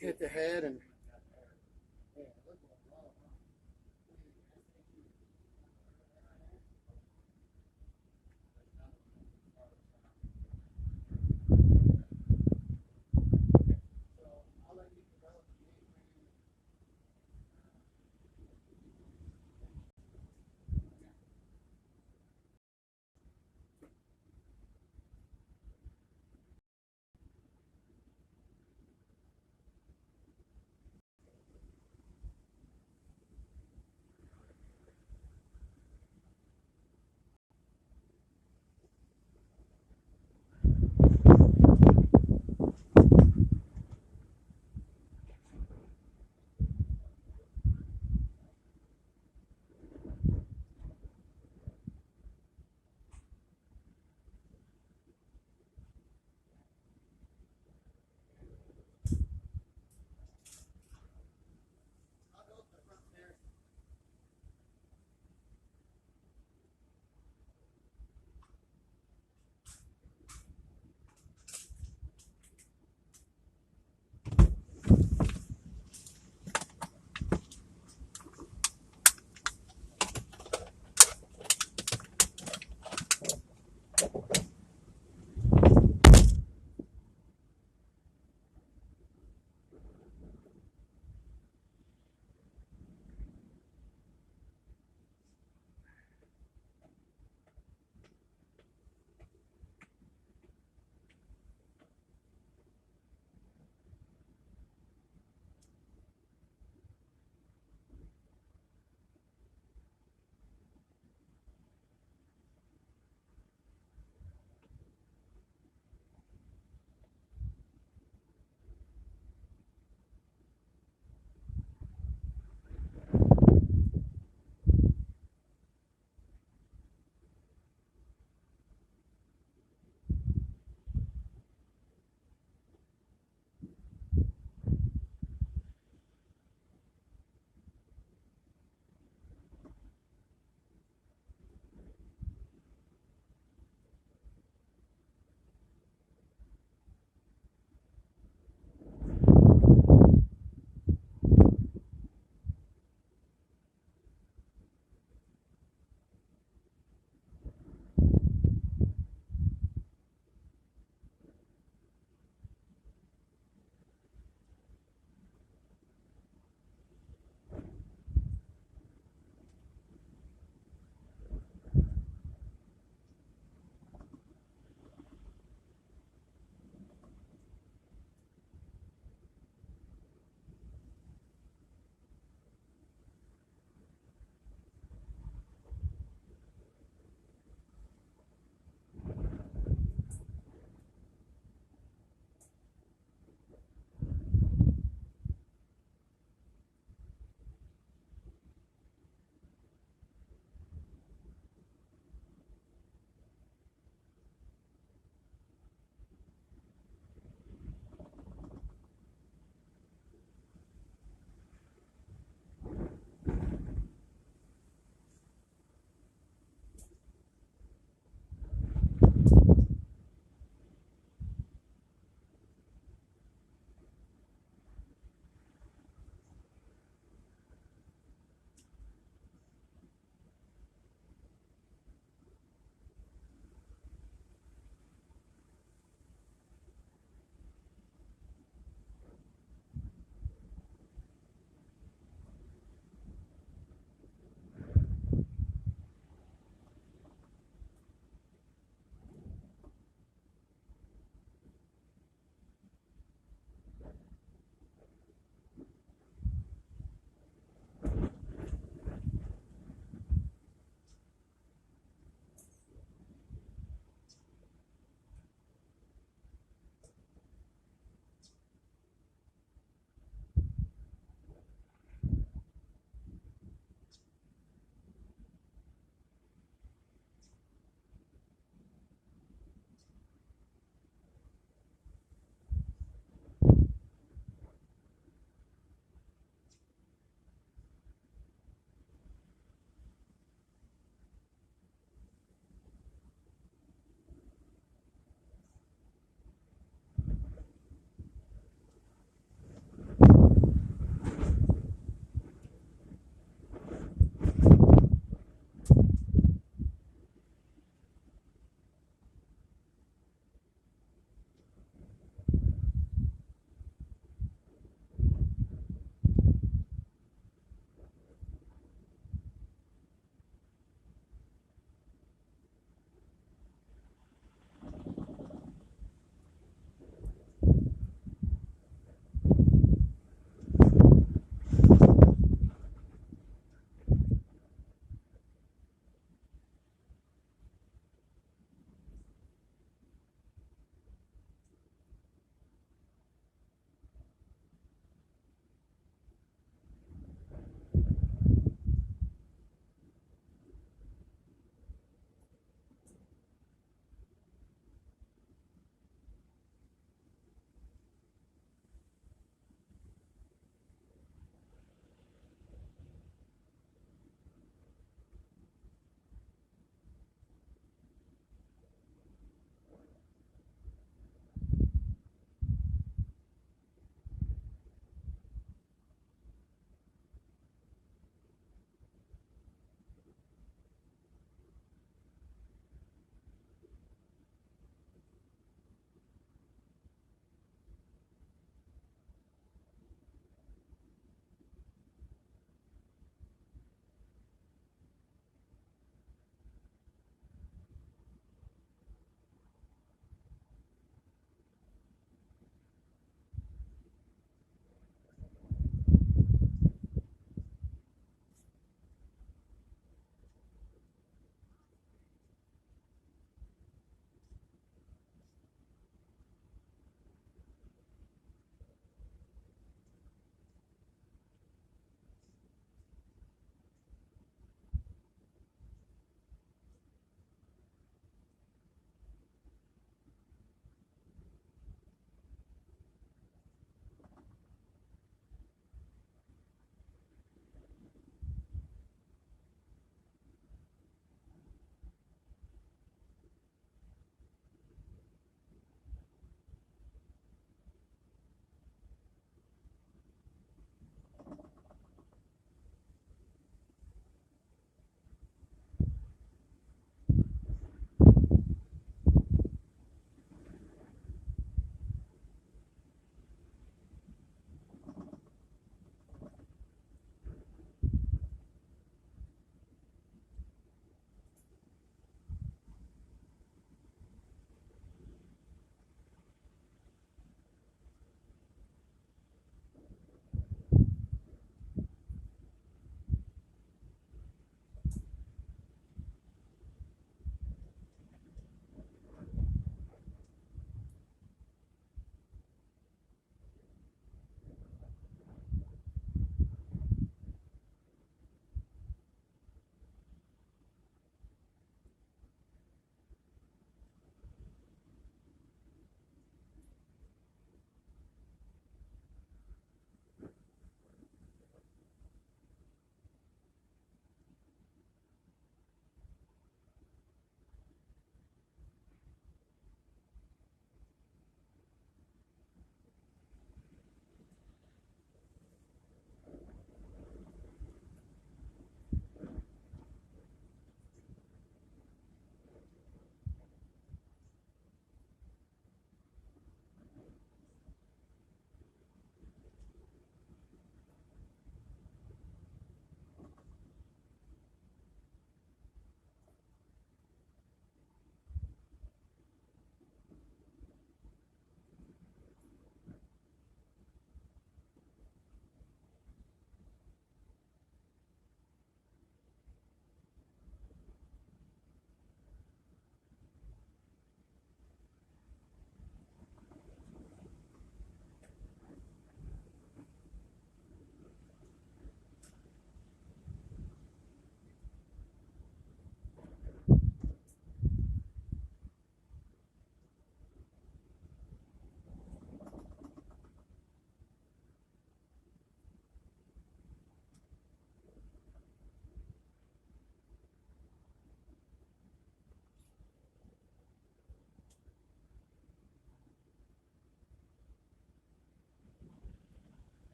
hit the head and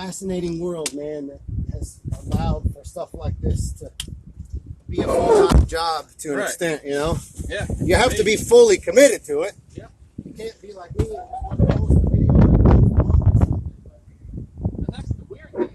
fascinating world, man, that has allowed for stuff like this to be a full-time job to an extent, you know? Yeah. You have to be fully committed to it. Yeah. You can't be like me and just want to post a video and that's the weird thing.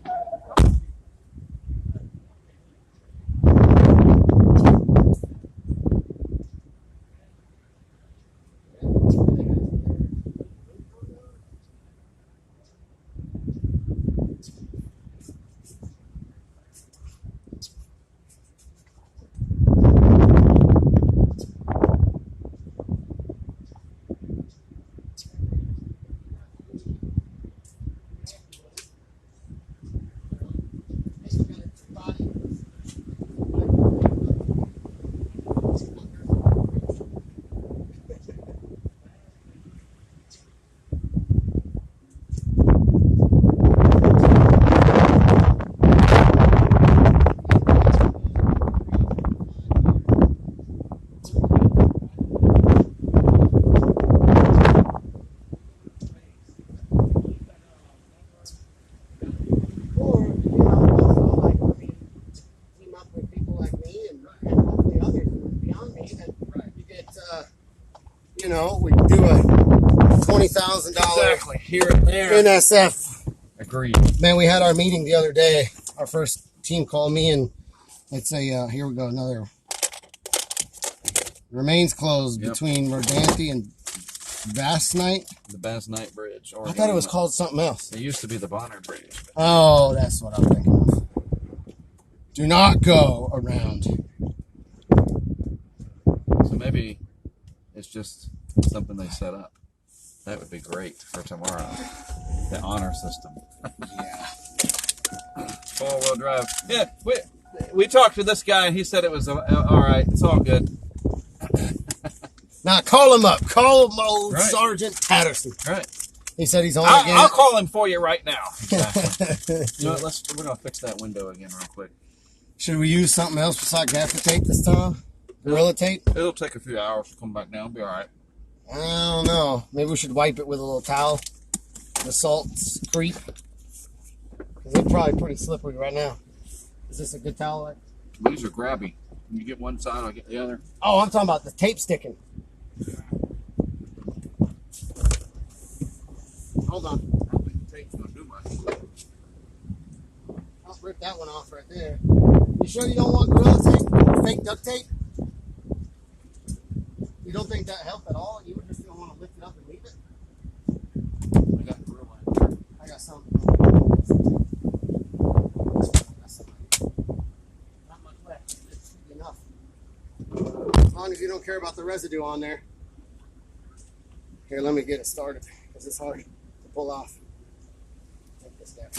you know, we do a $20,000 exactly here and there. NSF. Agreed. Man, we had our meeting the other day. Our first team called me, and it's a here we go, another remains closed between Verdanthe and Bass Night. The Bass Night Bridge. I thought it was called something else. It used to be the Bonner Bridge. Oh, that's what I'm thinking of. Do not go around. So maybe it's just something they set up. That would be great for tomorrow. The honor system. Yeah. 4-wheel drive. Yeah, we talked to this guy, and he said it was all right. It's all good. Now call him up. Call him old Sergeant Patterson. Right. He said he's on again. I'll call him for you right now. Exactly. You know what, we're going to fix that window again real quick. Should we use something else besides gaffer tape this time? Gorilla tape? It'll take a few hours to come back down. It'll be all right. I don't know. Maybe we should wipe it with a little towel. The salts creep. Because it's probably pretty slippery right now. Is this a good towel? These are grabby. When you get one side, I'll get the other. Oh, I'm talking about the tape sticking. Hold on. I don't think the tape's going to do much. I'll rip that one off right there. You sure you don't want Gorilla tape? Fake duct tape? You don't think that helped at all? You would just don't want to lift it up and leave it? I got Gorilla. I got some. Not much left. It's enough. As long as you don't care about the residue on there. Here, let me get it started because it's hard to pull off. Take this down.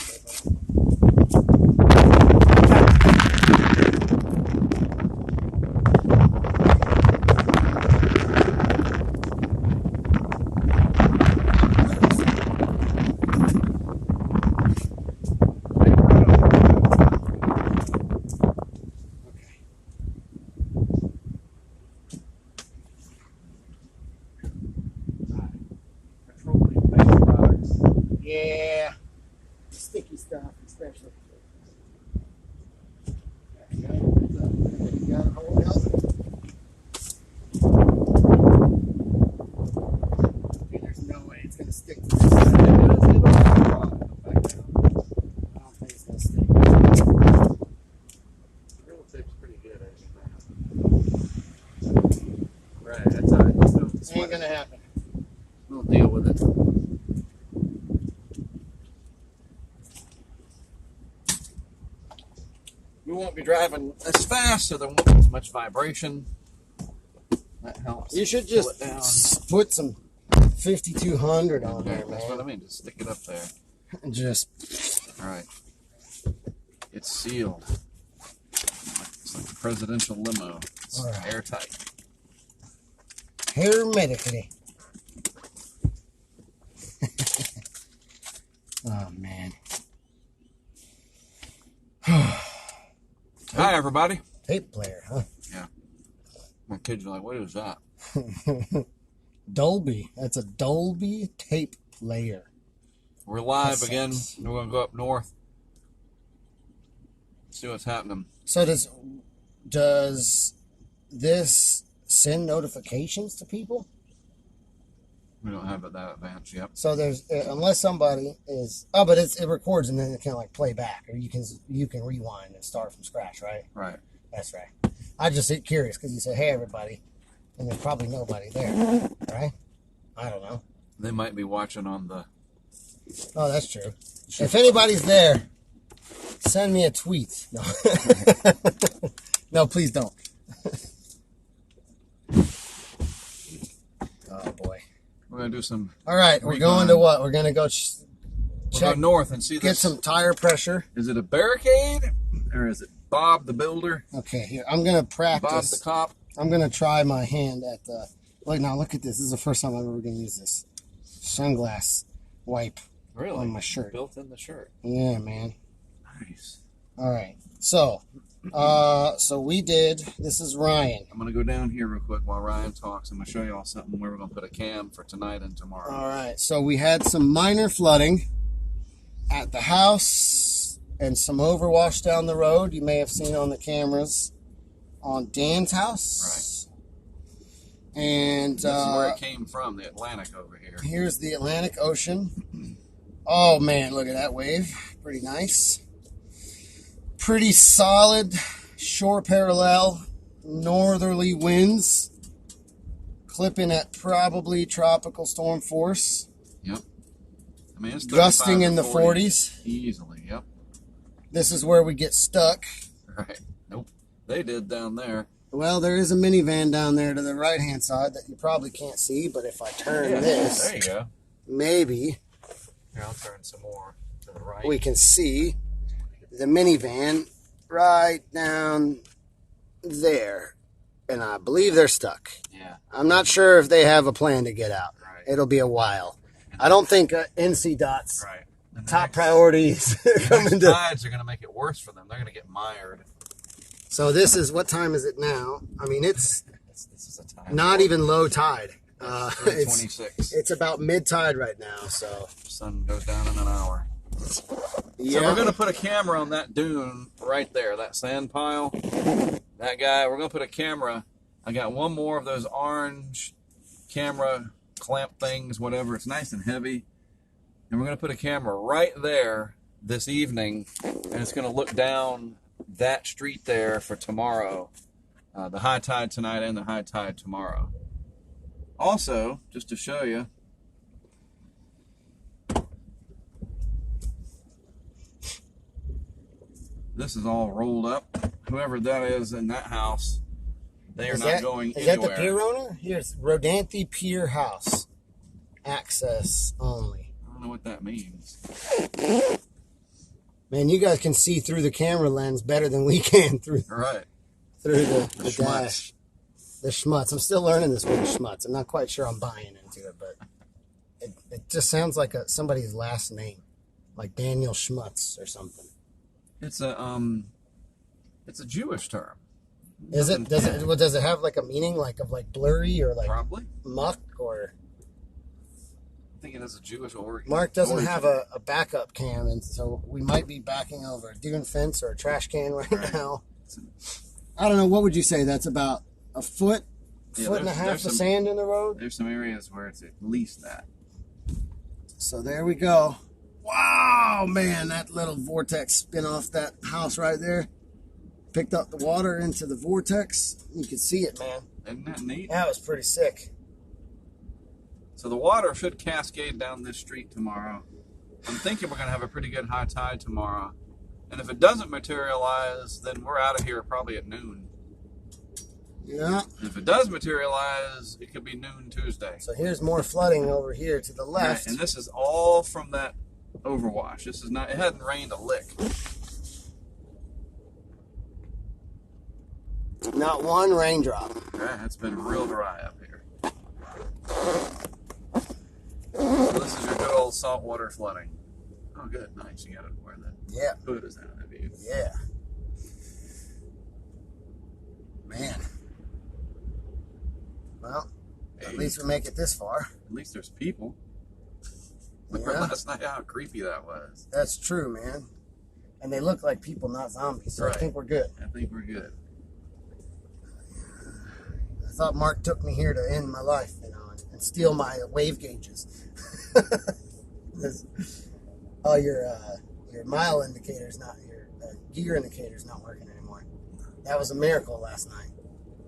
Yeah, sticky stuff, especially. You got it hold up. There's no way it's going to stick to this. I don't think it's going to stick. Gorilla tape's pretty good, actually. Right, that's all right. It ain't going to happen. We'll deal with it. We won't be driving as fast, so there won't be as much vibration. That helps. You should just put some 5200 on there, man. That's what I mean. Just stick it up there. Just. All right. It's sealed. It's like a presidential limo. It's airtight. Hermetically. Oh, man. Hi, everybody. Tape player, huh? Yeah. My kids are like, what is that? Dolby. That's a Dolby tape player. We're live again. We're going to go up north. See what's happening. So does this send notifications to people? We don't have it that advanced yet. So there's unless somebody is but it records and then it can like play back, or you can rewind and start from scratch, right? Right. That's right. I just get curious because you say, "Hey, everybody," and there's probably nobody there, right? I don't know. They might be watching on the. Oh, that's true. If anybody's there, send me a tweet. No, no, please don't. Oh boy. We're gonna do some. All right, we're going to what? We're gonna go check north and see get this. some tire pressure. Is it a barricade or is it Bob the Builder? Okay, here I'm gonna practice. Bob the Cop. I'm gonna try my hand at the. Wait, now look at this. This is the first time I'm ever gonna use this sunglass wipe on my shirt. Built in the shirt. Yeah, man. Nice. All right, so we did. This is Ryan. I'm gonna go down here real quick while Ryan talks. I'm gonna show y'all something where we're gonna put a cam for tonight and tomorrow. All right, so we had some minor flooding at the house and some overwash down the road. You may have seen on the cameras on Dan's house. Right. And this is where it came from, the Atlantic over here. Here's the Atlantic Ocean. Oh man, look at that wave. Pretty nice. Pretty solid shore parallel northerly winds, clipping at probably tropical storm force. Yep. I mean, it's gusting in the 40s. Easily, yep. This is where we get stuck. Right. Nope. They did down there. Well, there is a minivan down there to the right-hand side that you probably can't see, but if I turn this, there you go. Maybe. Here, I'll turn some more to the right. We can see the minivan right down there, and I believe they're stuck. Yeah. I'm not sure if they have a plan to get out. Right. It'll be a while. I don't think NCDOT's top priorities coming to tides are going to make it worse for them. They're going to get mired. So this is, what time is it now? I mean, it's this is a time not even low tide. It's 26. It's about mid-tide right now, so. Sun goes down in an hour. Yeah. So we're going to put a camera on that dune right there, that sand pile. That guy, we're going to put a camera. I got one more of those orange camera clamp things, whatever. It's nice and heavy. And we're going to put a camera right there this evening, and it's going to look down that street there for tomorrow. The high tide tonight and the high tide tomorrow. Also, just to show you, this is all rolled up. Whoever that is in that house, they are not going anywhere. Is that the pier owner? Here's Rodanthe Pier House. Access only. I don't know what that means. Man, you guys can see through the camera lens better than we can through the dash. The schmutz. I'm still learning this word schmutz. I'm not quite sure I'm buying into it, but it just sounds like somebody's last name, like Daniel Schmutz or something. It's a Jewish term. Is it? Does it have like a meaning like blurry or like probably muck or? I think it has a Jewish origin. Mark doesn't have a backup cam, and so we might be backing over a dune fence or a trash can right now. I don't know. What would you say? That's about a foot and a half of sand in the road? There's some areas where it's at least that. So there we go. Wow, man, that little vortex spin off that house right there. Picked up the water into the vortex. You could see it, man. Isn't that neat? That was pretty sick. So the water should cascade down this street tomorrow. I'm thinking we're going to have a pretty good high tide tomorrow. And if it doesn't materialize, then we're out of here probably at noon. Yeah. And if it does materialize, it could be noon Tuesday. So here's more flooding over here to the left. Right, and this is all from that overwash. This is not, it hadn't rained a lick. Not one raindrop. Right, it's been real dry up here. So this is your good old saltwater flooding. Oh, good, nice. You got to wear that hood is out of you. Yeah. Man. Well, at least we make it this far. At least there's people. Remember Yeah. last night how creepy that was? That's true, man. And they look like people, not zombies. So Right. I think we're good. I think we're good. I thought Mark took me here to end my life, and steal my wave gauges. Oh, your mile indicator's not, your gear indicator's not working anymore. That was a miracle last night.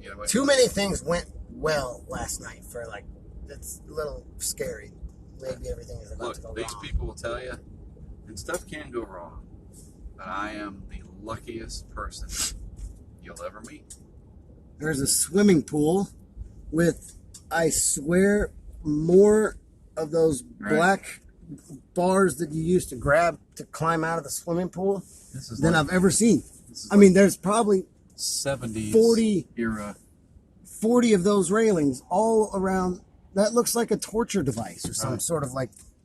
Yeah, Too many things went well last night for it's a little scary. Maybe everything is about to go Look, these wrong. people will tell you, and stuff can go wrong, but I am the luckiest person you'll ever meet. There's a swimming pool with, I swear, more of those black bars that you used to grab to climb out of the swimming pool than I've ever seen. I mean, there's probably 70s 40 era. 40 of those railings all around. That looks like a torture device or some sort of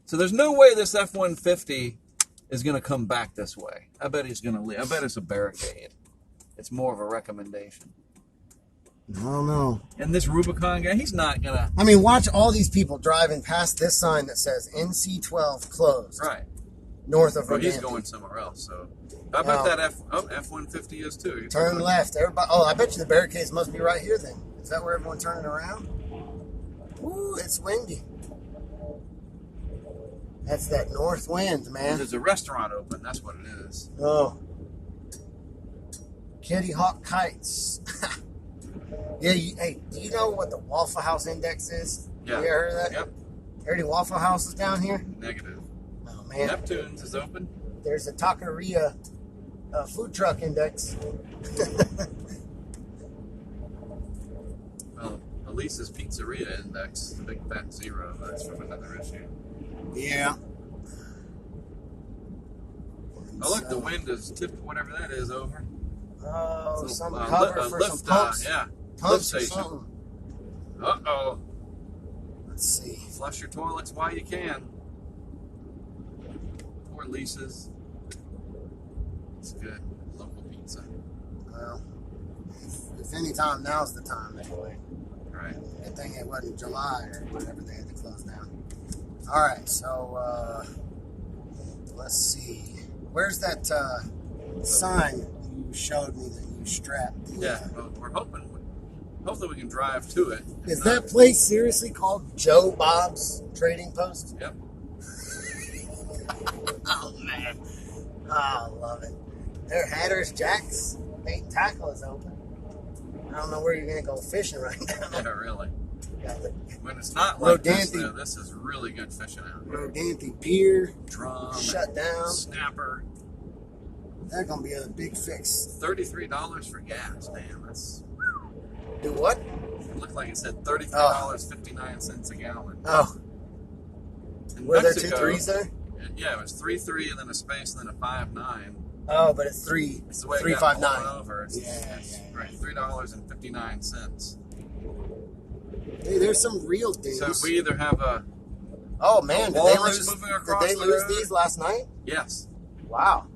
So there's no way this F-150 is going to come back this way. I bet he's going to leave. I bet it's a barricade. It's more of a recommendation. I don't know. And this Rubicon guy, he's not going to... I mean, watch all these people driving past this sign that says NC-12 closed. Right. North of Well, he's Rodanthe. going somewhere else, so... I bet that F-150 is too. Turn left. Everybody. Oh, I bet you the barricades must be right here then. Is that where everyone's turning around? Ooh, it's windy. That's that north wind, man. There's a restaurant open. That's what it is. Oh. Kitty Hawk Kites. Yeah, hey, do you know what the Waffle House Index is? Yeah. You ever heard of that? Yep. Are any Waffle Houses down here? Negative. Oh, man. Neptune's is open. There's a Taqueria food truck index. Well, Elisa's Pizzeria Index, the big fat zero. That's from another issue. Yeah. Oh, look, the wind is tipped, whatever that is, over. Oh, So, some cover for some pumps. yeah. Pumps Lift or station. something. Uh-oh. Let's see. Flush your toilets while you can. Poor Lisa's. It's good. Local pizza. Well, if any time, now's the time anyway. Right. Good thing it wasn't July or whatever they had to close down. All right, so let's see. Where's that sign you showed me that you strapped? Yeah, well, we're hoping, hopefully we can drive to it. Is that place seriously called Joe Bob's Trading Post? Yep. Oh, man. Oh, I love it. Their Hatter's Jack's bait tackle is open. I don't know where you're going to go fishing right now. Yeah, really. Got the When it's not like this, Rodanthe. though, this is really good fishing out here. Rodanthe Pier Drum, shut down. snapper, That's going to be a big fix. $33 for gas. Damn, that's... Do what? It looked like it said $33.59 a gallon. Oh, In were there Mexico, 2 3s there? Yeah, it was 3.3 and then a space and then a 5.9. Oh, but it's 3 It's the way it 3 got 5 blown 9. over. It's, Yeah. right. $3.59. Hey, there's some real dudes. So we either have a Oh man, did they walrus lose? moving Did across they the lose road? these last night? yes. Wow.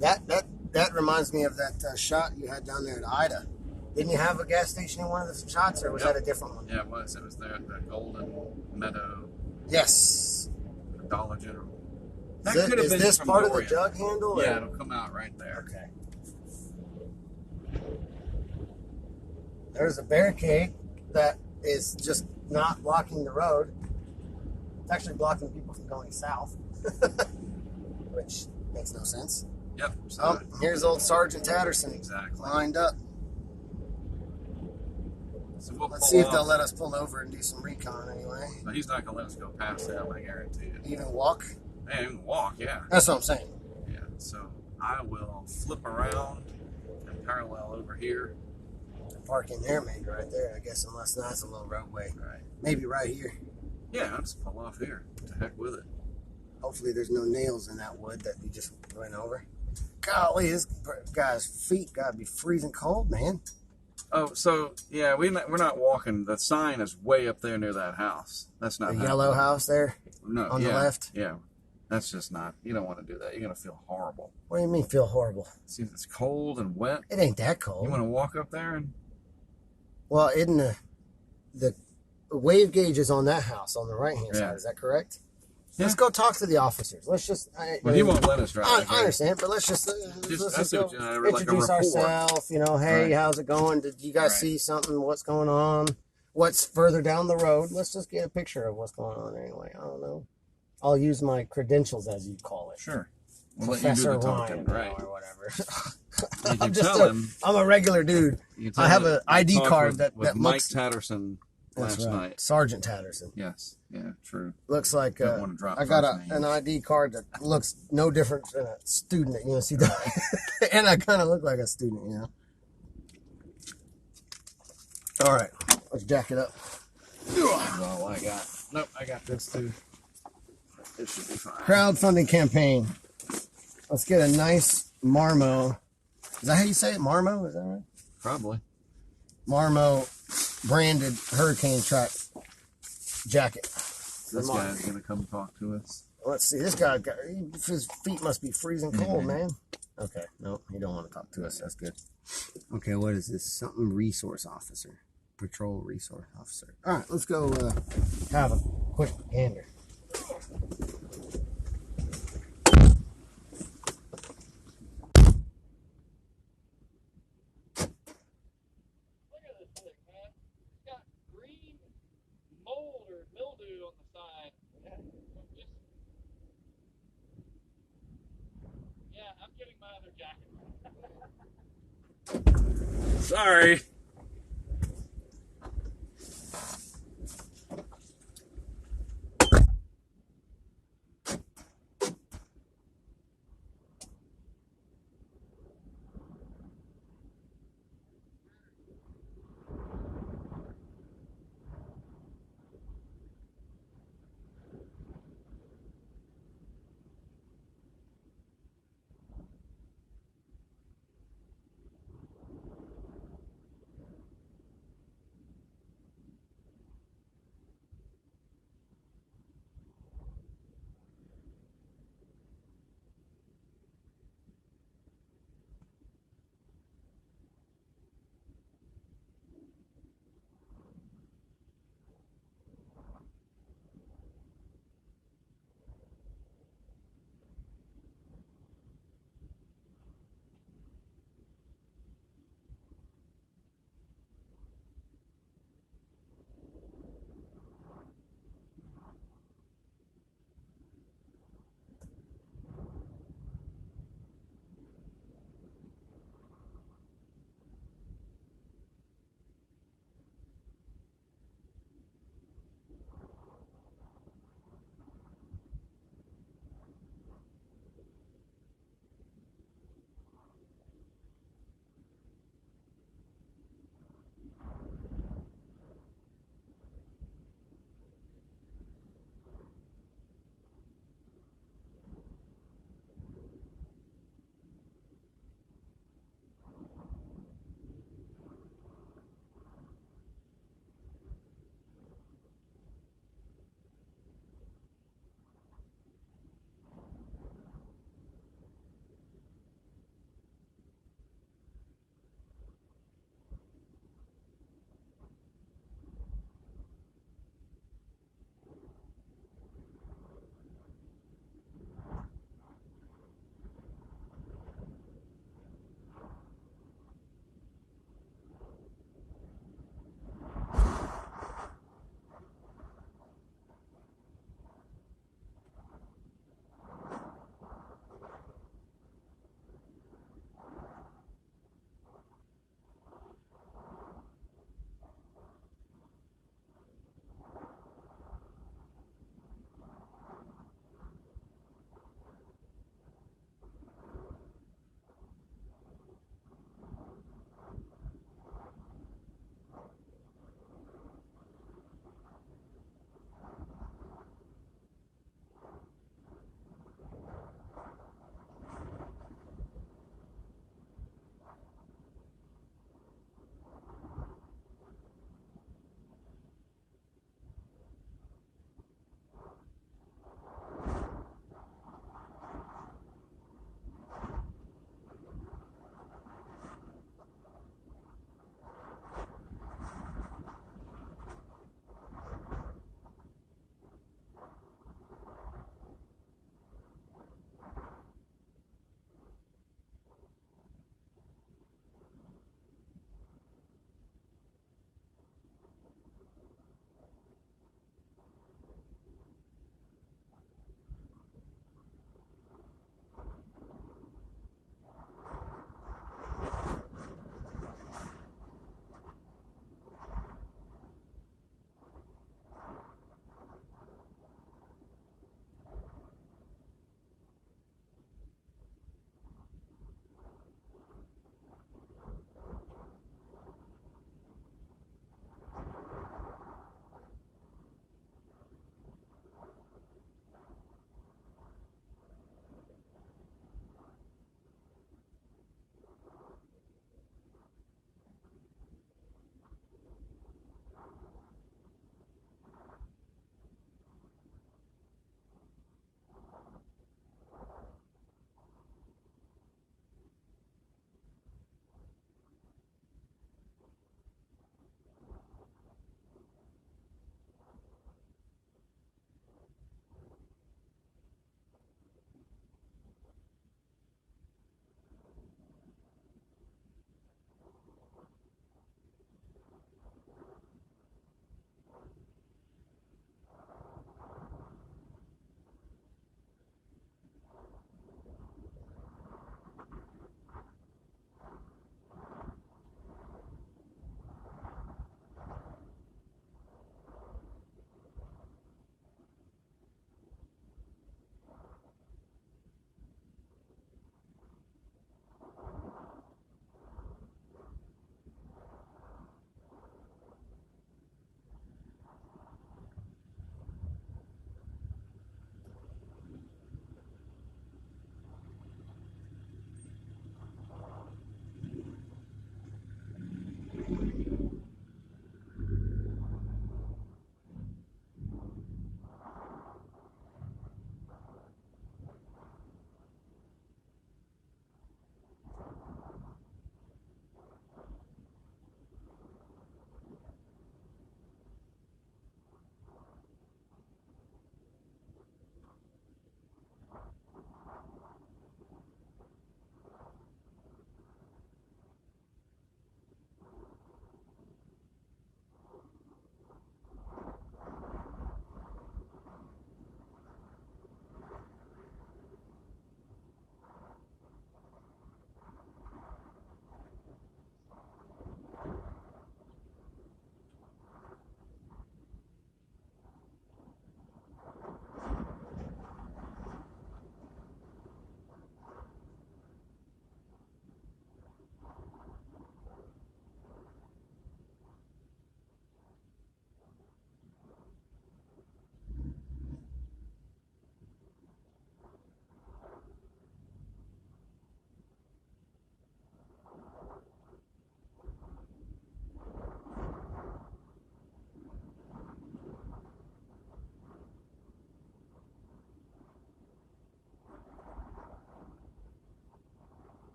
That reminds me of that shot you had down there at Ida. Didn't you have a gas station in one of the shots, or was Yep. that a different one? Yeah, it was. It was there at the Golden Meadow Yes. Dollar General. Is That this, could have is been this from part Dorian. of the jug handle? Or? Yeah, it'll come out right there. Okay. There's a barricade that is just not blocking the road. It's actually blocking people from going south, which makes no sense. Yep. So Oh, here's old Sergeant Tatterson exactly. lined up. So we'll Let's pull see if off. they'll let us pull over and do some recon anyway. But he's not gonna let us go past that. I guarantee it. Even walk. And walk, yeah. That's what I'm saying. Yeah. So I will flip around and parallel over here. Park in there, maybe right there. I guess unless that's a little roadway. Right. Maybe right here. Yeah, I'll just pull off here. To heck with it. Hopefully there's no nails in that wood that we just went over. Golly, this guy's feet gotta be freezing cold, man. Oh, so yeah, we're not walking. The sign is way up there near that house. That's not The happening. yellow house there No, on the yeah, left. Yeah, that's just not. You don't want to do that. You're gonna feel horrible. What do you mean feel horrible? See, it's cold and wet. It ain't that You cold. want to walk up there and Well, isn't the wave gauge is on that house on the right hand Yeah. side, is that correct? Let's go talk to the officers. Let's just. But he won't let us drive. I understand, but let's just introduce ourselves. You know, hey, right. how's it going? Did you guys see something? What's going on? What's further down the road? Let's just get a picture of what's going on anyway. I don't know. I'll use my credentials, as you call it. Sure. We'll Professor let you do the talking, Ryan, right? Or whatever. I'm a regular dude. I have an ID card that Mike looks. Tatterson last night. Sergeant Tatterson. Yes. Yeah. True. Looks like Don't drop I got first an ID card that looks no different than a student at UNCW, and I kind of look like a student, you know. All right, let's jack it up. That's all I got. Nope, I got this too. This should be fine. Crowdfunding campaign. Let's get a nice Marmo. Is that how you say it? Marmo? Is that right? Probably. Marmo branded HurricaneTrack jacket. This guy's going to come talk to us. Let's see. This guy, his feet must be freezing cold, man. Okay. No, he don't want to talk to us. That's good. Okay, what is this? Something resource officer. Patrol resource officer. All right, let's go have a quick gander. Sorry.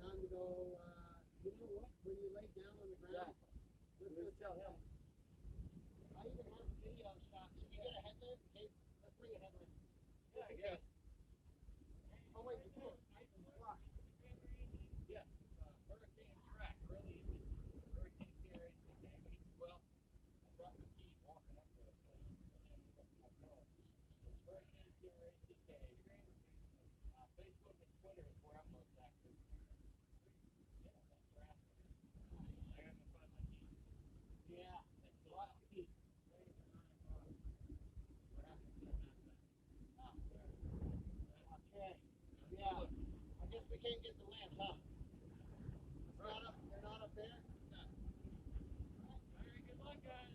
time to go, you know what? When you lay down on the ground, let's tell him. I even have a video shot. Can you get a headlamp? Hey, let's bring a headlamp. Yeah. Oh, wait, you can't. Yeah. HurricaneTrack, really easy. Hurricane carries the key. Well, I brought the key walking up to it. It's Hurricane carries the key. Facebook and Twitter is where I'm most active. Yeah, that's where I'm active. I got to find my key. Yeah, that's the last key. Okay. Yeah. I guess we can't get the lamp, huh? They're not up there? No. All right, good luck, guys.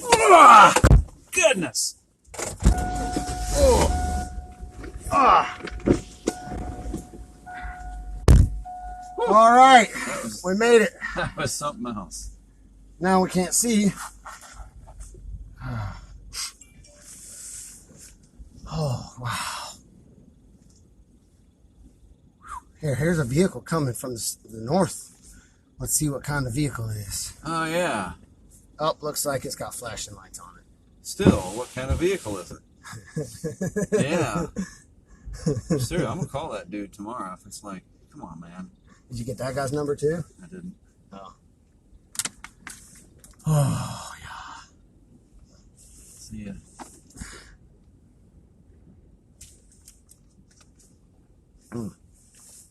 Oh, goodness. Oh. Ah. All right, we made it. That was something else. Now we can't see. Oh, wow. Here's a vehicle coming from the north. Let's see what kind of vehicle it is. Oh, yeah. Oh, looks like it's got flashing lights on it. Still, what kind of vehicle is it? Yeah. Seriously, I'm going to call that dude tomorrow if it's like, come on, man. Did you get that guy's number too? I didn't. Oh. Oh, yeah. See ya.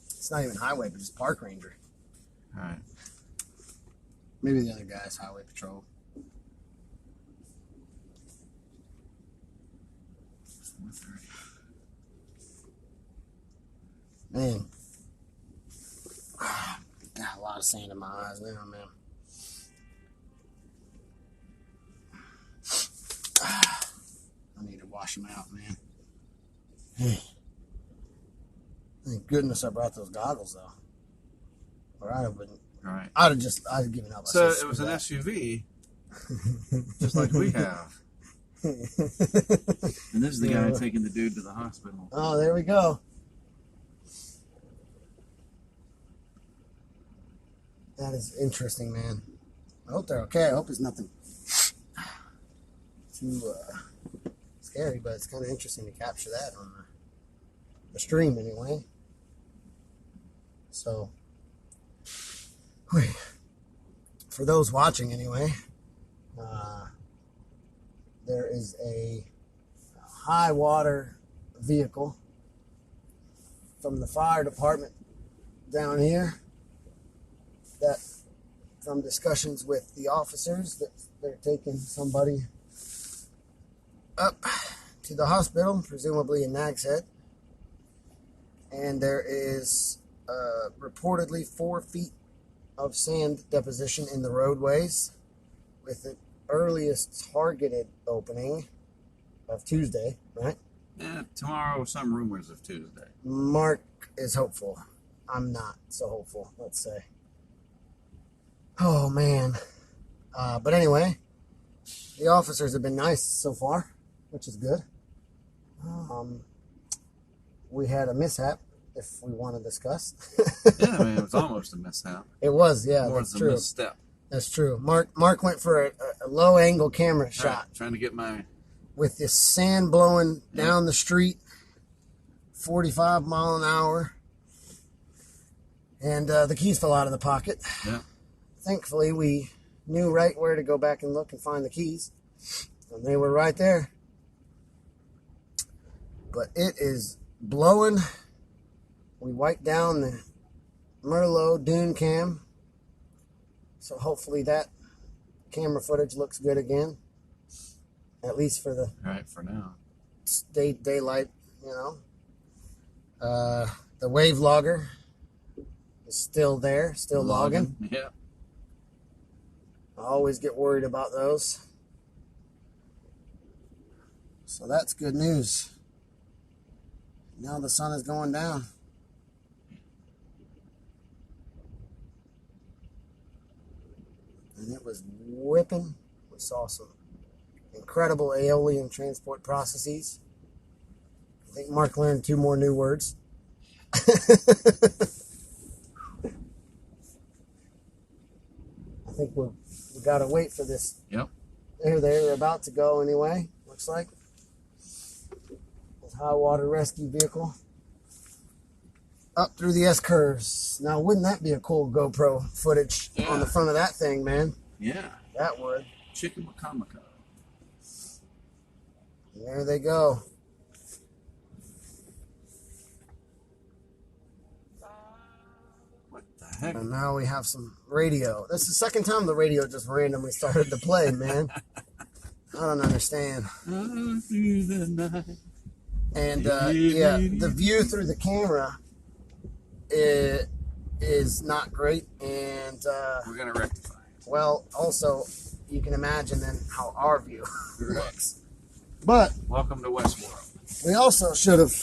It's not even highway, but just park ranger. All right. Maybe the other guy's highway patrol. Man. Got a lot of sand in my eyes now, man. I need to wash them out, man. Thank goodness I brought those goggles, though. Or I'd have given up. So it was an SUV, just like we have. And this is the guy taking the dude to the hospital. Oh, there we go. That is interesting, man. I hope they're okay. I hope it's nothing too scary, but it's kind of interesting to capture that on the stream anyway. So, for those watching anyway, there is a high water vehicle from the fire department down here that, from discussions with the officers, that they're taking somebody up to the hospital, presumably in Nag's Head. And there is reportedly 4 feet of sand deposition in the roadways, with the earliest targeted opening of Tuesday, right? Yeah, tomorrow, some rumors of Tuesday. Mark is hopeful. I'm not so hopeful, let's say. Oh, man. But anyway, the officers have been nice so far, which is good. We had a mishap, if we want to discuss. Yeah, I mean, it was almost a mishap. It was, yeah, More that's than true. a misstep. That's true. Mark went for a low-angle camera shot. Right, trying to get my... With this sand blowing down the street, 45 mile an hour. And the keys fell out of the pocket. Yeah. Thankfully, we knew right where to go back and look and find the keys. And they were right there. But it is blowing. We wiped down the Merlot Dune Cam. So hopefully that camera footage looks good again. At least for the for now. Daylight, you know. The wave logger is still there, still logging. Yeah. I always get worried about those. So that's good news. Now the sun is going down. And it was whipping. We saw some incredible aeolian transport processes. I think Mark learned 2 more new words. I think we got to wait for this. Yep. They're about to go anyway, looks like. This high water rescue vehicle. Up through the S-curves. Now, wouldn't that be a cool GoPro footage on the front of that thing, man? Yeah. That would. Chicken Wakamaka. There they go. What the heck? And now we have some radio. That's the second time the radio just randomly started to play, man. I don't understand. And, yeah, the view through the camera, is not great, and we're gonna rectify it. well, also you can imagine then how our view looks. But welcome to Westworld. We also should have,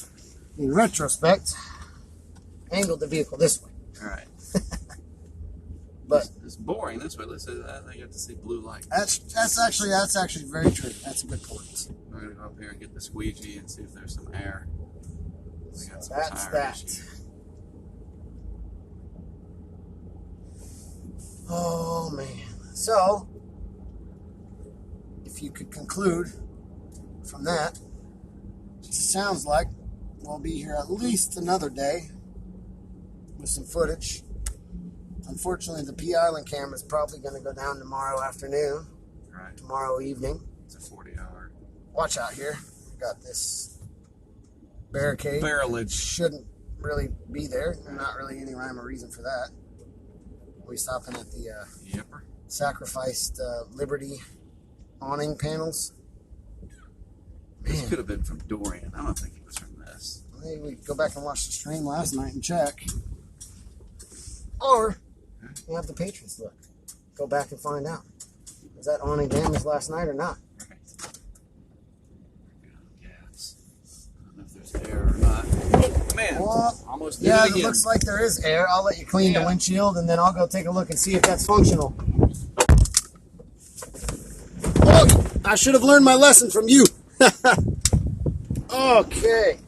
in retrospect, angled the vehicle this way. All right. But it's boring this way. Listen, I get to see blue light. That's actually very true. That's a good point. We're gonna go up here and get the squeegee and see if there's some air. We got some That's tire that. issues. Oh man. So, if you could conclude from that, it sounds like we'll be here at least another day with some footage. Unfortunately, the P Island camera is probably going to go down tomorrow afternoon, Right. tomorrow evening. It's a 40-hour. Watch out here. Got this barricade. Barrelage. Shouldn't really be there. Not really any rhyme or reason for that. We stopping at the Yepper. sacrificed Liberty awning panels. This Man, could have been from Dorian. I don't think it was from this. maybe we go back and watch the stream last night and check. Or we have the patrons look. Go back and find out. Was that awning damaged last night or not? Right. Gas. I don't know if there's air or not. Oh, man. Well, Almost did yeah, it it again. looks like there is air. I'll let you clean the windshield and then I'll go take a look and see if that's functional. Oh, I should have learned my lesson from you. Okay.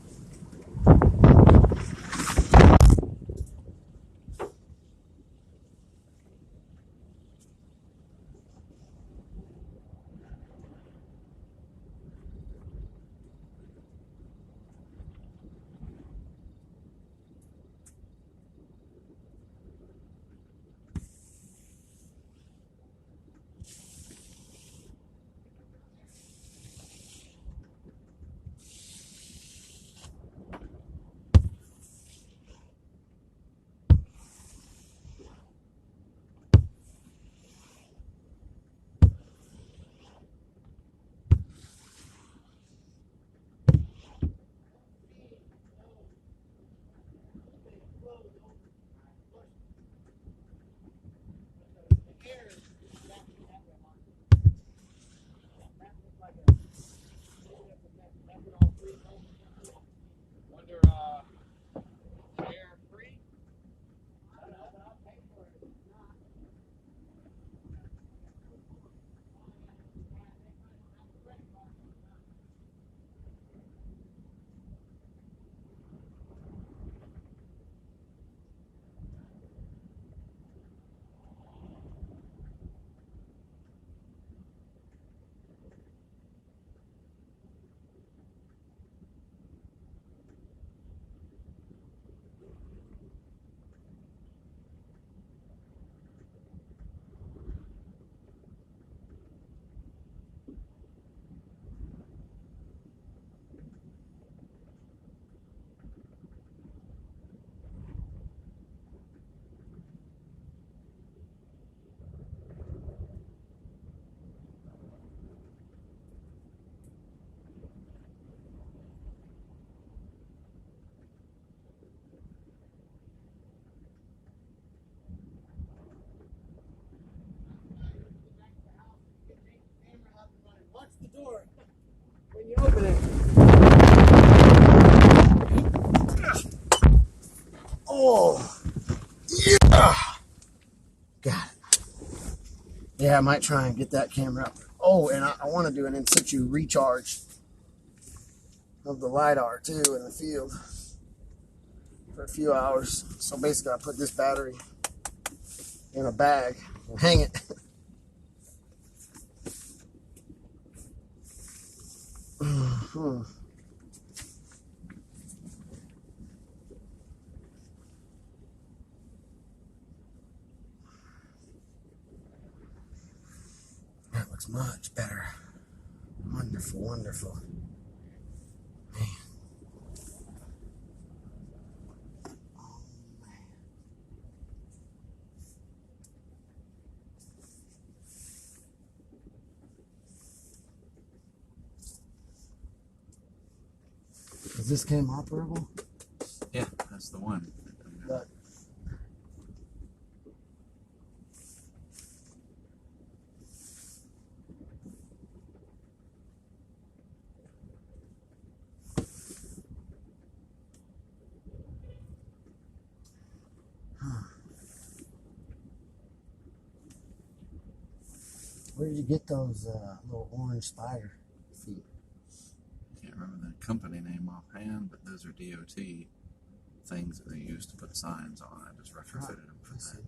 Watch the door when you open it. Oh, yeah. Got it. Yeah, I might try and get that camera up. Oh, and I want to do an in situ recharge of the LiDAR too in the field for a few hours. So basically I put this battery in a bag and hang it. That looks much better. Wonderful, wonderful. Man. Oh, man. Is this cam operable? Yeah, that's the one. But Where did you get those little orange spider feet? Can't remember the company name offhand, but those are DOT things that they use to put signs on. I just retrofitted them for that.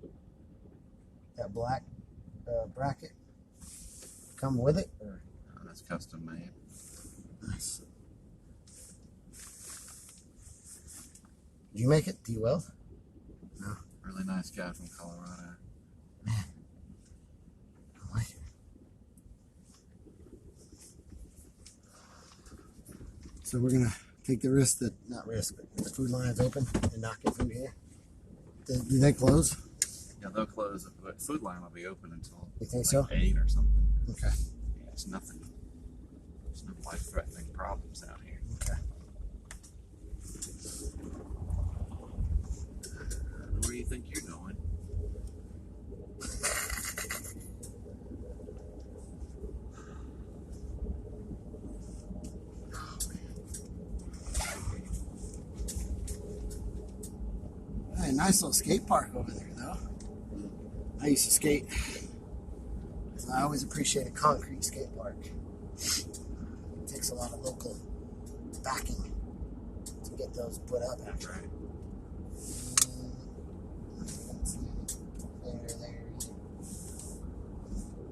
Okay. That black bracket come with it, or That's custom made. nice. Did you make it? Do you weld? No. Really nice guy from Colorado. Man, I like it. So we're gonna take the risk that, not risk, but the food line is open and not get food here. Do they close? Yeah, they'll close. The food line will be open until You think like so? 8 or something. Okay. Yeah, it's nothing. There's no life-threatening problems out here. Okay. Where do you think you're going? Hey, nice little skate park over there, though. I used to skate. I always appreciate a concrete skate park. It takes a lot of local backing to get those put up after. Right.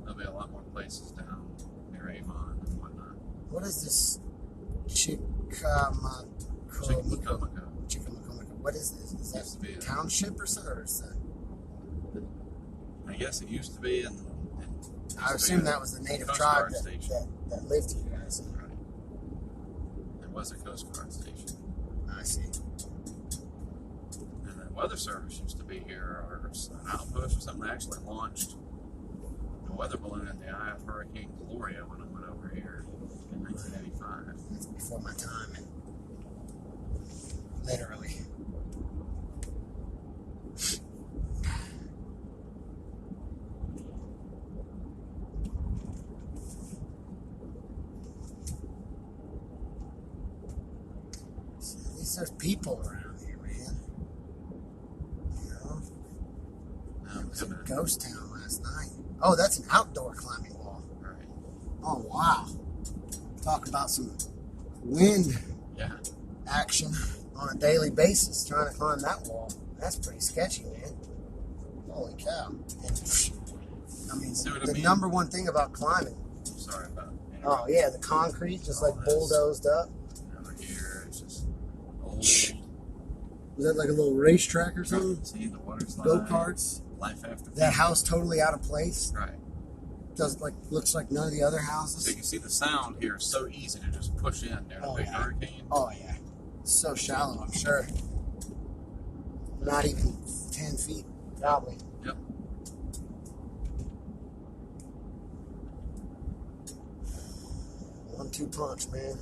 There'll be a lot more places down near Avon and whatnot. What is this? Chickamauga. Chickamauga. What is this? Is Used to be that a- township or something? Or is that, I guess it used to be, and I assume that was the native Coast tribe Guard station. that lived here. I see. Right. There was a Coast Guard station. I see. And then Weather Service used to be here, or an outpost or something. They actually launched a weather balloon in the eye of Hurricane Gloria when it went over here in 1985. That's before my time. Literally. At least there's people around here, man. You know? It was a ghost town last night. Oh, that's an outdoor climbing wall. Right. Oh, wow. Talk about some wind Yeah. action on a daily basis trying to climb that wall. That's pretty sketchy, man. Holy cow. And, I mean, See what I the mean? number one thing about climbing, Sorry about oh, yeah, the concrete just like All this. bulldozed up. over here. It's just old. Was that like a little racetrack or something? See the water slide. Go-karts? Life after That house totally out of place. Right. Looks like none of the other So houses. you can see the sound here is so easy to just push in during a big hurricane. Oh, yeah. It's so shallow, I'm sure. Not even 10 feet, probably. Yep. One-two punch, man.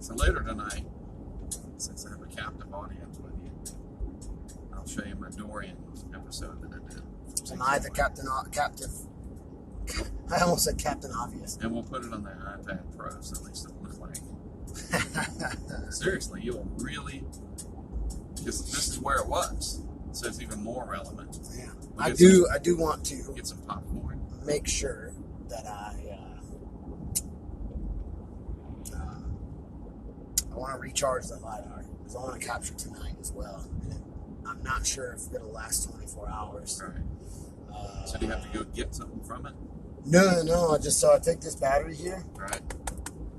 So later tonight, since I have a captive audience with you, I'll show you my Dorian episode that I did. Am I the captive? I almost said Captain Obvious. And we'll put it on the iPad Pro, so at least it'll look like. Seriously, you'll really, because this is where it was, so it's even more relevant. Yeah. We'll I get do want to Get some popcorn. make sure that I want to recharge the LiDAR because I want to capture tonight as well. And I'm not sure if it'll last 24 hours. Right. So do you have to go get something from it? No. I just saw I take this battery here, Right.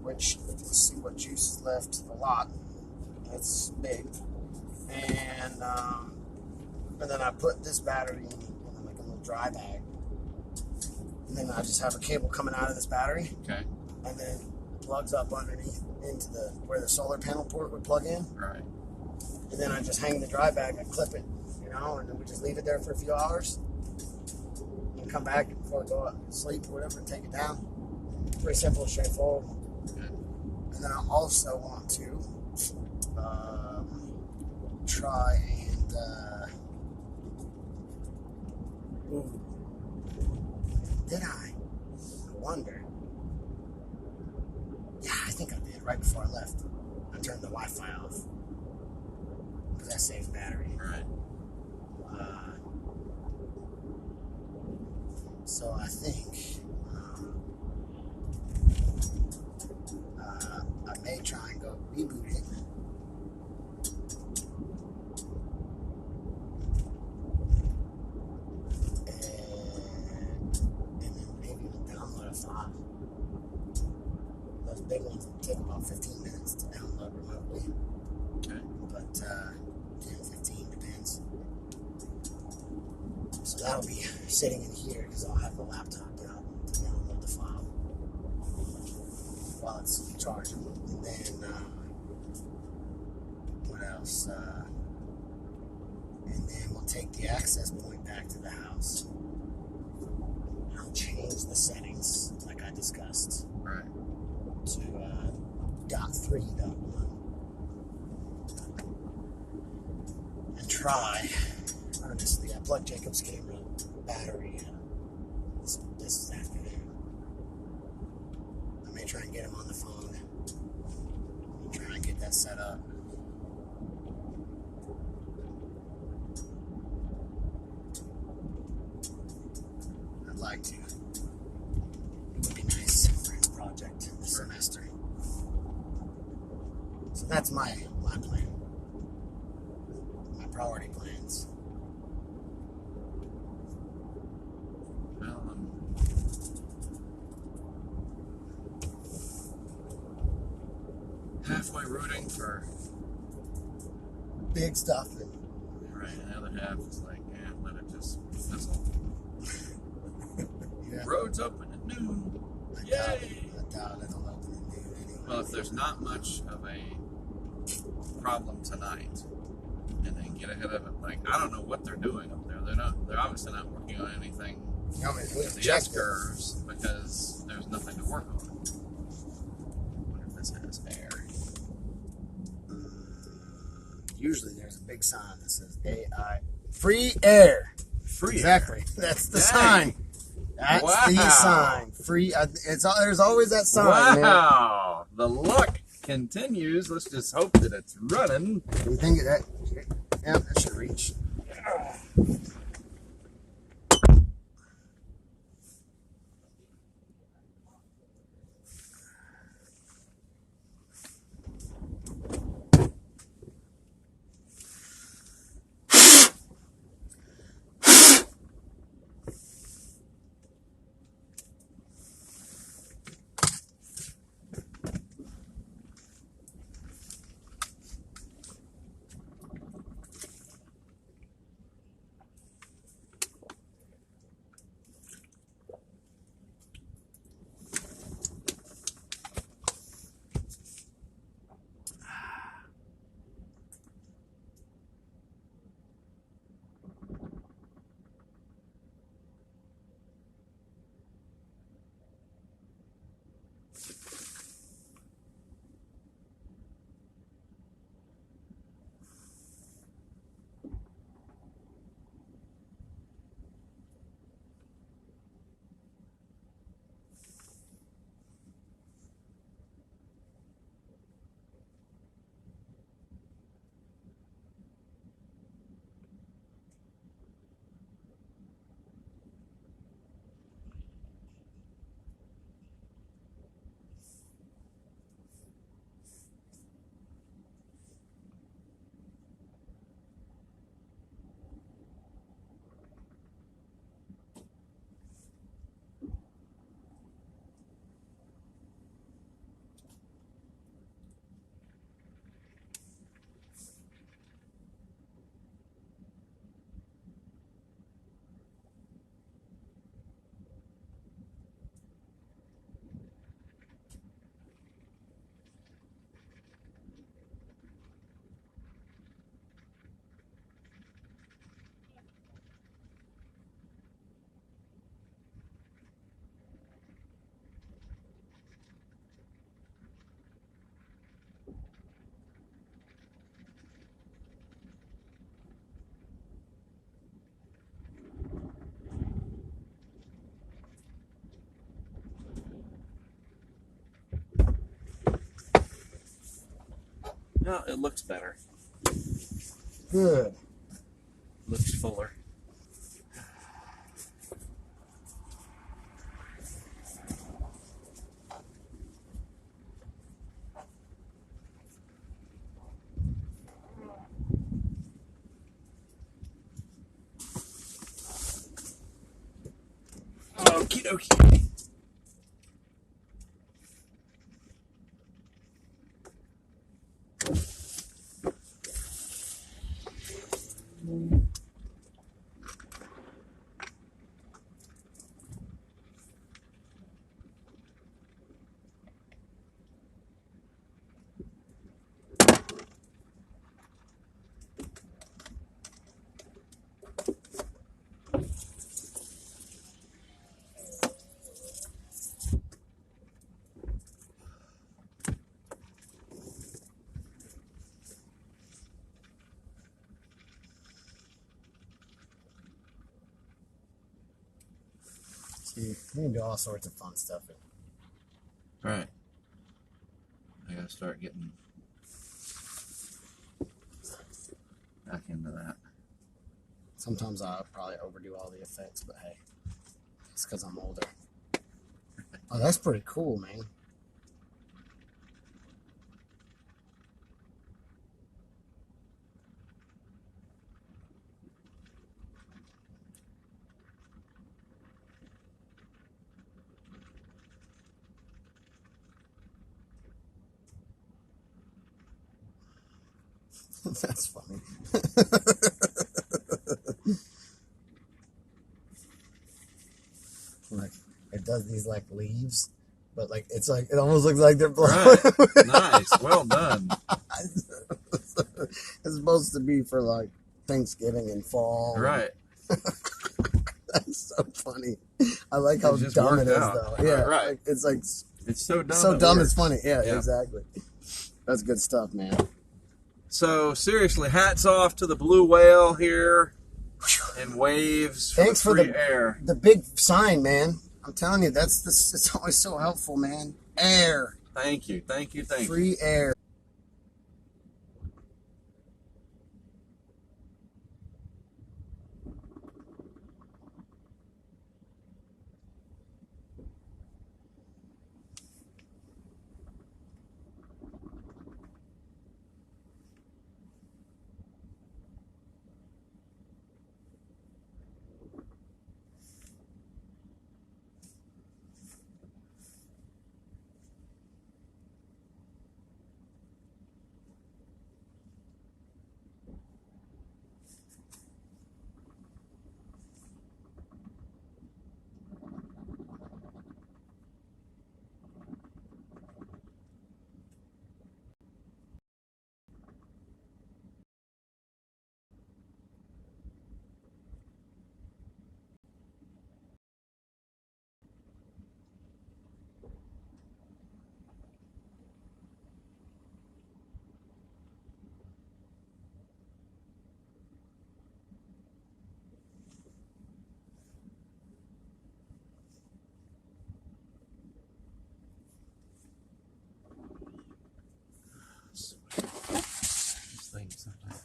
which let's see what juice is left. A lot. That's big. And then I put this battery in like a little dry bag. And then I just have a cable coming out of this battery. Okay. And then it plugs up underneath into where the solar panel port would plug in. Right. And then I just hang the dry bag and clip it, and then we just leave it there for a few hours. And come back before I go out to sleep or whatever and take it down. Pretty simple, straightforward. Good. And then I also want to try and did I wonder? Yeah, I think I did right before I left. I turned the Wi-Fi off because that saves battery. Right. So I that'll be sitting in here because I'll have the laptop out to download the file while it's charging. And then, what else? And then we'll take the access point back to the house. I'll change the settings like I discussed. Right. To .3.1 and try. Honestly, I plugged Jacob's camera battery in this afternoon. I may try and get him on the phone and try and get that set up. I'd like to. It would be nice for his project this semester. So that's my plan. My priority plans. Well, I'm halfway rooting for Big stuff. And right. The other half is like, yeah, let it just fizzle. yeah. Roads open at noon. Yay! I doubt it'll open at noon anyway. Well, if there's not much of a problem tonight, and then get ahead of it, like I don't know what they're doing up there. They're obviously not working on anything with the S curves because there's nothing to work on. I wonder if this has air. Usually there's a big sign that says AI free air. Free exactly. air. That's the Dang. sign. That's the sign. Free. There's always that sign. Wow. Man. The luck continues. Let's just hope that it's running. You think that? Yeah, that should reach. No, it looks better. Good. Looks fuller. Okie dokie. You can do all sorts of fun stuff. Right. I gotta start getting back into that. Sometimes I probably overdo all the effects, but hey, it's because I'm older. Oh, that's pretty cool, man. That's funny. Like it does these like leaves, but like it's like it almost looks like they're blowing. Right. Nice. Well done. It's supposed to be for like Thanksgiving and fall. Right. That's so funny. I like how dumb it is, though. Yeah, right. Like, it's like it's so dumb. So dumb, works. it's funny. Yeah, exactly. That's good stuff, man. So seriously, hats off to the blue whale here and waves. Thanks for the air. The big sign, man. I'm telling you, it's always so helpful, man. Air. Thank you. Free air.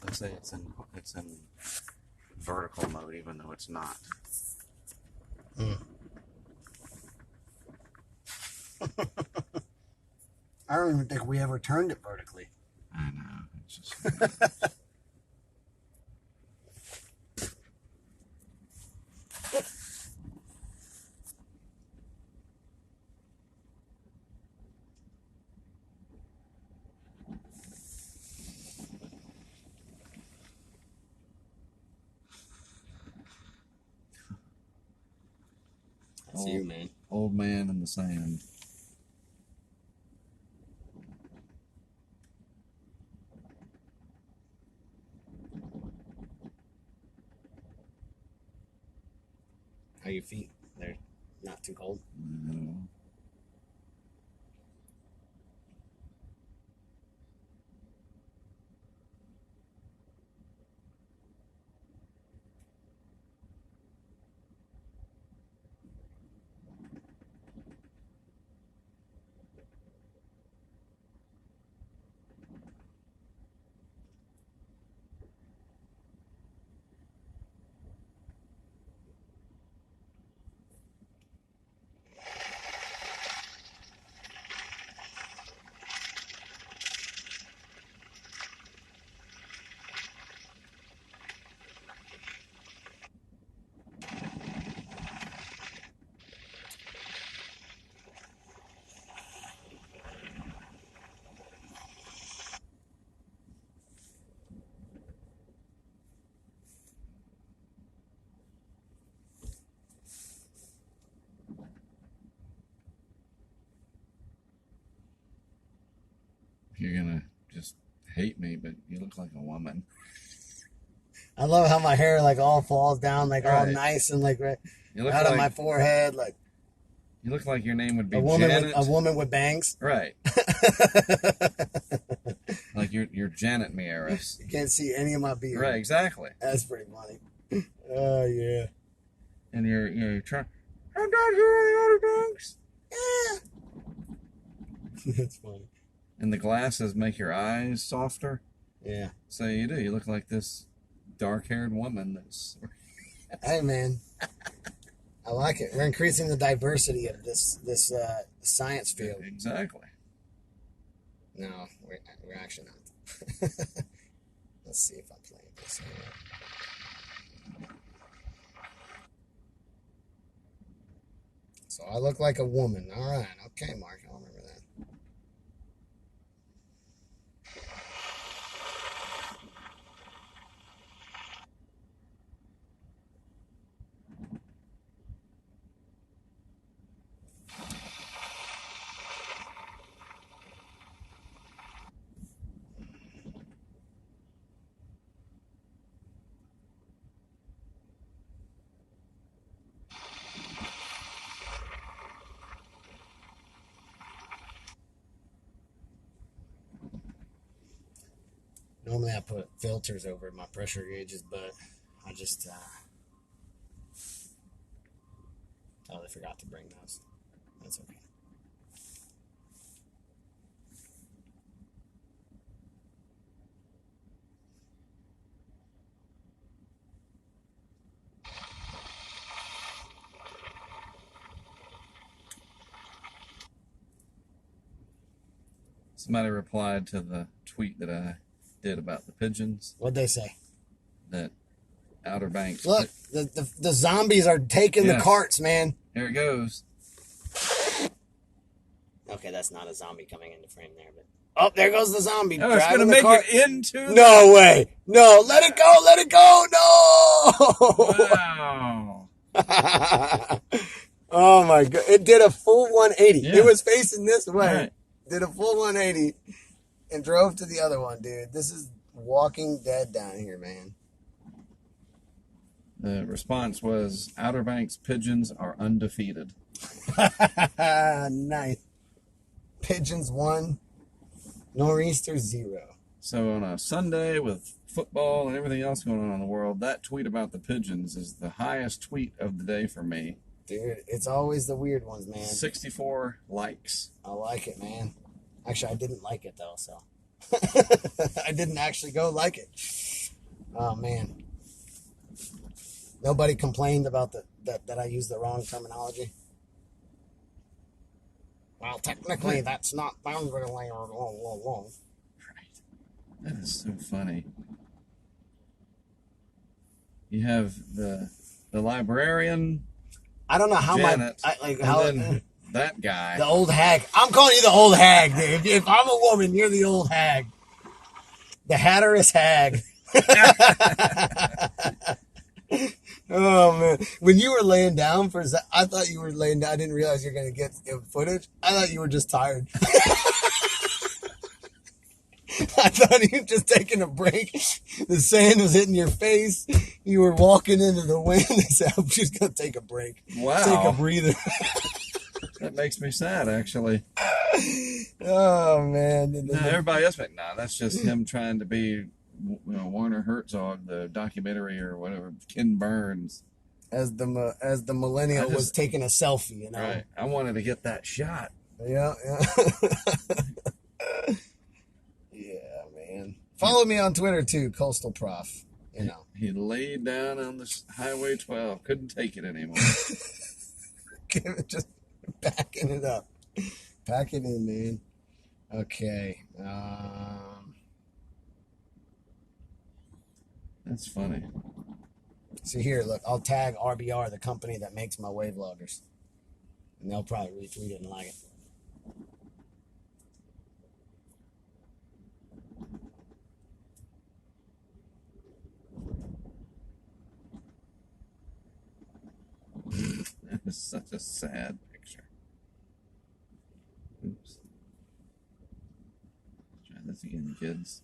They say it's in vertical mode, even though it's not. I don't even think we ever turned it vertically. I know. It's just. That's you, man. Old man in the sand. How your feet? They're not too cold? No. You're gonna just hate me, but you look like a woman. I love how my hair like all falls down like all nice and like right out of my forehead. Like you look like your name would be a woman Janet. a woman with bangs. Right. Like you're Janet Mieris. You can't see any of my beard. Right, exactly. That's pretty funny. Oh yeah. And you're trying. I'm not sure the Outer Banks. Yeah. That's funny. And the glasses make your eyes softer. Yeah. So you do. You look like this dark-haired woman that's... Hey, man. I like it. We're increasing the diversity of this science field. Exactly. No, we're actually not. Let's see if I'm playing this. So I look like a woman. All right. Okay, Mark. I'll remember that. Normally I put filters over my pressure gauges, but I just totally forgot to bring those. That's okay. Somebody replied to the tweet that I did about the pigeons What'd they say? that Outer Banks... Look, the zombies are taking the carts, man. Here it goes. Okay, that's not a zombie coming into frame there, but oh, there goes the zombie. Oh, it's going to the make cart. it into the... No way. No, let it go. Let it go. No. Wow. Oh, my God. It did a full 180. Yeah. It was facing this way. Right. Did a full 180 and drove to the other one, dude. This is Walking Dead down here, man. The response was, Outer Banks pigeons are undefeated. Nice. Pigeons 1, Nor'easter 0. So on a Sunday with football and everything else going on in the world, that tweet about the pigeons is the highest tweet of the day for me. Dude, it's always the weird ones, man. 64 likes. I like it, man. Actually, I didn't like it, though, so. I didn't actually go like it. Oh, man. Nobody complained about that I used the wrong terminology. Well, technically, that's not boundary layer. Right. That is so funny. You have the librarian. I don't know how Janet, how that guy. the old hag. I'm calling you the old hag, dude. If I'm a woman, you're the old hag. The Hatterist hag. Oh, man. When you were laying down I thought you were laying down. I didn't realize you were going to get footage. I thought you were just tired. I thought you were just taking a break. The sand was hitting your face. You were walking into the wind. I said, I'm just going to take a break. Wow. Take a breather. That makes me sad, actually. Oh, man. No, everybody else went, nah, that's just him trying to be, Werner Herzog, the documentary or whatever, Ken Burns. As the millennial was taking a selfie, you know. Right. I wanted to get that shot. Yeah. Yeah, man. Follow me on Twitter too, Coastal Prof. You know. He laid down on the Highway 12. Couldn't take it anymore. Just backing it up. Pack it in, man. Okay. That's funny. So here, look, I'll tag RBR, the company that makes my wave loggers. And they'll probably retweet it and like it. That is such a sad picture. Oops. Try this again, kids.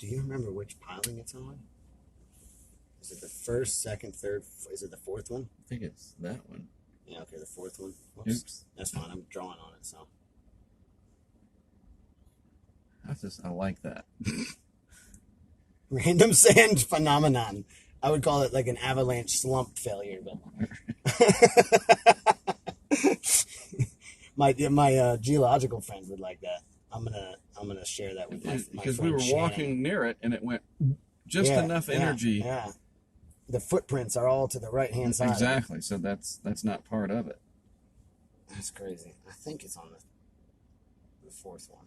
Do you remember which piling it's on? Is it the first, second, third? Is it the fourth one? I think it's that one. Yeah, okay, the fourth one. Whoops. Oops. That's fine. I'm drawing on it, so. I like that. Random sand phenomenon. I would call it like an avalanche slump failure, but my geological friends would like that. I'm gonna share that with my because friend we were Shannon. walking near it and it went just enough energy. Yeah. The footprints are all to the right hand side. Exactly. So that's not part of it. That's crazy. I think it's on the fourth one.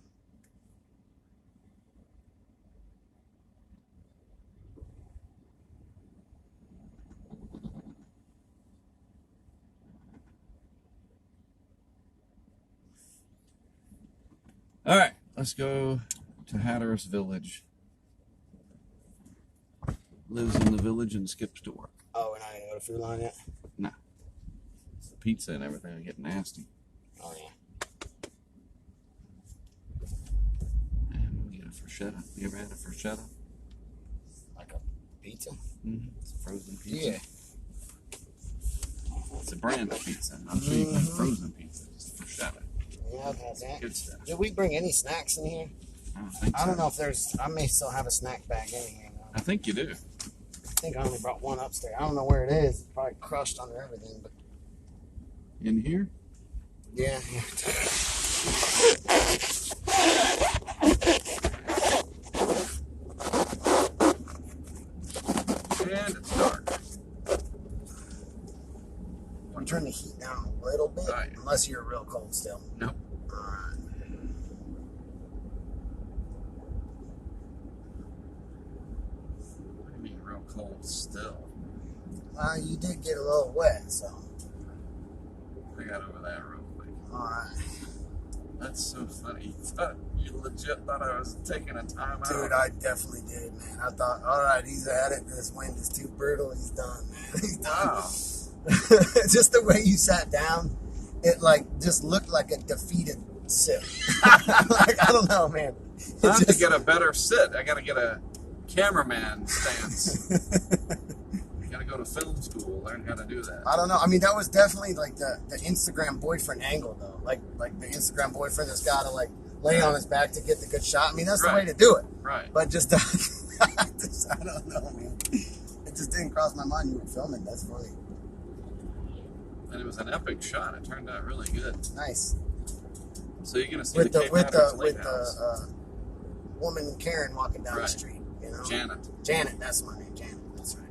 All right, let's go to Hatteras Village. Lives in the village and skips to work. Oh, we're not gonna go to Food Line yet? No. The pizza and everything will get nasty. Oh yeah. And we'll get a bruschetta. You ever had a bruschetta? Like a pizza? Mm-hmm. It's a frozen pizza. Yeah. It's a brand of pizza. I'm sure you can have frozen pizza. It's bruschetta. Yeah, I've had that. Good stuff. Did we bring any snacks in here? I don't think so. I don't know if there's. I may still have a snack bag in here. I think you do. I think I only brought one upstairs. I don't know where it is. It's probably crushed under everything, but In here? yeah. And it's dark. I'm turning the heat down a little bit, Right. unless you're real cold still. Nope. All right. What do you mean real cold still? You did get a little wet, so. I got over that real quick. All right. That's so funny. You legit thought I was taking a time out. Dude, I definitely did, man. I thought, all right, he's at it. This wind is too brutal. He's done, man. He's done. Wow. Just the way you sat down, it like just looked like a defeated sit. Like, I don't know, man. I have to get a better sit. I got to get a cameraman stance. I got to go to film school, learn how to do that. I don't know. I mean, that was definitely like the Instagram boyfriend angle, though. Like the Instagram boyfriend that's got to like lay on his back to get the good shot. I mean, that's the way to do it. Right. But just, I don't know, man. It just didn't cross my mind you were filming. That's funny. And it was an epic shot. It turned out really good. Nice. So you're gonna see With the the Cape with Hatteras the Lake with House. the woman Karen walking down the Right. street. You know, Janet. Janet, that's my name. Janet. That's right.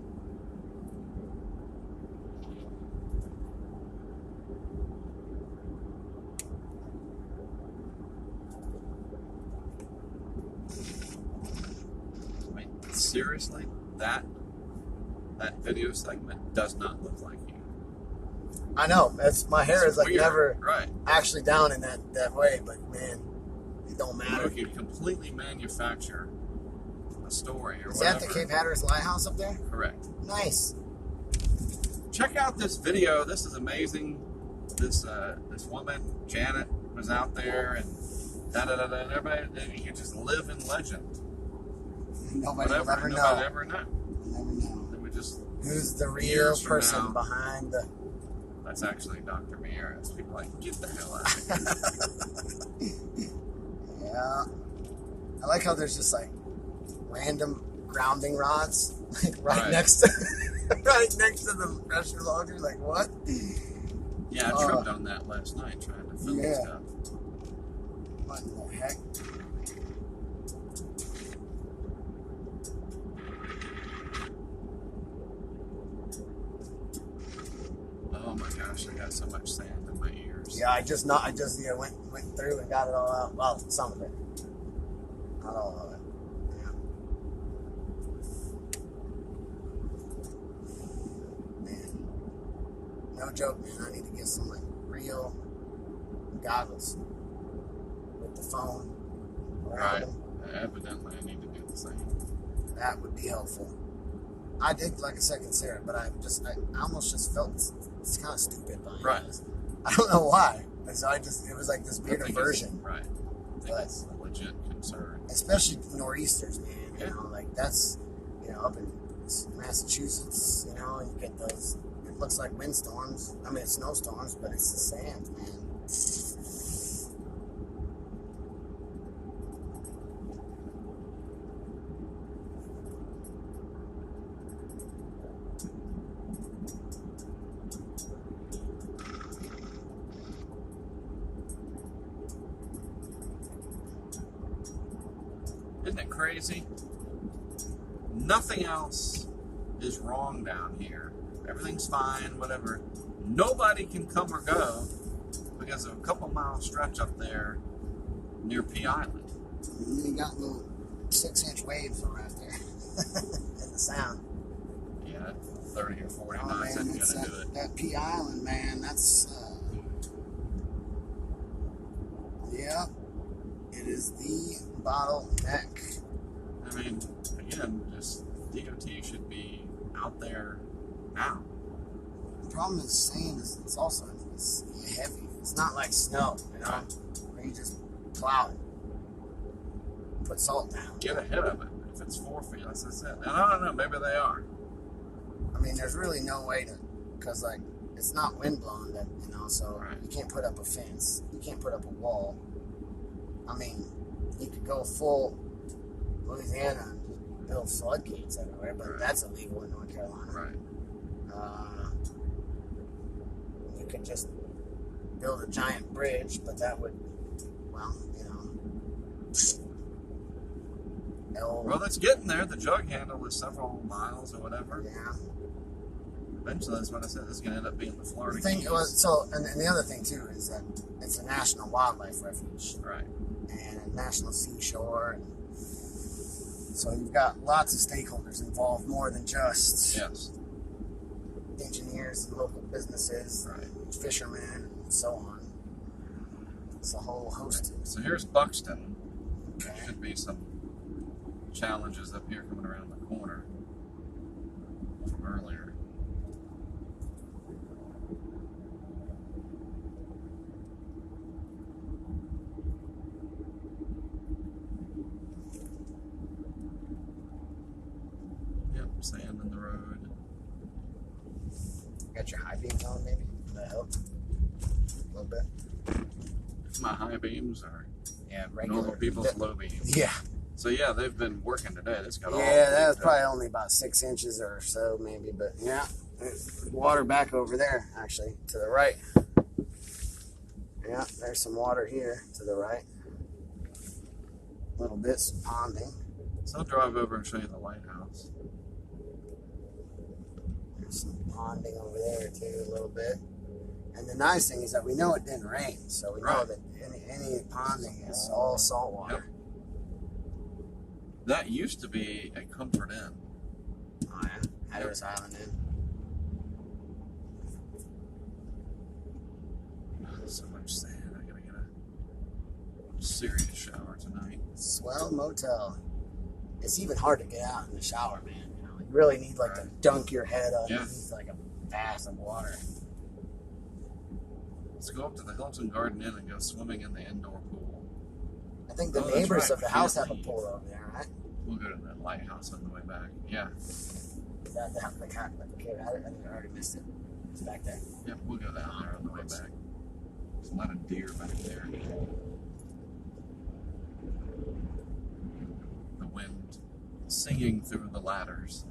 I mean, seriously, that video segment does not look like you. I know. That's my hair is like Weird. never Right. actually down in that way, but man, it don't matter. You could completely manufacture a story or Is whatever. that the Cape Hatteras Lighthouse up there? Correct. Nice. Check out this video. This is amazing. This woman, Janet, was out there and and everybody. You can just live in legend. Nobody will ever know. Nobody ever know. Never know. They would just. Who's the real Years from person now. behind the? That's actually Dr. Mieres. People are like, get the hell out of here. Yeah. I like how there's just like random grounding rods, like right next to the pressure locker. Like what? Yeah, I tripped on that last night trying to film stuff. What in the heck? Oh my gosh, I got so much sand in my ears. Yeah, I just went through and got it all out. Well, some of it. Not all of it. Yeah. Man. No joke, man. I need to get some like real goggles with the phone around Right. them. Evidently, I need to do the same. That would be helpful. I did, like I said, consider it, but I almost just felt it's kind of stupid buying Right. this. I don't know why. And so it was like this weird I think aversion. Right. I think But- it's a legit concern. Especially nor'easters, man. You know, like that's, you know, up in Massachusetts, you know, you get those, it looks like windstorms. I mean, it's snowstorms, but it's the sand, man. Isn't it crazy? Nothing else is wrong down here. Everything's fine, whatever. Nobody can come or go because of a couple mile stretch up there near P Island. You got little 6-inch waves around there in the sound. Yeah, 30 or 40 Oh, knots man, isn't going to do it. that P Island, man, that's, yeah, it is the bottleneck. I mean, again, just DOT should be out there now. The problem is sand is it's also it's heavy. It's not like snow, you know, where you just plow it, put salt down. Get ahead of it. If it's 4 feet, that's it. And I don't know, maybe they are. I mean, there's really no way to, because like it's not wind blown, that you know, so Right. you can't put up a fence, you can't put up a wall. I mean, you could go full Louisiana and build floodgates everywhere, but Right. that's illegal in North Carolina. Right. You could just build a giant bridge, but that would, well, you know, Well, it's getting there. The jug handle is several miles or whatever. yeah. Eventually, that's what I said. This is going to end up being the Florida The thing Keys. was, so, and the other thing too is that it's a national wildlife refuge Right. and a national seashore, and so you've got lots of stakeholders involved, more than just Yes. engineers and local businesses, Right. and fishermen, and so on. It's a whole host. So here's Buxton. There Okay. should be some challenges up here coming around the corner from earlier. Yep, sand in the road. Got your high beams on, maybe? That help a little bit. My high beams are Yeah, regular. normal people's low beams. Yeah. So yeah, they've been working today. This got all Yeah, that was cleaned up. probably only about 6 inches or so, maybe. But yeah, there's water back over there, actually, to the right. Yeah, there's some water here to the right. Little bits ponding. So I'll drive over and show you the lighthouse. There's some ponding over there too, a little bit. And the nice thing is that we know it didn't rain, so we know Right. that any ponding is all salt water. That used to be a Comfort Inn. Oh yeah, Hatteras Island Inn. So much sand. I gotta get a serious shower tonight. Swell Motel. It's even hard to get out in the shower, man. You know, you really need like to dunk your head underneath like a bath of water. Let's go up to the Hilton Garden Inn and go swimming in the indoor pool. I think the Oh, that's neighbors right. of the We house can't have a leave. pool over there, right? We'll go to the lighthouse on the way back. Yeah. The cat, okay, I already missed it. It's back there. Yep, we'll go down there on the way back. There's a lot of deer back there. The wind singing through the ladders.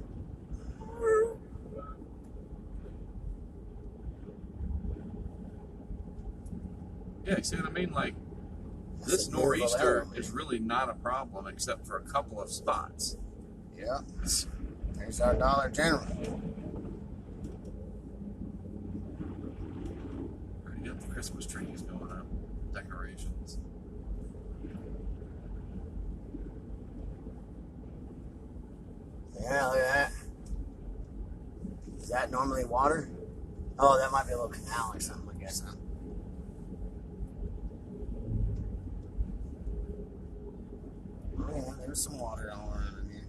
Yeah, see what I mean? Like, this nor'easter is really not a problem except for a couple of spots. Yeah. There's our Dollar General. Already got the Christmas trees going up, decorations. Yeah, look at that. Is that normally water? Oh, that might be a little canal or something, I guess, huh? Oh, yeah, there's some water all around in here.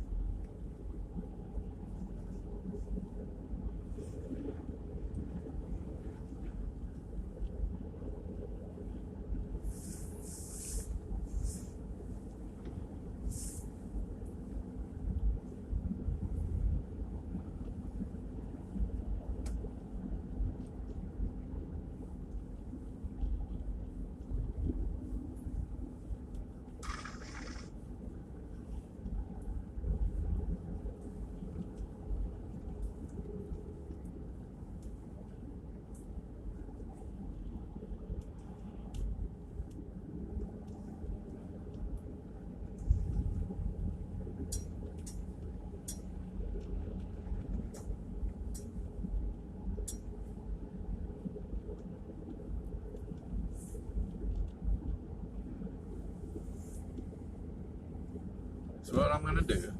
So what I'm going to do,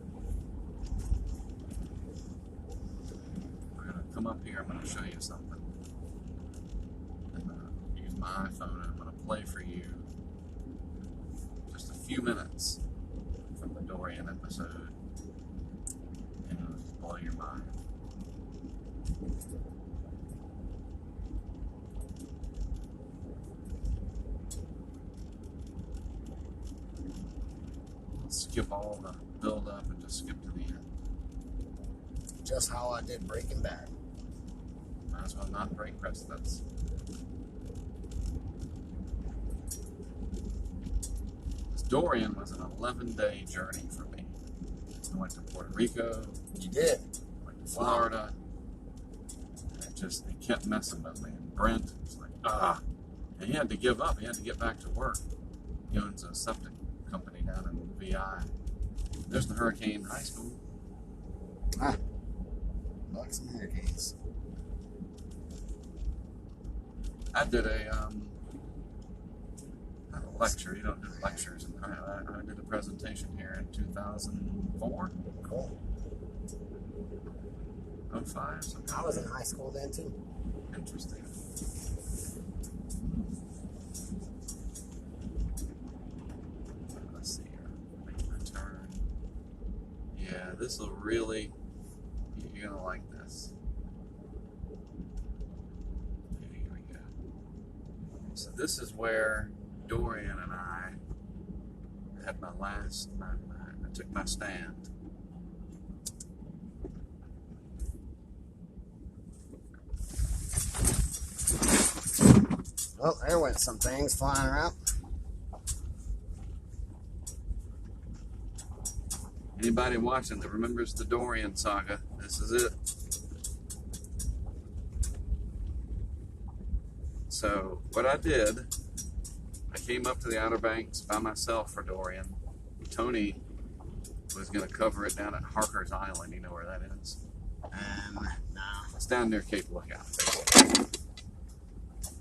I'm going to come up here. I'm going to show you something. I'm going to use my iPhone and I'm going to play for you just a few minutes from the Dorian episode. And it'll just blow your mind. Skip all the build up and just skip to the end. Just how I did Breaking Bad. Might as well not break precedents. This Dorian was an 11-day journey for me. I went to Puerto Rico. You did? Went to Florida. And it kept messing with me. And Brent was like, and he had to give up. He had to get back to work. He owns a septic company down in VI. There's the Hurricane High School. Bucks and Hurricanes. I did a not a lecture. You don't do lectures. I did a presentation here in 2004. Cool. 05, something. I was in high school then too. Interesting. Let's see here. Make my turn. Yeah, this will really. You're gonna like this. Okay, here we go. So this is where Dorian and I had my last. I took my stand. Oh, there went some things flying around. Anybody watching that remembers the Dorian saga, this is it. So what I did, I came up to the Outer Banks by myself for Dorian. Tony was going to cover it down at Harker's Island. You know where that is? No. It's down near Cape Lookout.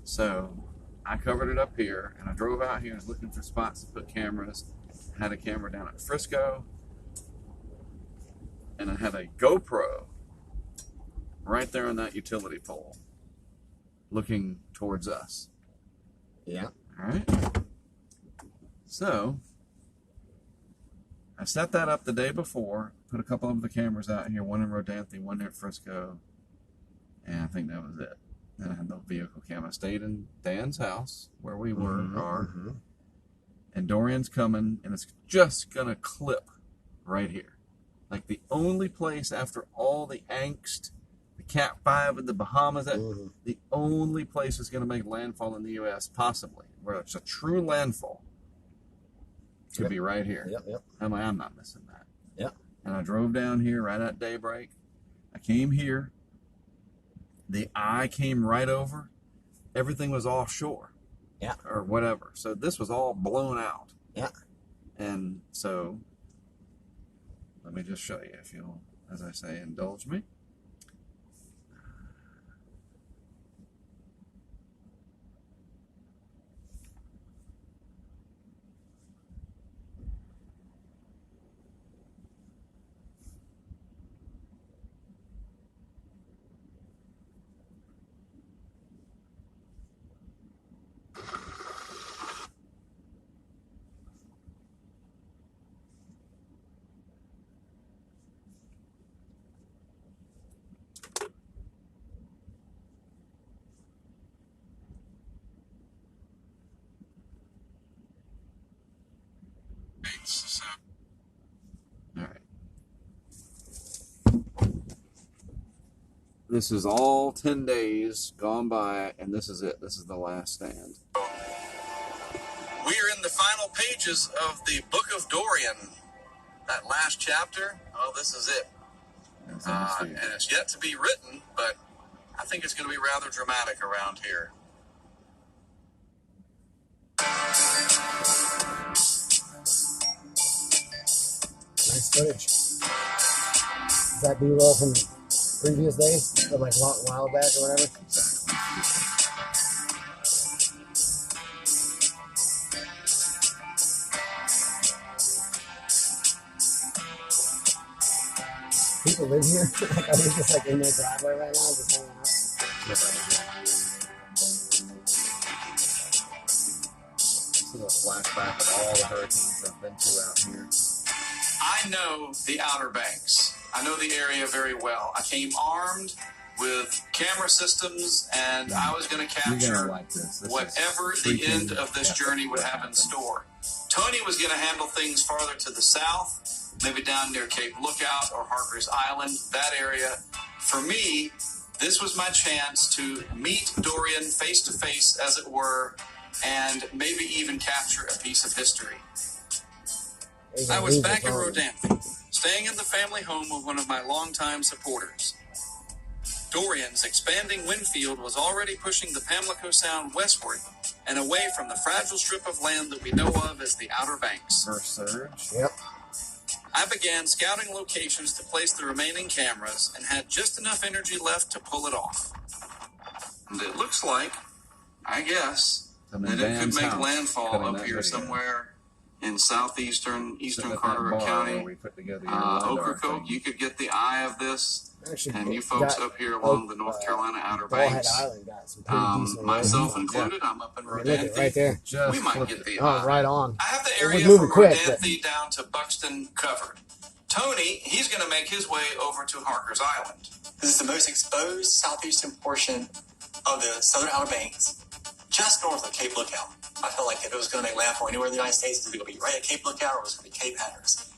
So I covered it up here, and I drove out here and was looking for spots to put cameras. I had a camera down at Frisco, and I had a GoPro right there on that utility pole, looking towards us. Yeah. All right. So I set that up the day before, put a couple of the cameras out here, one in Rodanthe, one near Frisco, and I think that was it. Then I had no vehicle cam. I stayed in Dan's house where we are, and Dorian's coming, and it's just gonna clip right here. Like the only place after all the angst, the Cat 5 in the Bahamas, the only place that's gonna make landfall in the U.S. possibly, where it's a true landfall, could be right here. Yep. I'm like, I'm not missing that. Yep. And I drove down here right at daybreak. I came here. The eye came right over. Everything was offshore. Yeah. Or whatever. So this was all blown out. Yeah. And so, let me just show you if you'll, as I say, indulge me. All right. This is all 10 days gone by, and this is it. This is the last stand. We are in the final pages of the Book of Dorian. That last chapter, this is it. And it's yet to be written, but I think it's going to be rather dramatic around here. Nice footage. Is that B-roll from previous days? From like a while back or whatever? Exactly. people live here? Like, are we just like in their driveway right now, just hanging out? This is a flashback of all the hurricanes I've been through out here. I know the Outer Banks. I know the area very well. I came armed with camera systems, and I was going to capture whatever the end of this journey would have in store. Tony was going to handle things farther to the south, maybe down near Cape Lookout or Harker's Island, that area. For me, this was my chance to meet Dorian face to face, as it were, and maybe even capture a piece of history. I was back in Rodanthe, staying in the family home of one of my longtime supporters. Dorian's expanding wind field was already pushing the Pamlico Sound westward and away from the fragile strip of land that we know of as the Outer Banks. First surge. Yep. I began scouting locations to place the remaining cameras and had just enough energy left to pull it off. And it looks like, I guess, that it could make landfall up here somewhere in southeastern Carteret County. Ocracoke, you could get the eye of this. Actually, and you folks up here along the North Carolina Outer Banks, Island got some pretty decent myself included, I'm up in Rodanthe. Right there. We might get the eye. Right on. I have the area from Rodanthe down to Buxton covered. Tony, he's going to make his way over to Harker's Island. This is the most exposed southeastern portion of the southern Outer Banks, just north of Cape Lookout. I felt like if it was going to make landfall anywhere in the United States, it was going to be right at Cape Lookout or it was going to be Cape Hatteras.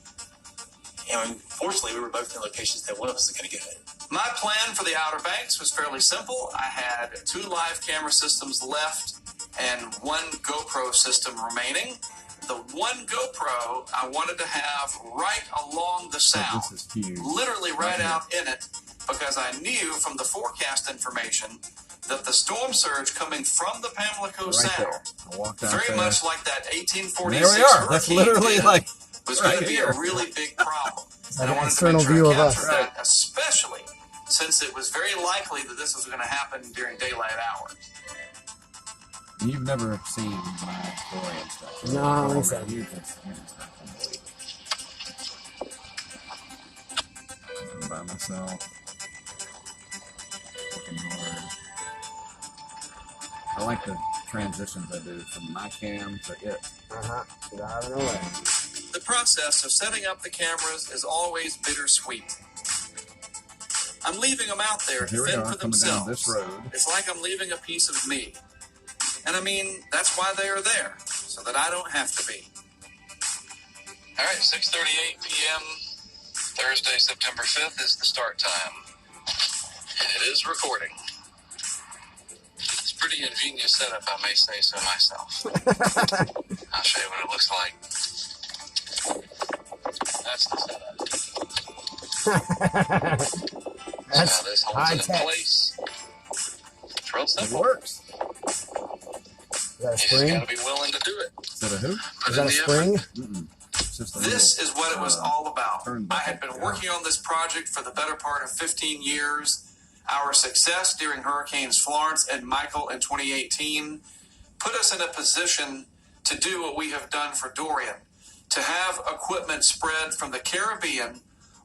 And fortunately, we were both in locations that one of us is going to get it. My plan for the Outer Banks was fairly simple. I had 2 live camera systems left and 1 GoPro system remaining. The 1 GoPro I wanted to have right along the sound, literally right out in it, because I knew from the forecast information that the storm surge coming from the Pamlico Sound, very much like that 1846 hurricane, that's literally like was going to be a really big problem. Like an external view of us. That, especially since it was very likely that this was going to happen during daylight hours. You've never seen my Dorian stuff. No, I don't think so. You just by myself. Looking hard. I like the transitions I do from my cam to it. Driving away. The process of setting up the cameras is always bittersweet. I'm leaving them out there to fend for themselves. This road. It's like I'm leaving a piece of me. And I mean, that's why they are there, so that I don't have to be. All right, 6:38 p.m. Thursday, September 5th is the start time. And it is recording. It's a pretty ingenious setup, I may say so myself. I'll show you what it looks like. That's the setup. That's now this holds it in place. It's real simple. It works. Is that a You spring? just gotta be willing to do it. Is that a who? Is that a spring? This is what it was all about. I had been working on this project for the better part of 15 years. Our success during Hurricanes Florence and Michael in 2018 put us in a position to do what we have done for Dorian, to have equipment spread from the Caribbean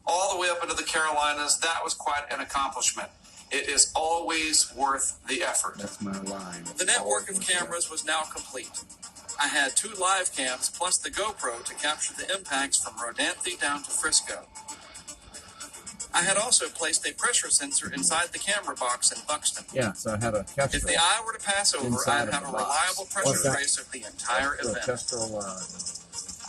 all the way up into the Carolinas. That was quite an accomplishment. It is always worth the effort. That's my line. The network of cameras was now complete. I had 2 live cams plus the GoPro to capture the impacts from Rodanthe down to Frisco. I had also placed a pressure sensor inside the camera box in Buxton. Yeah, so I had a Kestrel. If the eye were to pass over, I'd have a reliable pressure trace of the entire event. Kestrel,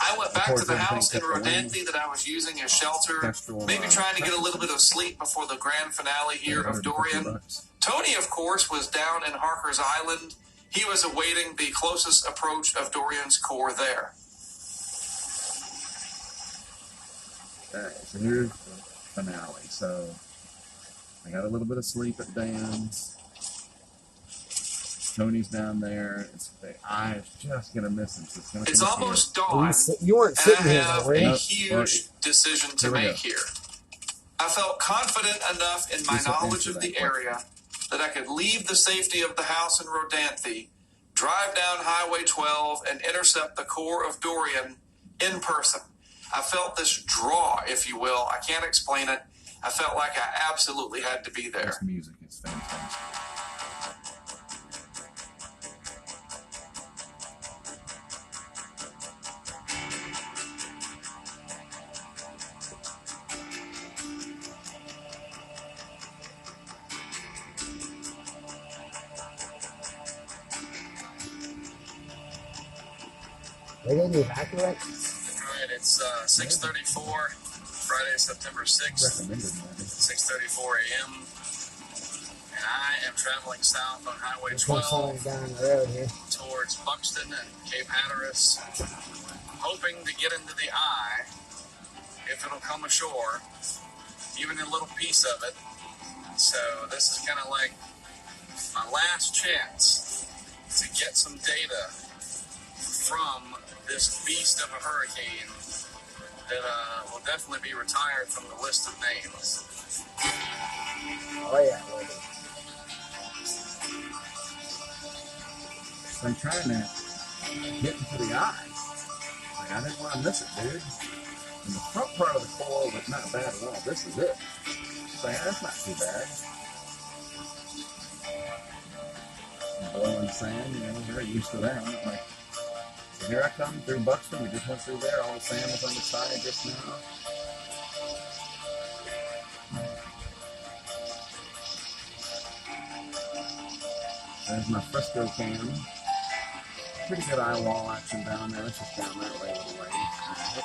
I went back to the house in Rodanthe that I was using as shelter, maybe trying to get a little bit of sleep before the grand finale here of Dorian. Tony, of course, was down in Harker's Island. He was awaiting the closest approach of Dorian's core there. Okay, so here's the finale. So I got a little bit of sleep at Dan's. Tony's down there. The eye is just gonna miss him. So it's almost dawn. You weren't sitting and here, I have were you? a huge decision to make here. I felt confident enough in my knowledge of the area that I could leave the safety of the house in Rodanthe, drive down Highway 12, and intercept the core of Dorian in person. I felt this draw, if you will. I can't explain it. I felt like I absolutely had to be there. This music is fantastic. They didn't evacuate? All right, it's 6:34, Friday, September 6th, 6:34 a.m. And I am traveling south on Highway 12 down the road here towards Buxton and Cape Hatteras, hoping to get into the eye, if it'll come ashore, even a little piece of it. So this is kind of like my last chance to get some data from this beast of a hurricane that will definitely be retired from the list of names. Oh yeah, So I'm trying to get into the eye. Like, I didn't want to miss it, dude. And the front part of the coil was not bad at all. This is it. So yeah, that's not too bad. Blowing sand, you know, very used to that. Like, so here I come through Buxton. We just went through there. All the sand was on the side just now. There's my Frisco cam. Pretty good eye wall action down there. It's just down that way a little ways.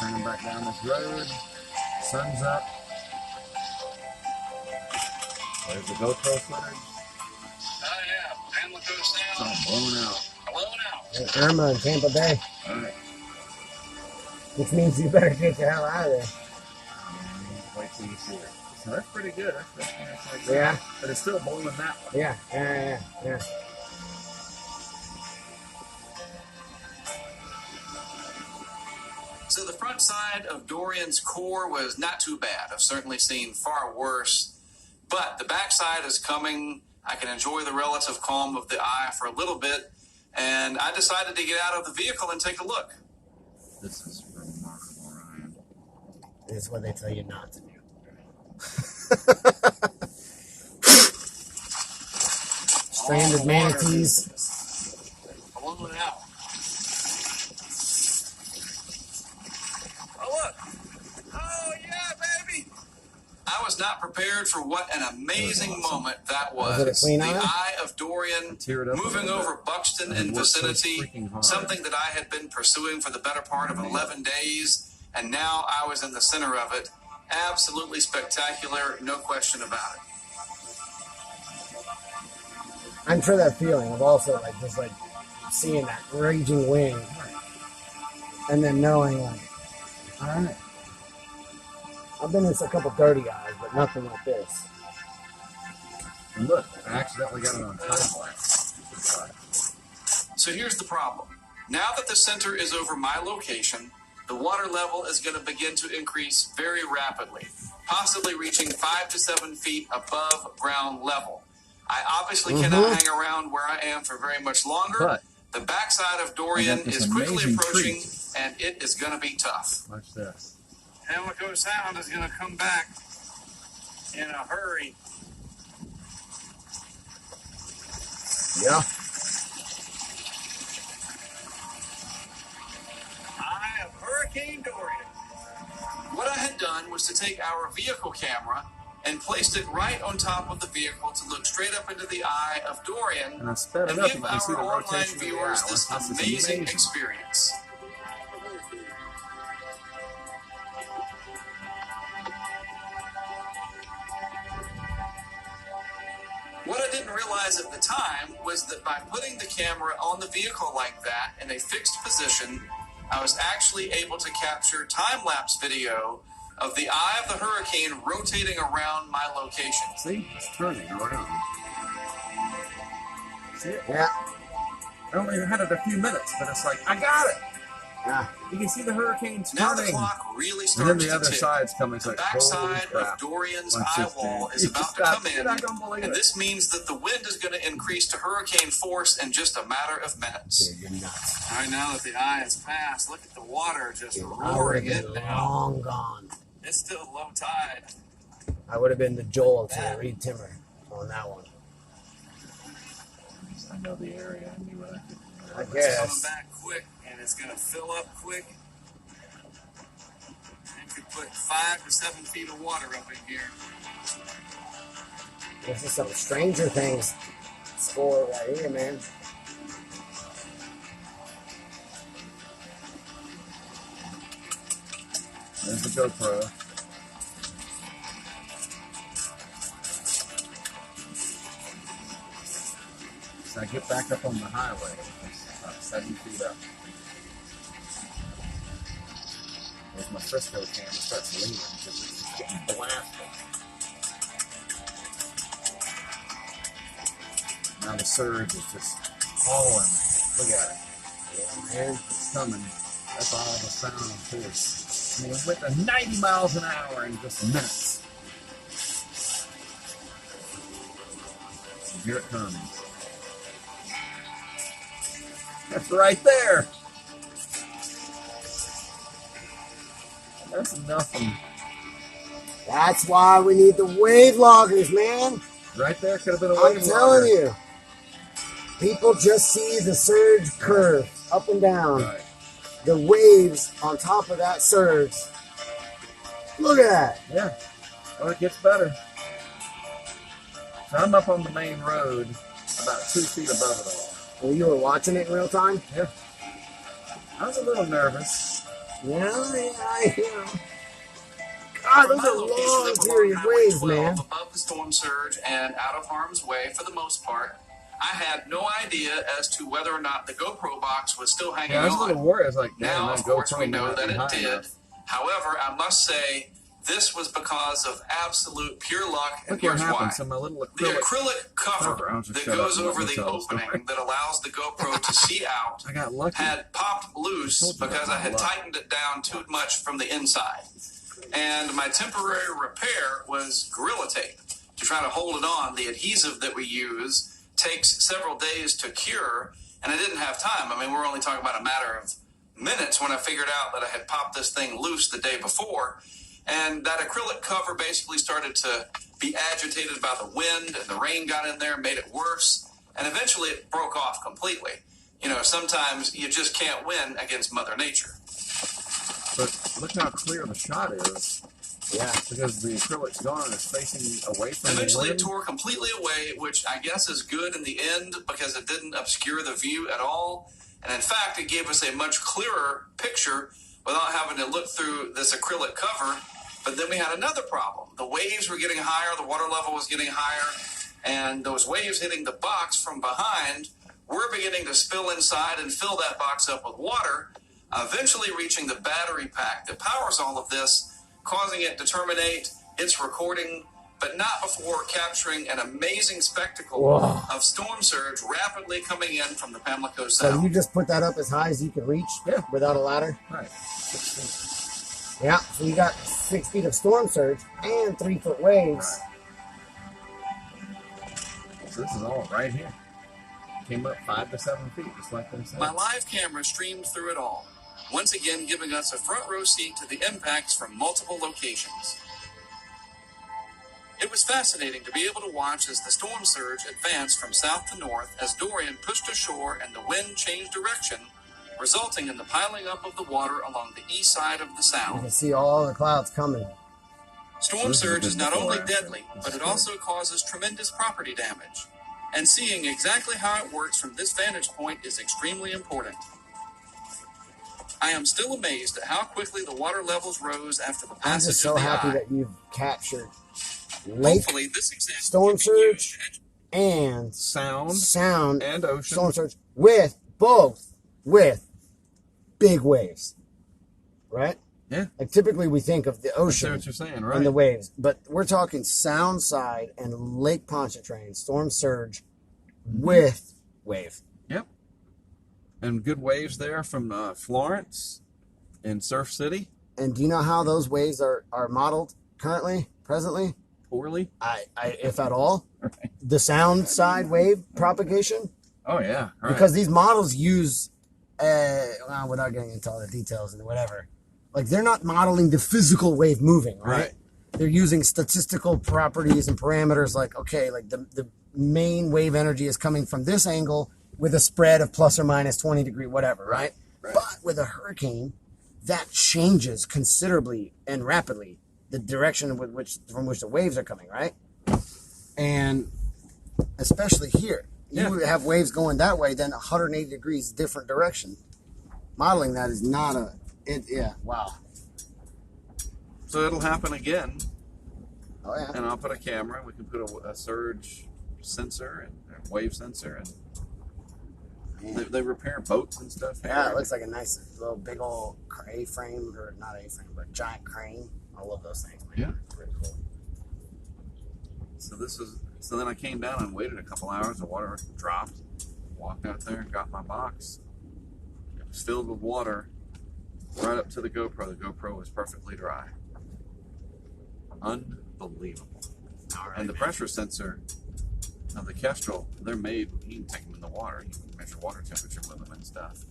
Turning back down this road. Sun's up. There's the GoPro footage. Oh yeah, Pamela goes It's down. all blown out. Blown out. Hey, Irma in Tampa Bay. Alright. Which means you better get the hell out of there. Wait till you see it. So that's pretty good. That's like Yeah. that. But it's still blowing that way. Yeah. So the front side of Dorian's core was not too bad. I've certainly seen far worse. But the backside is coming. I can enjoy the relative calm of the eye for a little bit. And I decided to get out of the vehicle and take a look. This is remarkable, Ryan. This is what they tell you not to do. Stranded manatees. Blown out. Oh, look. Oh, yeah, baby. I was not prepared for what an amazing moment that was. Was it a clean The eye? eye of Dorian Teared up a moving little over bit. Buxton I and worked so vicinity, freaking hard. something that I had been pursuing for the better part of 11 days, and now I was in the center of it. Absolutely spectacular, no question about it. I'm sure that feeling of also like just like seeing that raging wind and then knowing like, all right, I've been in a couple dirty eyes, but nothing like this. And look, I accidentally got it on time lapse. So here's the problem. Now that the center is over my location, the water level is going to begin to increase very rapidly, possibly reaching 5 to 7 feet above ground level. I obviously cannot hang around where I am for very much longer. But the backside of Dorian is quickly amazing approaching, treat. and it is going to be tough. Watch this. Pamlico Sound is going to come back in a hurry. Yeah. Eye of Hurricane Dorian. What I had done was to take our vehicle camera and placed it right on top of the vehicle to look straight up into the eye of Dorian And I sped and it up. give You can see our the online rotation of the viewers eye. this This is amazing amazing. experience. What I didn't realize at the time was that by putting the camera on the vehicle like that in a fixed position, I was actually able to capture time-lapse video of the eye of the hurricane rotating around my location. See? It's turning around. See it? Yeah. I only had it a few minutes, but it's like, I got it! Yeah. You can see the hurricane Now the turning. clock really And starts then the to other tick. side's coming. It's The like, holy backside crap. of Dorian's 116. eye wall is You about to stop. come You're in, not gonna believe and it. this means that the wind is going to increase to hurricane force in just a matter of minutes. Dude, you're nuts. All right, now that the eye is passed, look at the water just I would roaring have in been now. long gone. It's still low tide. I would have been the Joel to Reed Timmer on that one. I know the area. I knew what I could. I It's guess. coming back quick, and it's going to fill up quick. And could put 5 to 7 feet of water up in here. This is some Stranger Things score right here, man. There's the GoPro. So I get back up on the highway. It's about 7 feet up. There's my Frisco camera starts leaning because it's getting blasted. Now the surge is just hauling. Look at it. Yeah, man. It's coming. That's all the sound too. I mean, it went to 90 miles an hour in just minutes. And here it comes. That's right there. That's nothing. That's why we need the wave loggers, man. Right there could have been a I'm wave telling logger. you. People just see the surge curve up and down. Right. The waves on top of that surge. Look at that. Yeah. Well, it gets better. So I'm up on the main road, about 2 feet above it all. Well, you were watching it in real time? Yeah. I was a little nervous. Yeah, I am. God, those are long period waves, man. Above the storm surge and out of harm's way for the most part. I had no idea as to whether or not the GoPro box was still hanging Yeah, I was a on. little worried. I was like, damn, Now, that of course, GoPro we know might that be it high did. enough. However, I must say, this was because of absolute pure luck, and Look what here's why. happened. So my little The acrylic cover, I'll cover just that shut up goes and let over me the tell the story. opening that allows the GoPro to see out I got lucky. had popped loose I told you because about I had my luck. tightened it down too much from the inside. And my temporary repair was Gorilla Tape to try to hold it on. The adhesive that we use takes several days to cure, and I didn't have time. I mean, we're only talking about a matter of minutes when I figured out that I had popped this thing loose the day before. And that acrylic cover basically started to be agitated by the wind, and the rain got in there and made it worse. And eventually it broke off completely. You know, sometimes you just can't win against Mother Nature. But look how clear the shot is. Yeah. Because the acrylic's gone and it's facing away from Eventually the it wind. tore completely away, which I guess is good in the end because it didn't obscure the view at all. And in fact, it gave us a much clearer picture without having to look through this acrylic cover. But then we had another problem. The waves were getting higher, the water level was getting higher, and those waves hitting the box from behind were beginning to spill inside and fill that box up with water, eventually reaching the battery pack that powers all of this, causing it to terminate its recording, but not before capturing an amazing spectacle Whoa. of storm surge rapidly coming in from the Pamlico So Sound. you just put that up as high as you could reach? Yeah. Without a ladder? Right. Yeah. So you got 6 feet of storm surge and 3 foot waves. Right. So this is all right here. Came up 5 to 7 feet, just like they said. My live camera streamed through it all, once again giving us a front row seat to the impacts from multiple locations. It was fascinating to be able to watch as the storm surge advanced from south to north as Dorian pushed ashore and the wind changed direction, resulting in the piling up of the water along the east side of the You sound. can see all the clouds coming. Storm This is a surge good is not only before after. deadly, This but is it good. also causes tremendous property damage. And seeing exactly how it works from this vantage point is extremely important. I am still amazed at how quickly the water levels rose after the I'm passage just so of the happy eye. that you've captured lake Hopefully, this example storm can be used surge to and Sound and ocean. storm surge with big waves, right? Yeah. Like typically we think of the I see ocean what you're saying, right? and the waves, but we're talking sound side and Lake Pontchartrain storm surge with wave. Yep. And good waves there from Florence and Surf City. And do you know how those waves are modeled presently? Poorly. If at all, Right. the sound side wave propagation, Oh, yeah. Right. because these models use, well, without getting into all the details and whatever, Like, they're not modeling the physical wave moving, right? They're using statistical properties and parameters like, okay, like the main wave energy is coming from this angle with a spread of plus or minus 20 degree, whatever, right? But with a hurricane, that changes considerably and rapidly the direction from which the waves are coming, right? And especially here, you would have waves going that way, then 180 degrees different direction. Modeling that is not wow. So it'll happen again. Oh, yeah. And I'll put a camera. We can put a surge sensor and a wave sensor, and they repair boats and stuff. Yeah, it looks like a nice little big old A-frame, or not A-frame, but giant crane. I love those things, man. Yeah, pretty cool. So then I came down and waited a couple hours. The water dropped. Walked out there and got my box. It was filled with water right up to the GoPro. The GoPro was perfectly dry. Unbelievable. Right, and the pressure sensor of the Kestrel, they're made, you can take them in the water, you can measure water temperature with them and stuff.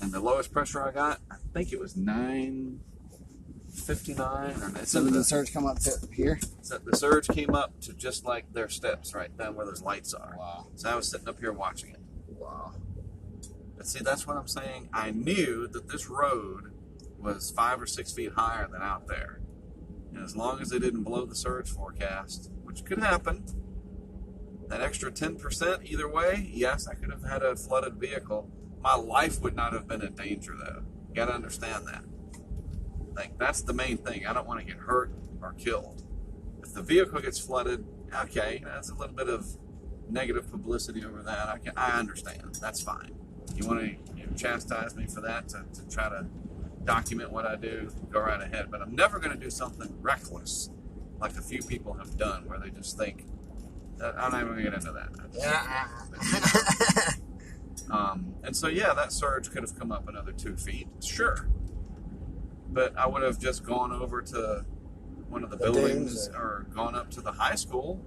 And the lowest pressure I got, I think it was 959. So did the surge come up to here? So the surge came up to just like their steps, right down where those lights are. Wow. So I was sitting up here watching it. Wow. But see, that's what I'm saying. I knew that this road was 5 or 6 feet higher than out there. And as long as they didn't blow the surge forecast, which could happen, that extra 10% either way, yes, I could have had a flooded vehicle. My life would not have been in danger, though. You got to understand that. Like, that's the main thing. I don't want to get hurt or killed. If the vehicle gets flooded, okay, that's a little bit of negative publicity over that. I understand. That's fine. You want to chastise me for that to try to document what I do, go right ahead. But I'm never going to do something reckless like a few people have done where they just think that I'm not even going to get into that. Yeah. And so, yeah, that surge could have come up another 2 feet. Sure. But I would have just gone over to one of the buildings or gone up to the high school.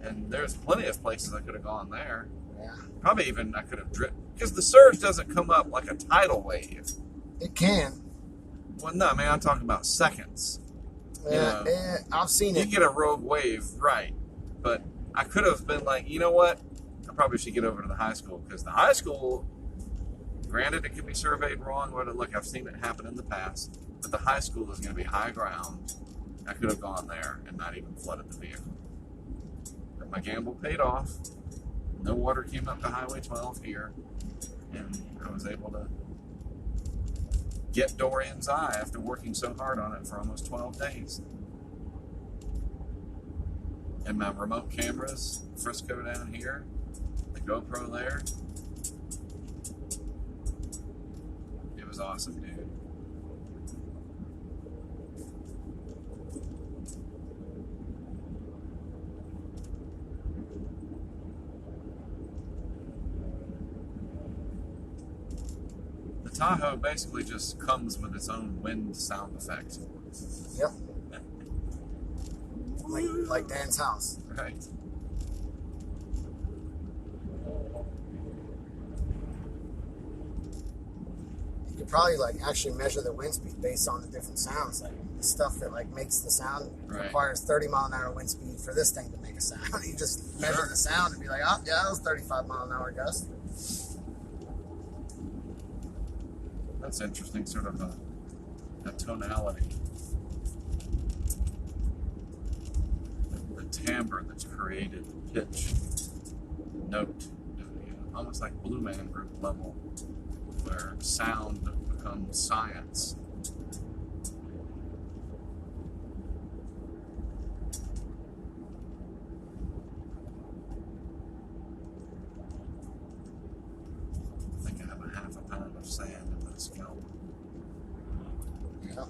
And there's plenty of places I could have gone there. Yeah. Probably even I could have driven. Because the surge doesn't come up like a tidal wave. It can. Well, no, man, I'm talking about seconds. Yeah, I've seen it. You get a rogue wave, right. But I could have been like, you know what? I probably should get over to the high school. Because the high school, granted, it can be surveyed wrong. But look, I've seen it happen in the past. But the high school is going to be high ground. I could have gone there and not even flooded the vehicle. But my gamble paid off. No water came up to Highway 12 here. And I was able to get Dorian's eye after working so hard on it for almost 12 days. And my remote cameras, Frisco down here, the GoPro there. It was awesome, dude. Tahoe basically just comes with its own wind sound effect. Yep. Like Dan's house. Right. You could probably actually measure the wind speed based on the different sounds. Like the stuff that makes the sound requires 30 mile an hour wind speed for this thing to make a sound. You just measure the sound and be like, oh yeah, that was 35 mile an hour gust. That's interesting, sort of a tonality. The timbre that's created, pitch, note, almost like Blue Man Group level, where sound becomes science. I think I have a half a pound of sand in my scalp. Yeah.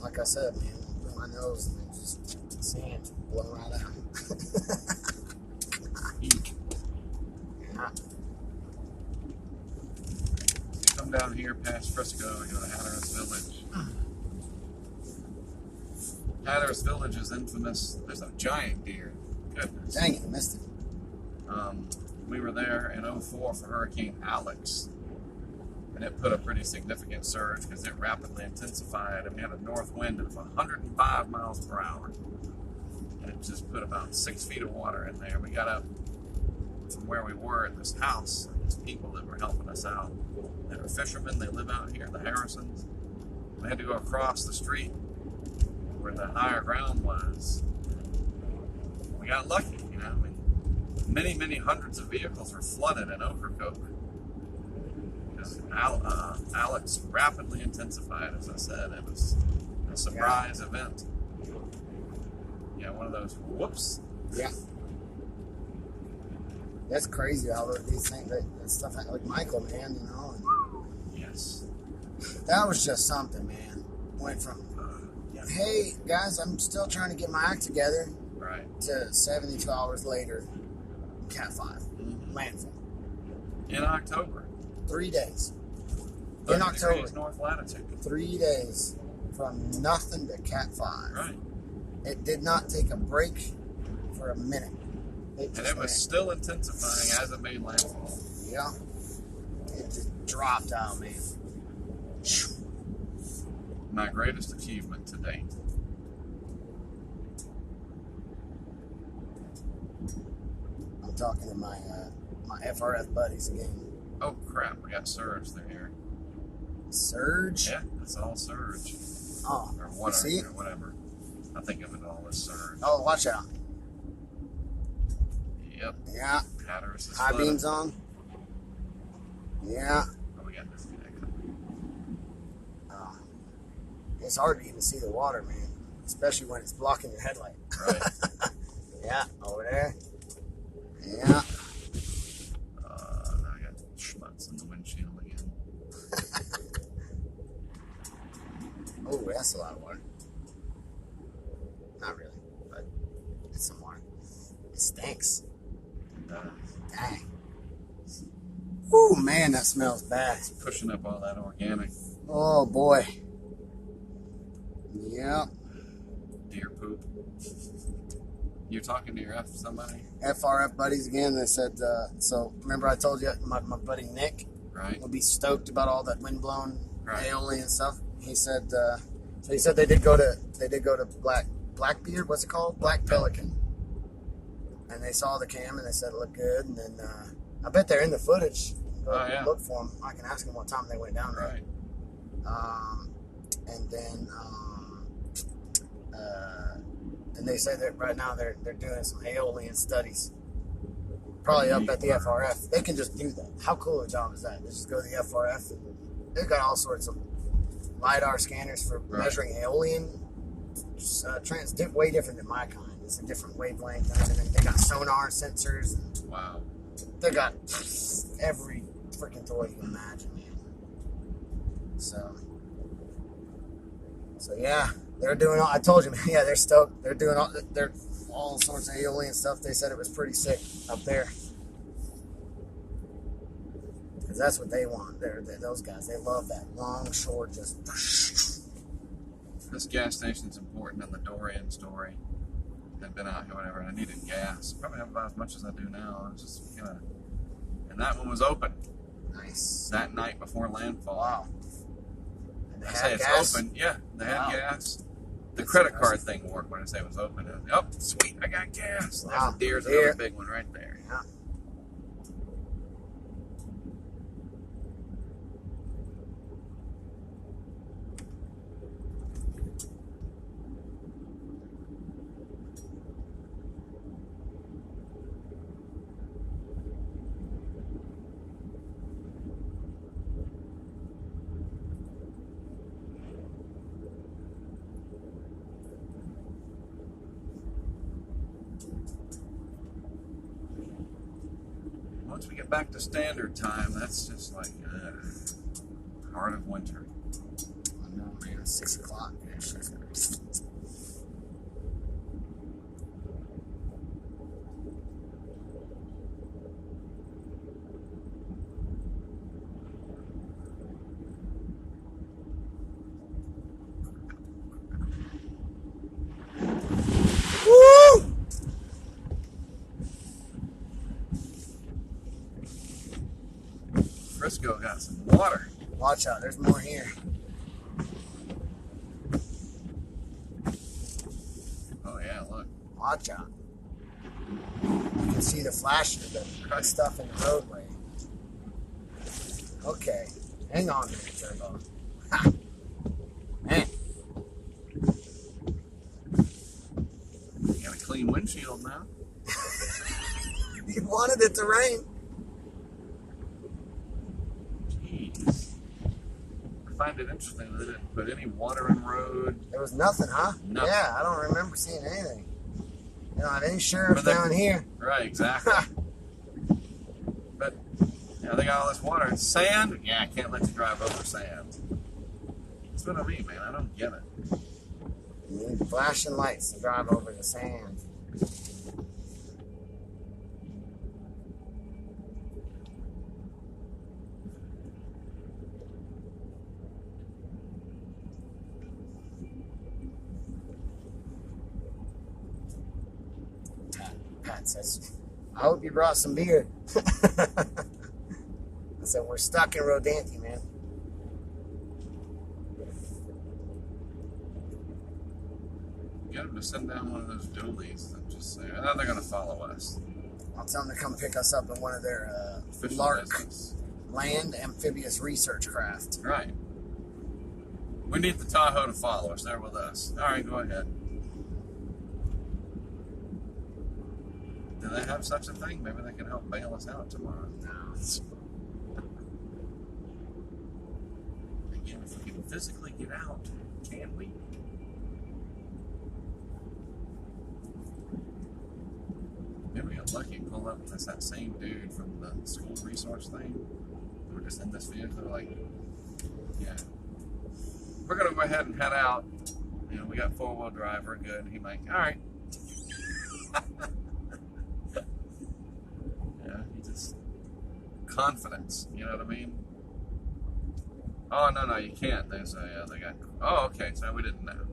Like I said, man, through my nose and then just sand blow right out. Eek. Yeah. Come down here past Frisco and go to Hatteras Village. Hatteras Village is infamous. There's a giant deer. Goodness. Dang it, I missed it. We were there in 2004 for Hurricane Alex. and it put a pretty significant surge because it rapidly intensified, and we had a north wind of 105 miles per hour. And it just put about 6 feet of water in there. We got up from where we were at this house, and these people that were helping us out, they were fishermen, they live out here, the Harrisons. We had to go across the street where the higher ground was. We got lucky, you know. I mean, many hundreds of vehicles were flooded in Ocracoke. Alex rapidly intensified, as I said. It was a surprise event. Yeah, one of those whoops. Yeah. That's crazy how these things, that stuff like Michael, man, you know. And Yes. that was just something, man. Went from, hey, guys, I'm still trying to get my act together, Right. to 72 hours later, Cat 5, landfall. In October. 3 days. 30 In October. degrees north latitude. 3 days from nothing to Cat 5. Right. It did not take a break for a minute. And it was still intensifying as it made landfall. Yeah. It just dropped out, man. My greatest achievement to date. I'm talking to my my FRF buddies again. Oh crap, we got surge there. Surge? Yeah, that's all surge. Oh, Or you whatever. see? Or whatever. I think of it all as surge. Oh, watch out. Yep. Yeah. Hatteras is High flooded. beams on. Yeah. Oh, we got this guy coming. Oh. It's hard to even see the water, man. Especially when it's blocking your headlight. Right. Yeah, over there. Yeah. Now I got schmutz in the windshield again. Oh, that's a lot of water. Not really, but it's some water. It stinks. Dang. Woo, man, that smells bad. Pushing up all that organic Oh, boy. Yep. deer poop. You're talking to your somebody? FRF buddies again. They said, so remember I told you my buddy Nick Right. will be stoked about all that windblown Right. aioli and stuff. He said, so he said they did go to Blackbeard, what's it called? Black Pelican. And they saw the cam and they said it looked good. And then I bet they're in the footage. Go look for them. I can ask them what time they went down there. Right. And then and they say that right now they're doing some aeolian studies. Probably up at the FRF. They can just do that. How cool a job is that? They just go to the FRF and they've got all sorts of LiDAR scanners for measuring aeolian. Way different than my kind. It's a different wavelength. And then they got sonar sensors. And Wow. they got every freaking toy you can imagine, man. So yeah, they're doing all, I told you, man, yeah, they're stoked. They're all sorts of alien stuff. They said it was pretty sick up there. Because that's what they want. They're those guys. They love that long shore just. This gas station's important in the Dorian story. I'd been out here, whatever, and I needed gas. Probably have about as much as I do now. I was just kind of, and that one was open. Nice. That night before landfall. Wow. And they I had say it's gas? open. Yeah, they had Wow. gas. The That's credit impressive. card thing worked when I say it was open. Oh, sweet, I got gas. There's Wow. a deer's Deer. another big one right there. Yeah. Once we get back to standard time, that's just like heart of winter. I know, man. It's 6 o'clock. Woo! Frisco got some water. Watch out, there's more here. Oh yeah, look. Watch out. You can see the flash of the stuff in the roadway. Okay. Hang on a minute, Turbo. Ha! Man. You got a clean windshield now. You wanted it to rain. Jeez. I find it interesting that they didn't put any water in road. There was nothing, huh? Nothing. Yeah, I don't remember seeing anything. You don't have any sheriffs down here. Right, exactly. But yeah, they got all this water. It's sand? Yeah, I can't let you drive over sand. That's what I mean, man. I don't get it. You need flashing lights to drive over the sand. Pat says, I hope you brought some beer. I said, we're stuck in Rodanthe, man. Get them to send down one of those dualies and just say, oh, they're going to follow us. I'll tell them to come pick us up in one of their Official LARC, business. land amphibious research craft. Right. We need the Tahoe to follow us. They're with us. All right, go ahead. Do they have such a thing? Maybe they can help bail us out tomorrow. No. Again, if we can physically get out, can we? Maybe we got lucky and pull up and that's that same dude from the school resource thing. We're just in this vehicle, like, yeah. We're gonna go ahead and head out. You know, we got 4-wheel drive, we're good. He like, all right. Yeah, he just confidence. You know what I mean? Oh no, you can't. There's a they got. Oh, okay. So we didn't know.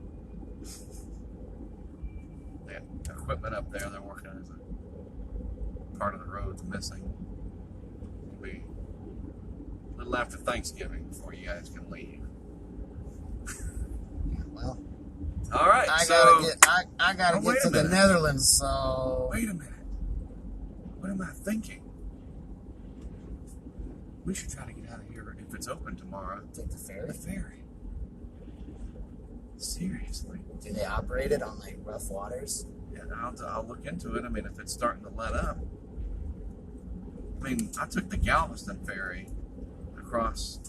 They got equipment up there. They're working as a part of the road's missing. It'll be a little after Thanksgiving before you guys can leave. Well, All right. I gotta get to the Netherlands. So wait a minute. What am I thinking? We should try to get out of here if it's open tomorrow. take the ferry. The ferry. Seriously. Do they operate it on like rough waters? Yeah, I'll look into it. I mean, if it's starting to let up. I mean, I took the Galveston ferry across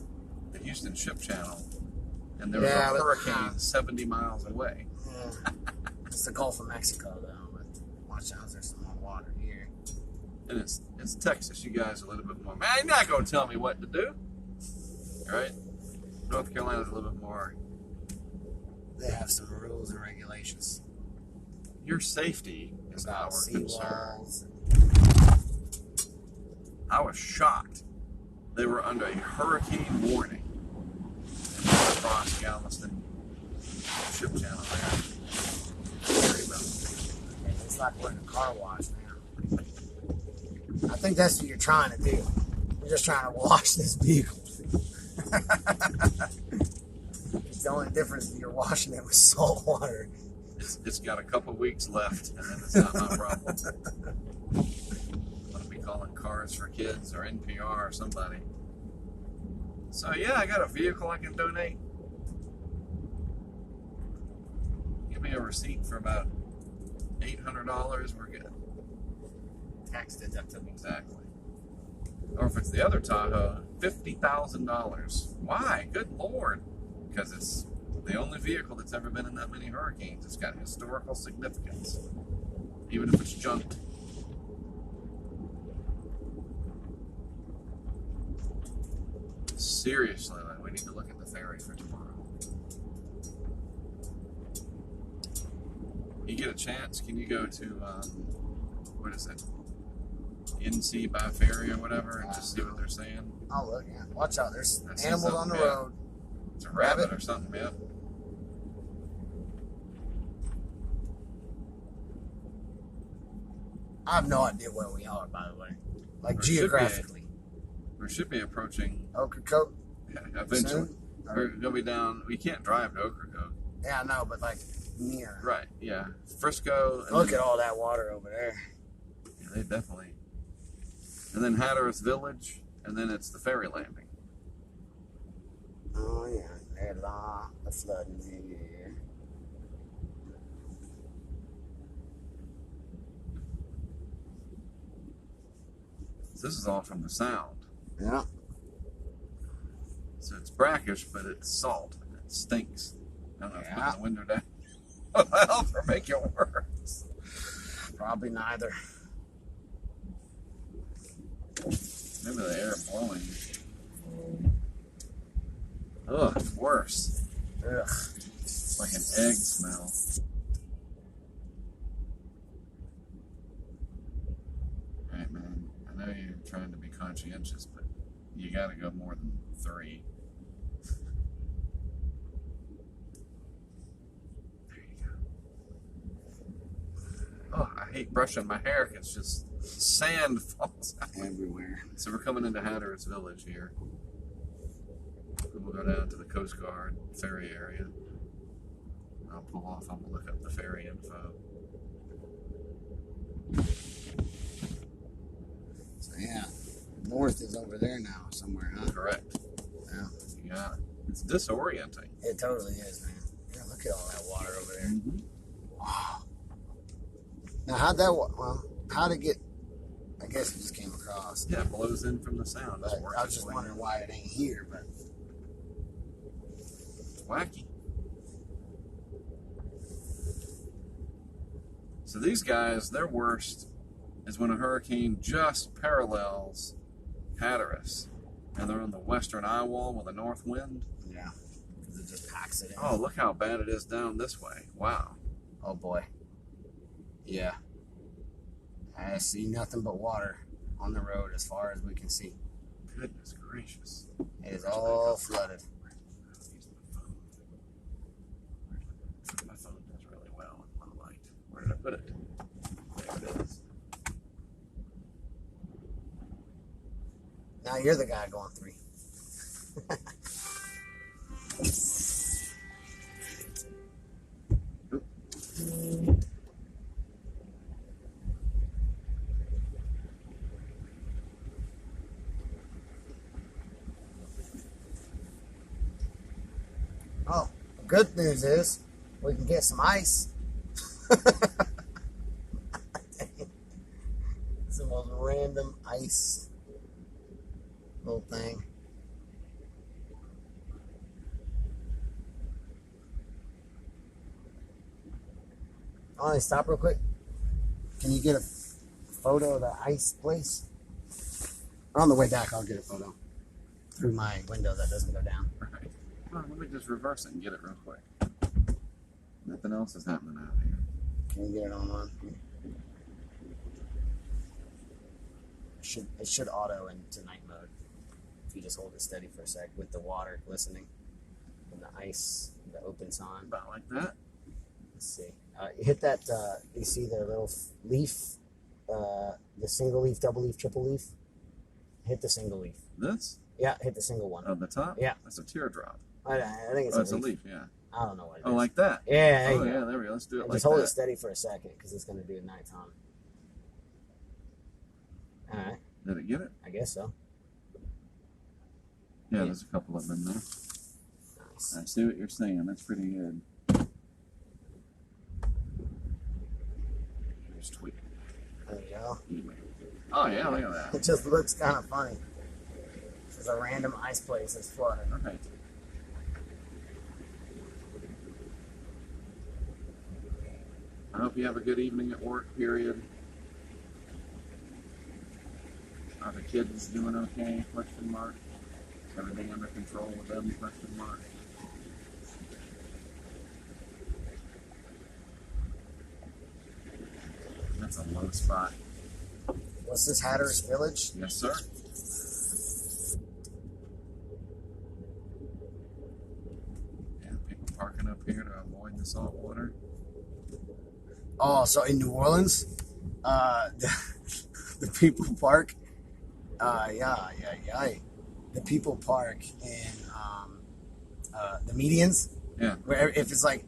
the Houston Ship Channel, and there was a hurricane 70 miles away. Yeah. It's the Gulf of Mexico, though. But watch out, there's some more water here. And it's Texas. You guys are a little bit more. Man, you're not going to tell me what to do. All right? North Carolina's a little bit more. They have some rules and regulations. Your safety is our concern. Seawalls. I was shocked. They were under a hurricane warning. And across Galveston Ship Channel there. Very well. It's like we're in a car wash now. I think that's what you're trying to do. You're just trying to wash this vehicle. It's the only difference is you're washing it with salt water. It's got a couple weeks left, and then it's not my problem. I'm going to be calling Cars for Kids or NPR or somebody. So, yeah, I got a vehicle I can donate. Give me a receipt for about $800. We're good. Tax deductible. Exactly. Or if it's the other Tahoe, $50,000. Why? Good Lord. Because it's the only vehicle that's ever been in that many hurricanes. It's got historical significance, even if it's junked. Seriously, man, we need to look at the ferry for tomorrow. You get a chance, can you go to, what is it? NC by ferry or whatever and just see what they're saying? Oh, look, yeah. Watch out. There's I see animals on the something, yeah. road. It's a rabbit or something, man. I have no idea where we are, by the way. Like Or should be. geographically. We should be approaching Ocracoke. Eventually. Soon? We're going to be down. We can't drive to Ocracoke. Yeah, I know, but like near. Right, yeah. Frisco. And Look then, at all that water over there. Yeah, they definitely. And then Hatteras Village, and then it's the ferry landing. Oh, yeah. There's the flooding here. So this is all from the sound. Yeah. So it's brackish, but it's salt. And it stinks. I don't know if Yeah. putting the window down will help or make it worse. Probably neither. Maybe the air blowing. Ugh, it's worse. Ugh. It's like an egg smell. All right, man. I know you're trying to be conscientious, but you got to go more than 3. There you go. Oh, I hate brushing my hair because just sand falls out. Everywhere. So we're coming into Hatteras Village here. We'll go down to the Coast Guard ferry area. I'll pull off. I'm going to look up the ferry info. So, yeah. North is over there now somewhere, huh? Correct. Yeah. You got it. It's disorienting. It totally is, man. Yeah, look at all that water over there. Mm-hmm. Wow. Now, how'd it get, I guess it just came across. Yeah, it blows in from the sound. But I was just wondering why it ain't here, but. It's wacky. So these guys, their worst is when a hurricane just parallels Hatteras, and they're on the western eye wall with a north wind. Yeah. Because it just packs it in. Oh, look how bad it is down this way. Wow. Oh, boy. Yeah. I see nothing but water on the road as far as we can see. Goodness gracious. It is all flooded. My phone does really well in low light. Where did I put it? There it is. Now you're the guy going 3. Oh, the good news is we can get some ice. It's the most random ice little thing. Oh, stop real quick. Can you get a photo of the ice place? On the way back, I'll get a photo through my window that doesn't go down. Right. Well, let me just reverse it and get it real quick. Nothing else is happening out here. Can you get it on one? It should auto into night mode if you just hold it steady for a sec with the water glistening and the ice, the open sign. About like that. Let's see. You hit that. You see the little leaf, the single leaf, double leaf, triple leaf. Hit the single leaf. This? Yeah, hit the single one. On the top? Yeah. That's a teardrop. I think it's Oh, it's a leaf, yeah. I don't know what it is. Oh, like that? Yeah. Oh, yeah, there we go. Let's do it And like just hold that. it steady for a second because it's going to do it nighttime. All right. Did it get it? I guess so. Yeah, Yeah. there's a couple of them in there. Nice. I see what you're saying. That's pretty good. Here's tweet. There you go. Email. Oh, yeah, look at that. It just looks kind of funny. There's a random ice place that's flooded. Okay. I hope you have a good evening at work, period. Are the kids doing okay? Question mark. Is everything under control with them? Question mark. That's a low spot. What's this, Hatteras Village? Yes, sir. Yeah, people parking up here to avoid the salt water. Oh, so in New Orleans, the people park. The people park in the medians. Yeah. Where if it's like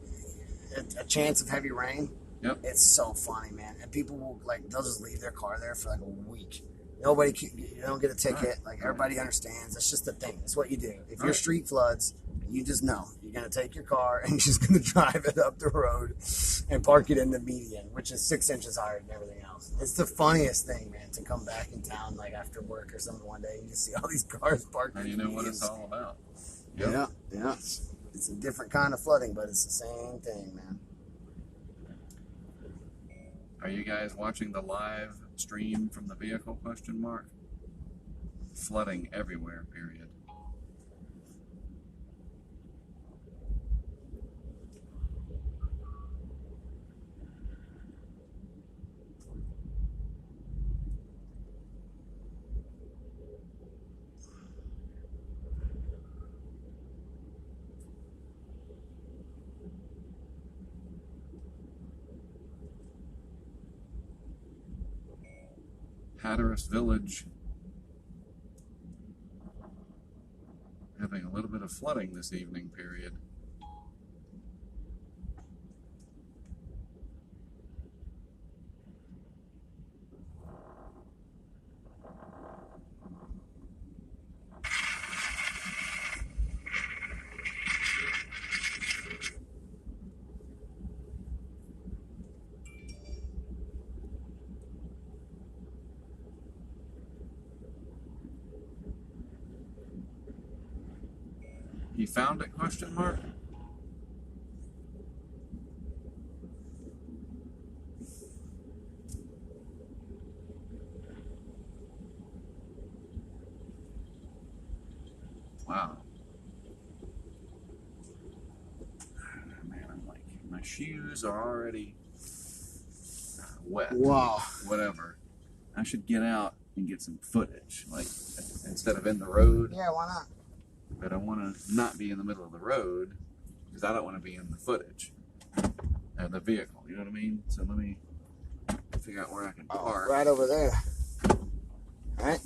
a chance of heavy rain, Yep. it's so funny, man. And people will they'll just leave their car there for like a week. Nobody, you don't get a ticket. Right. Like everybody understands. It's just the thing. It's what you do. If your Right. street floods, you just know you're gonna take your car and you're just gonna drive it up the road and park it in the median, which is 6 inches higher than everything else. It's the funniest thing, man, to come back in town like after work or something one day and you see all these cars parked. And you know what it's all about. Yep. Yeah. It's a different kind of flooding, but it's the same thing, man. Are you guys watching the live stream from the vehicle, question mark? Flooding everywhere, period. Hatteras Village having a little bit of flooding this evening, period. You found it, question mark? Wow. Man, I'm like, my shoes are already wet. Wow. Whatever. I should get out and get some footage, like instead of in the road. Yeah, why not? But I want to not be in the middle of the road because I don't want to be in the footage of the vehicle. You know what I mean? So let me figure out where I can park. Right over there. All right.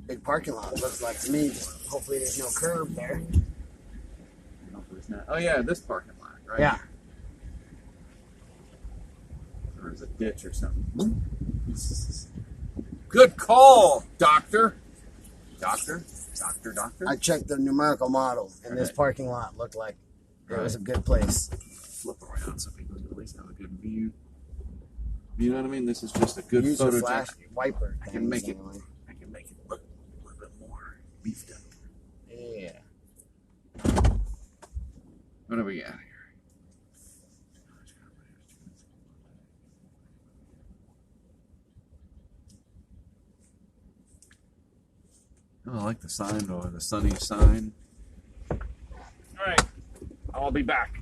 Big parking lot. Looks like to me. Just hopefully there's no curb there. Hopefully it's not. Oh yeah, this parking lot, right? Yeah. Or there's a ditch or something. Good call, doctor. Doctor. I checked the numerical model, and this Right. parking lot looked like it was a Right. good place. Flip around so people can at least have a good view. You know what I mean? This is just a good Use your photogenic. flash wiper. I can make things it. anyway. I can make it look a little bit more beefed up. Yeah. What do we got here? Oh, I like the sign though, the sunny sign. All right, I'll be back.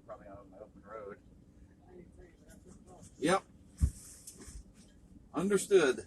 probably on an open road. Yep. Understood.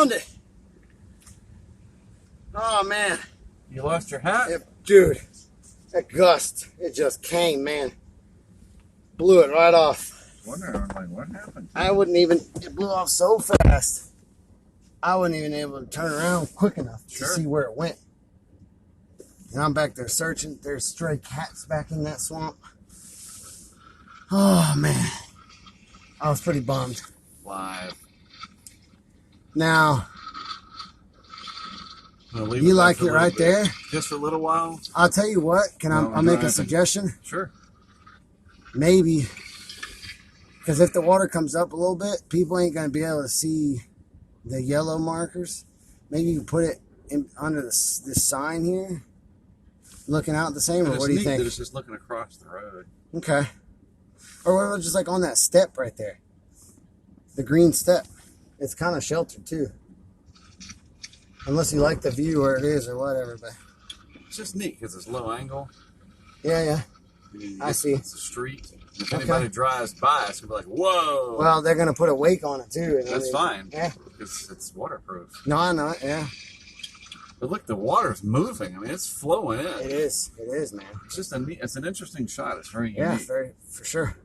found it. Oh man. You lost your hat? Dude, that gust, it just came, man. Blew it right off. Wondering, like, what happened? It blew off so fast. I wasn't even able to turn around quick enough to see where it went. And I'm back there searching. There's stray cats back in that swamp. Oh man. I was pretty bummed. Live. Now, you like it right there? Just for a little while? I'll tell you what. I'll make a suggestion? Sure. Maybe, because if the water comes up a little bit, people ain't going to be able to see the yellow markers. Maybe you put it under this sign here, looking out the same, or what do you think? That it's just looking across the road. Okay. Or what about just like on that step right there? The green step. It's kind of sheltered too. Unless you like the view where it is or whatever, but it's just neat because it's low angle. Yeah. I see. It's a street. If anybody drives by, it's gonna be like, whoa. Well, they're gonna put a wake on it too. That's fine. Yeah. Because it's waterproof. No, I know it. Yeah. But look, the water's moving. I mean, it's flowing in. It is. It is, man. It's just it's an interesting shot. It's very unique. Yeah, for sure.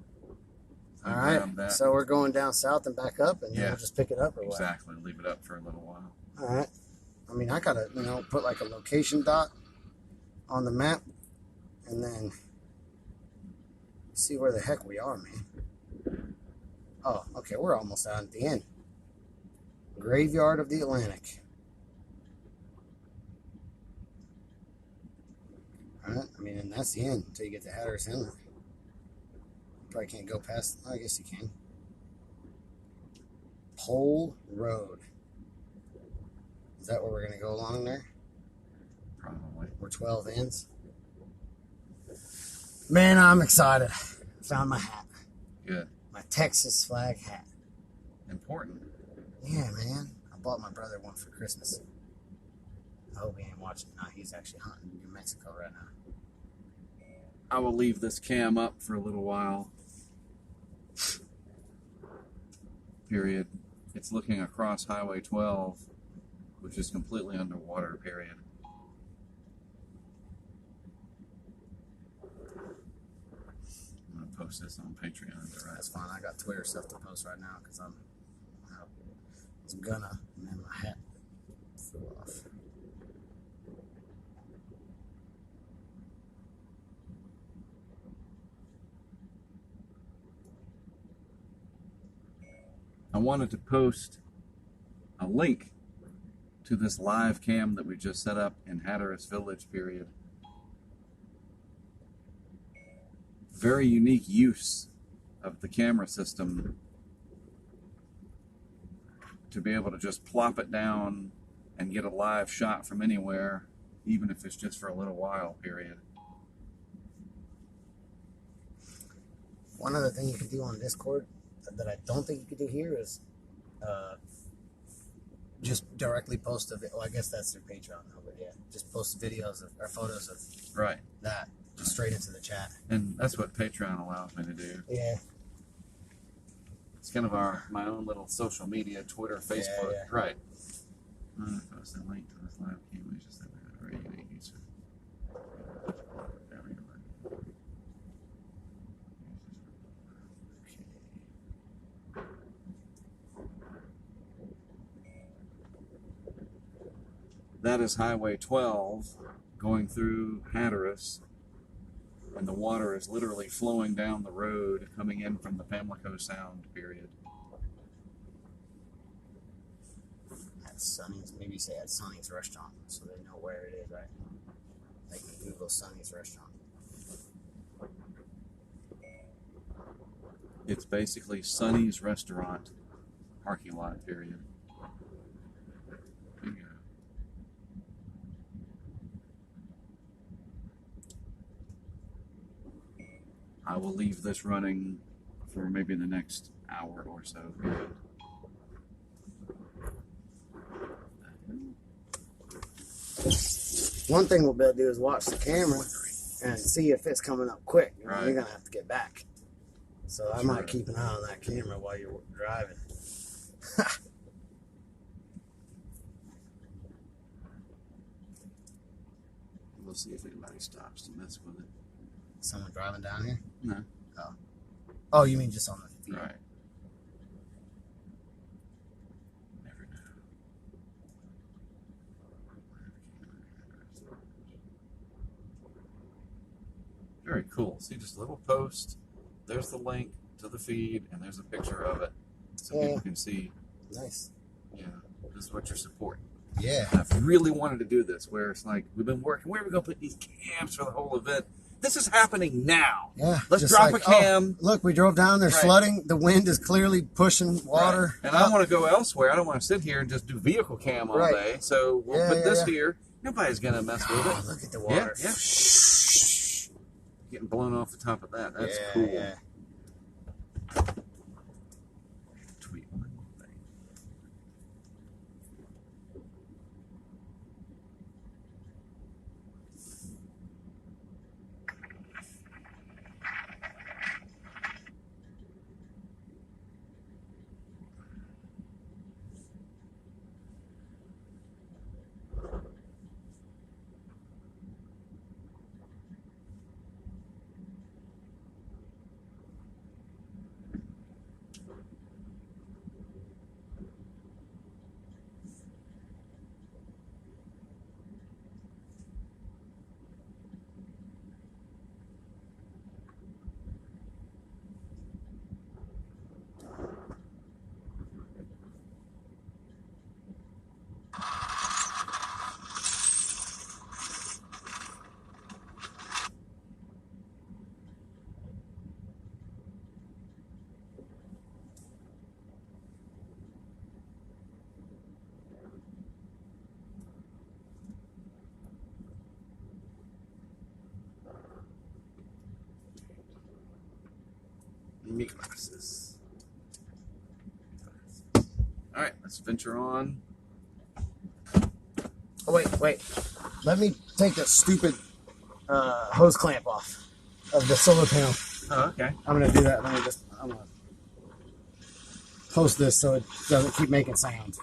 All right. So we're going down south and back up, and then we'll just pick it up or what? Exactly. Leave it up for a little while. All right. I mean, I gotta, put like a location dot on the map, and then see where the heck we are, man. Oh, okay. We're almost out at the end. Graveyard of the Atlantic. All right. I mean, and that's the end until you get to Hatteras Inlet. Probably can't go past. I guess you can. Pole Road. Is that where we're going to go along there? Probably. Where 12 ends? Man, I'm excited. Found my hat. Good. My Texas flag hat. Important. Yeah, man. I bought my brother one for Christmas. I hope he ain't watching. No, he's actually hunting in New Mexico right now. I will leave this cam up for a little while. Period. It's looking across Highway 12, which is completely underwater, period. I'm going to post this on Patreon. That's fine. I got Twitter stuff to post right now because I was gonna, and then my hat flew off. I wanted to post a link to this live cam that we just set up in Hatteras Village, period. Very unique use of the camera system to be able to just plop it down and get a live shot from anywhere, even if it's just for a little while, period. One other thing you could do on Discord that I don't think you could do here is just directly post a video. Well, I guess that's their Patreon now, but yeah, just post videos or photos of that just straight into the chat. And that's what Patreon allows me to do. Yeah. It's kind of my own little social media, Twitter, Facebook. Yeah. Right. I'm going to post a link to this live cam. We just said that very unique use. There we go. That is Highway 12 going through Hatteras, and the water is literally flowing down the road coming in from the Pamlico Sound, period. At Sonny's, maybe say at Sonny's Restaurant so they know where it is, right? They can Google Sonny's Restaurant. It's basically Sonny's Restaurant parking lot, period. Bingo. I will leave this running for maybe the next hour or so, period. One thing we'll be able to do is watch the camera and see if it's coming up quick. Right. You're going to have to get back. So I might keep an eye on that camera while you're driving. We'll see if anybody stops to mess with it. Someone driving down here? No. Oh. Oh, you mean just on the field? Right. Never know. Very cool. See, just a little post. There's the link to the feed, and there's a picture of it, so people can see. Nice. Yeah, this is what you're supporting. Yeah. I've really wanted to do this, where it's like we've been working. Where are we going to put these cams for the whole event? This is happening now. Yeah. Let's drop a cam. Oh, look, we drove down. There's flooding. The wind is clearly pushing water. Right. And I want to go elsewhere. I don't want to sit here and just do vehicle cam all day. So we'll put this here. Nobody's going to mess with it. Look at the water. Yeah. Getting blown off the top of that. That's cool. Yeah. Tweet one thing. Me glasses. All right, let's venture on. Oh, wait. Let me take that stupid hose clamp off of the solar panel. Oh, okay. I'm going to do that. I'm going to post this so it doesn't keep making sound.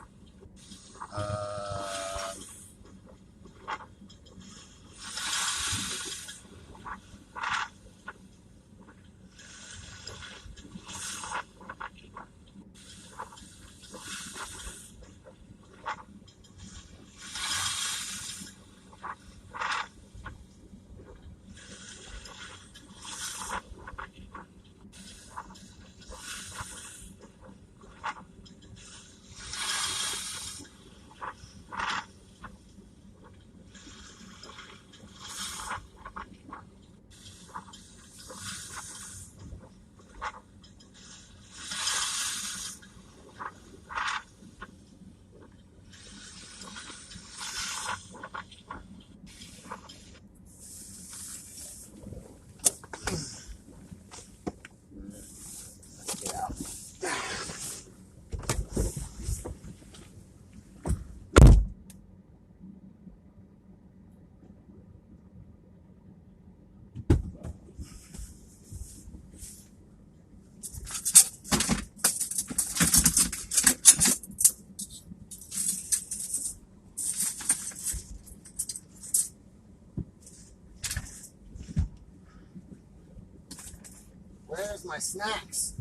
Where's my snacks?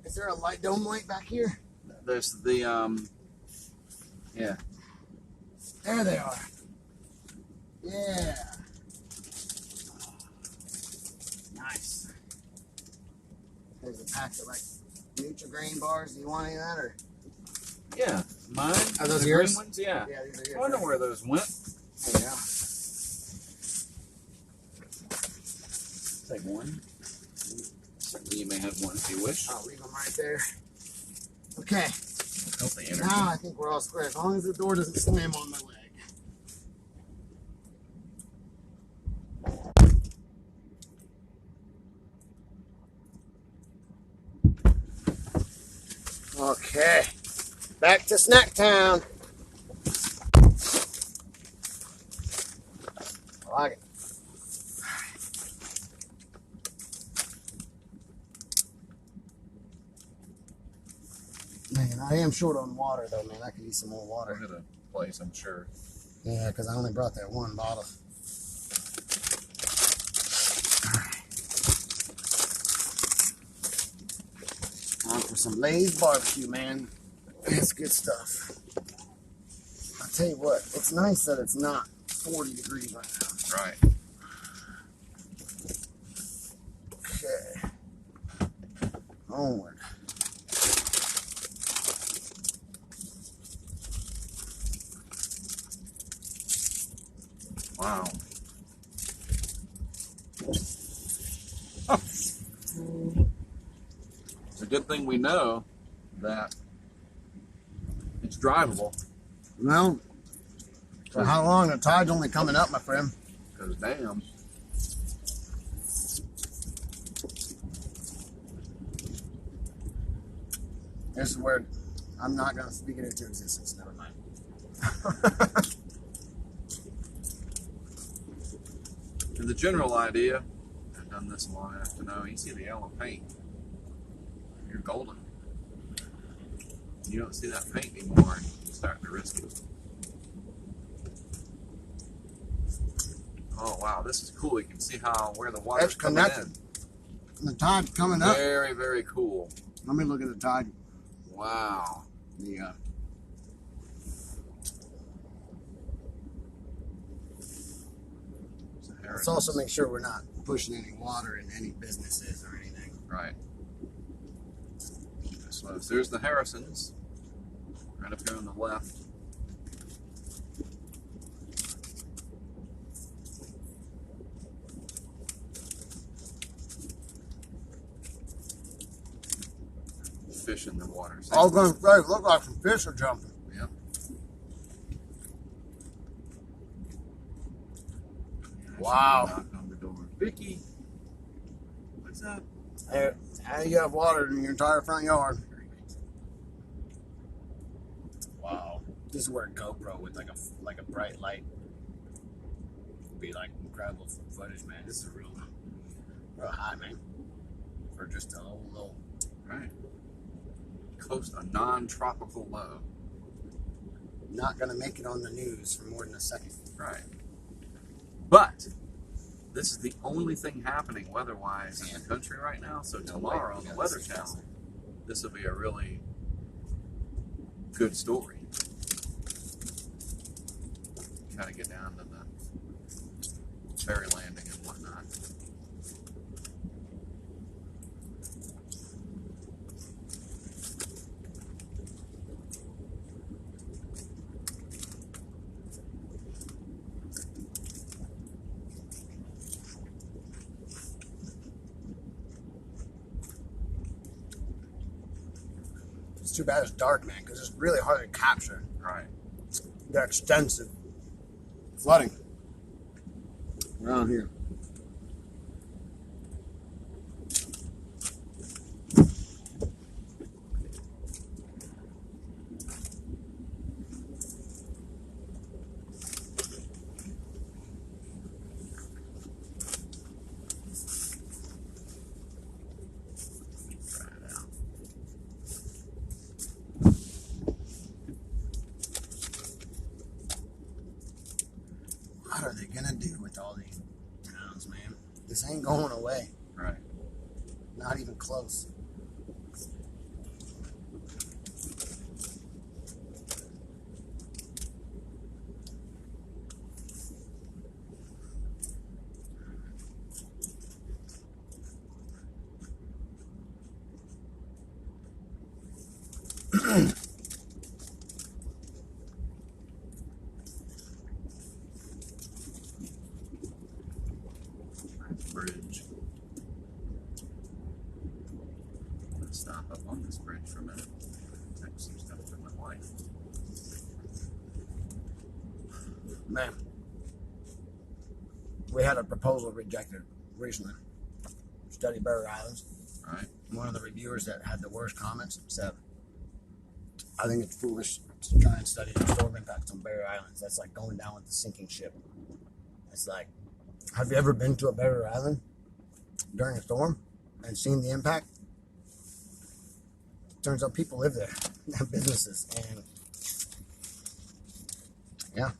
Is there a light dome light back here? There's the yeah. There they are. Yeah. Nice. There's a pack of like Nutri-Grain bars. Do you want any of that or? Yeah, mine. Are those the yours? green ones? Yeah. Yeah, these are yours. I wonder where those went. There you go. Take one. Certainly, you may have one if you wish. I'll leave them right there. Okay. Healthy energy. Now I think we're all square as long as the door doesn't slam on my leg. Okay. Back to Snack Town. I like it. Man, I am short on water though, man. I could use some more water. We're at a place, I'm sure. Yeah, because I only brought that one bottle. Time for some Lay's barbecue, man. It's good stuff. I'll tell you what, it's nice that it's not 40 degrees right now. Right. Okay. Onward. Wow. It's a good thing we know that it's drivable. Well, for how long? The tide's only coming up, my friend. Because damn. This is where I'm not going to speak it into existence. Never mind. And the general idea, I've done this long enough to know, you see the yellow paint, you're golden. You don't see that paint anymore, and you start to risk it. Oh wow, this is cool. You can see where the water's coming in. The tide's coming up. Very, very cool. Let me look at the tide. Wow. Yeah. Let's also make sure we're not pushing any water in any businesses or anything. Right. So there's the Harrisons, right up here on the left. Fish in the water. I was going to say, look like some fish are jumping. Yep. Wow. Knock on the door. Vicky, what's up? Hey, how do you have water in your entire front yard? Wow. This is where a GoPro with like a bright light would be like incredible footage, man. This is real high, man. For just a little. Right. Close to a non-tropical low. Not gonna make it on the news for more than a second. Right. But this is the only thing happening weather-wise in the country right now. So tomorrow on the Weather Channel, this will be a really good story. Kind of get down to the ferry landing and whatnot. It's too bad it's dark, man, because it's really hard to capture. Right. The extensive flooding around here. What are they gonna do with all these towns, man? This ain't going away. Right. Not even close. Bridge. Let's stop up on this bridge for a minute. Take some stuff to my wife. Man, we had a proposal rejected recently. Study Barrier Islands. Right. One of the reviewers that had the worst comments said, I think it's foolish to try and study the storm impacts on Barrier Islands. That's like going down with the sinking ship. It's like, have you ever been to a Barrier Island during a storm and seen the impact? Turns out people live there, have businesses, and yeah,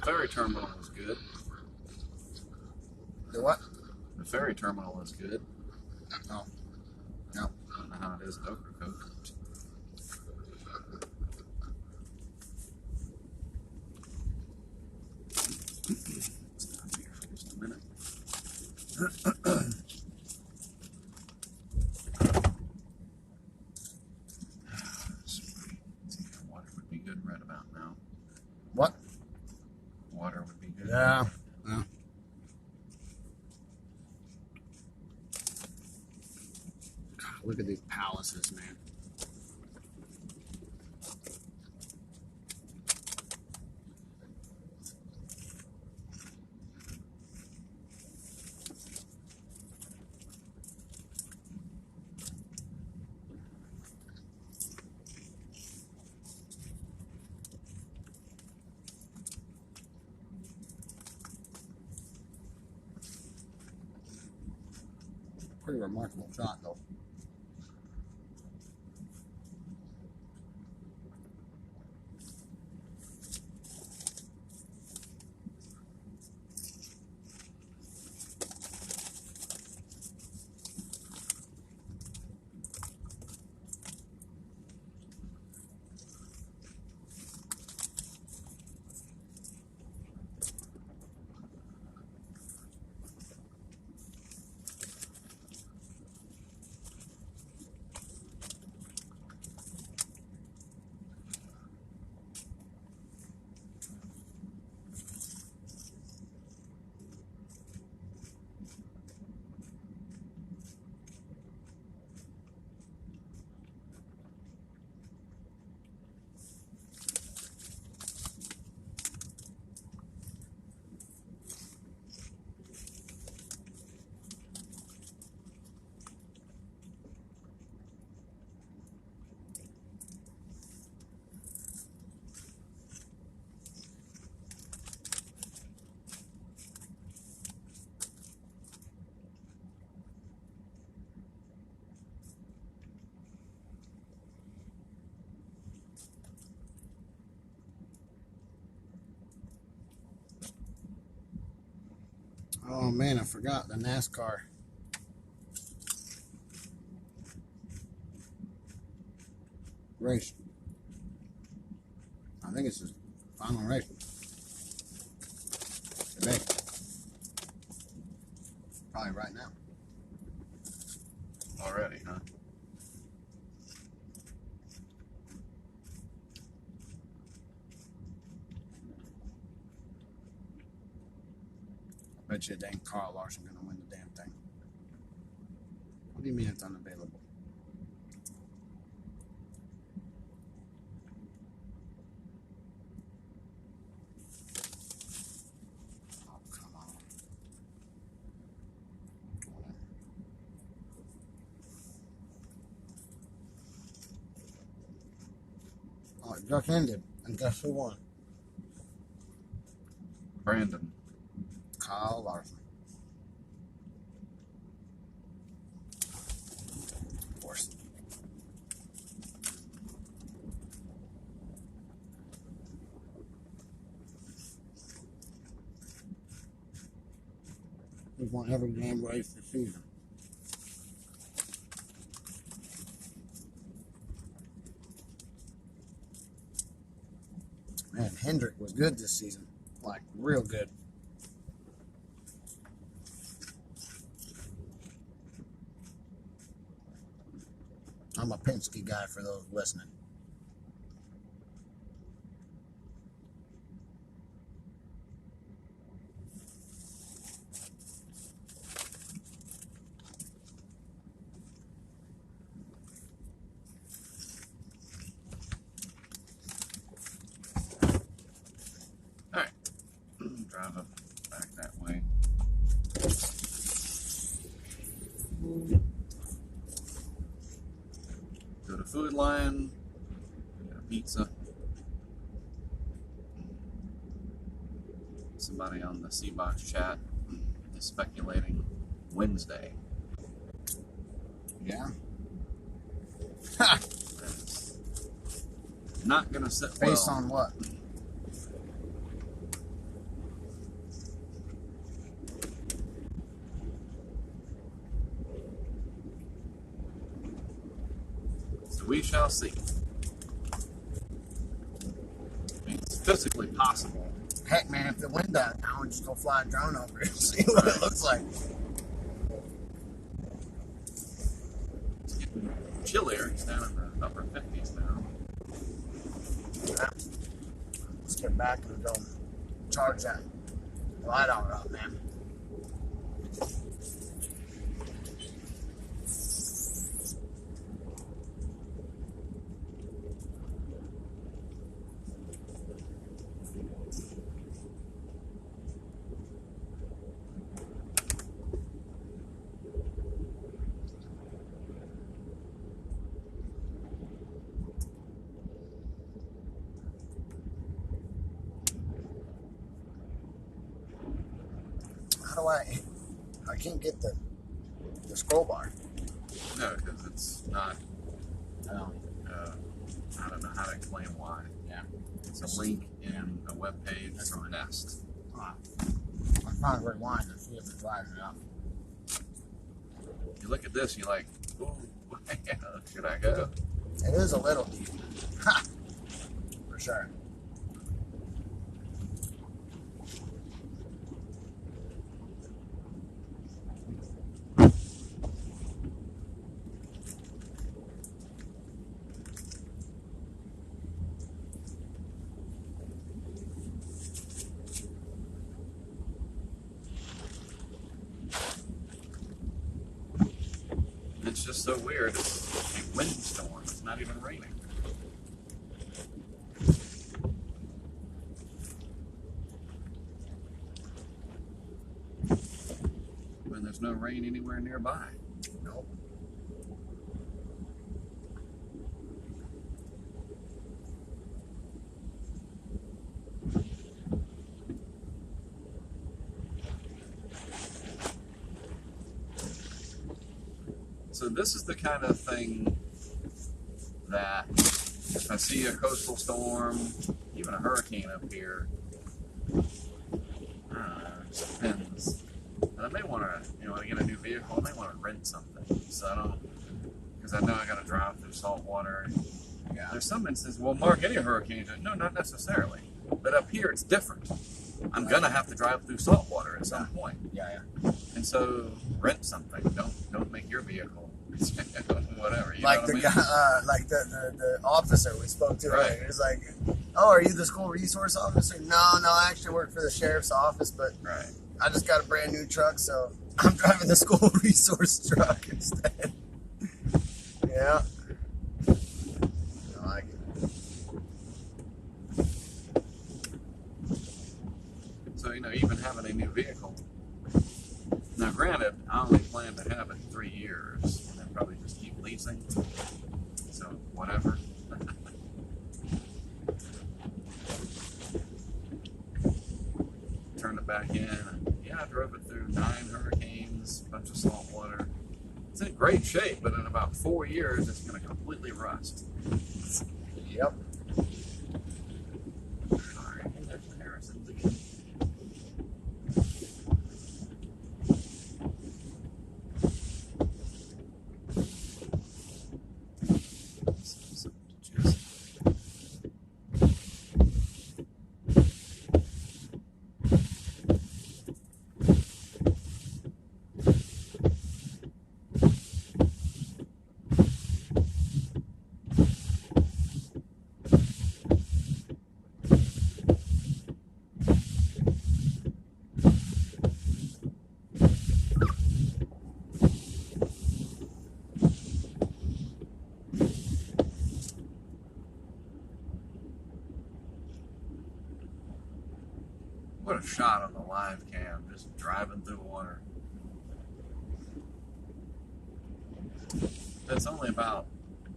ferry terminal is good. The what? The ferry terminal is good. Oh. No. I don't know how it is at Ocracoke. Stop here for just a minute. Water would be good right about now. What? Water would be good. Yeah. Yeah. God, look at these palaces, man. Pretty remarkable shot, though. Oh man, I forgot the NASCAR race. I think it's his final race today. Probably right now. Already, huh? I bet you it ain't Carl Larson gonna win the damn thing. What do you mean it's unavailable? Oh, come on. Oh, it just ended. And guess who won? Brandon. Kyle Larson. Of course. He's won every damn race this season. Man, Hendrick was good this season. Like, real good. I'm a Penske guy for those listening. Alright. Drive up back that way. Go to Food Lion. Get a pizza. Somebody on the C-Box chat is speculating Wednesday. Yeah. That's not gonna sit well. Based on what? We shall see. I mean, it's physically possible. Heck, man, if the wind dies down, just go fly a drone over it and see what it looks like. It's getting chillier. It's down in the upper 50s now. Yeah. Let's get back and go charge that LiDAR up, man. How do I can't get the scroll bar. No, because it's not. Oh. I don't know how to explain why. Yeah. It's a link in a web page from Nest. I finally rewind and see if it drives it up. You look at this, you're like, ooh, should I go? It is a little deep. Ha! For sure. It's just so weird. It's a windstorm. It's not even raining. When there's no rain anywhere nearby. Nope. So this is the kind of thing that if I see a coastal storm, even a hurricane up here, I don't know, it just depends. And I may want to, when I get a new vehicle, I may want to rent something. So I don't, because I know I got to drive through salt water. Yeah. There's some instances, well, Mark, any hurricane, no, not necessarily. But up here, it's different. I'm going to have to drive through salt water at some point. Yeah. And so rent something. Don't make your vehicle whatever. You Like know the what I mean? guy, like the officer we spoke to Right. earlier. He's like, "Oh, are you the school resource officer?" No, I actually work for the sheriff's office, but Right. I just got a brand new truck, so I'm driving the school resource truck instead. Yeah. I like it. So, even having a new vehicle. Now, granted, I only plan to have it 3 years and then probably just keep leasing. So, whatever. Turned it back in. Yeah, I drove it through 9 hurricanes, a bunch of salt water. It's in great shape, but in about 4 years, it's going to completely rust. Yep. Sorry, there's the Harrisons again. What a shot on the live cam, just driving through water. It's only about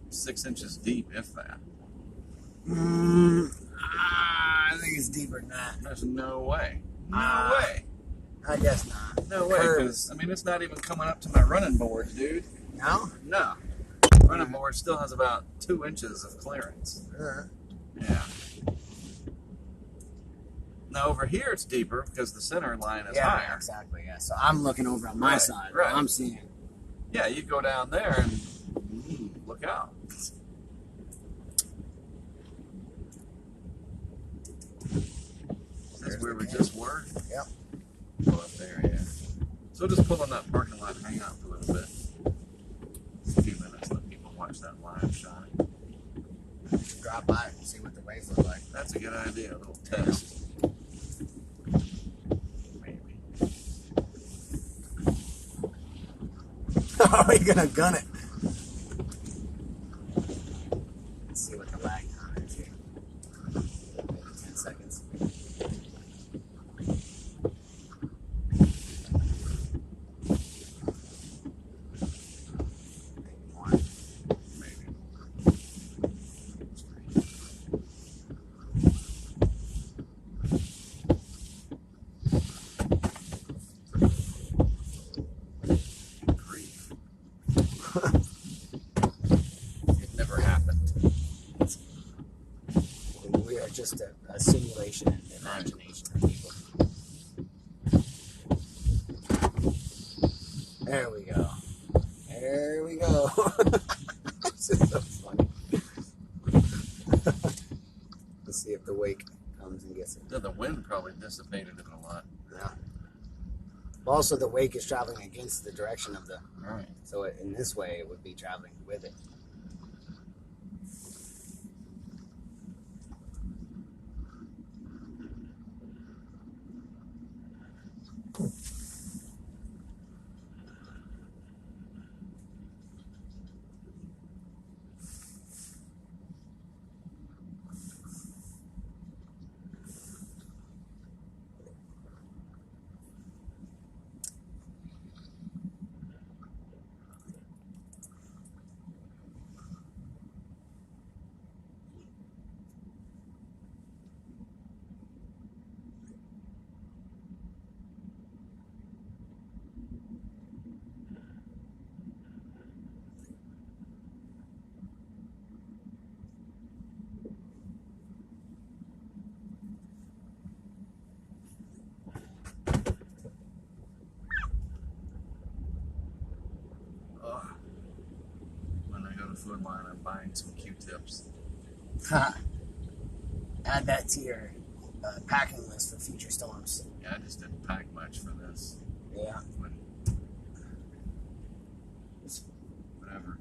6 inches deep, if that. I think it's deeper than that. There's no way. No way. I guess not. No way, because, it's not even coming up to my running board, dude. No? No. Running board still has about 2 inches of clearance. Yeah. Now, over here it's deeper because the center line is higher. Exactly, yeah. So I'm looking over on my side. Right. I'm seeing. Yeah, you go down there and look out. where we just were? Yep. Pull up there, yeah. So we'll just pull in that parking lot and hang out for a little bit. Just a few minutes, let people watch that live shot. Drop by and see what the waves look like. That's a good idea, a little test. Maybe. Are we gonna gun it? Let's see what the lag time is here. Maybe 10 seconds. Maybe more. Maybe. Grief. It never happened. We are just a simulation and imagination of people. There we go. There we go. This is so funny. Let's see if the wake comes and gets it. Yeah, the wind probably dissipated it a lot. Yeah. Also, the wake is traveling against the direction of the. Right. So in this way, it would be traveling with it. When I go to Food Line, I'm buying some Q-tips. Add that to your packing list for future storms. Yeah, I just didn't pack much for this. Yeah. Whatever.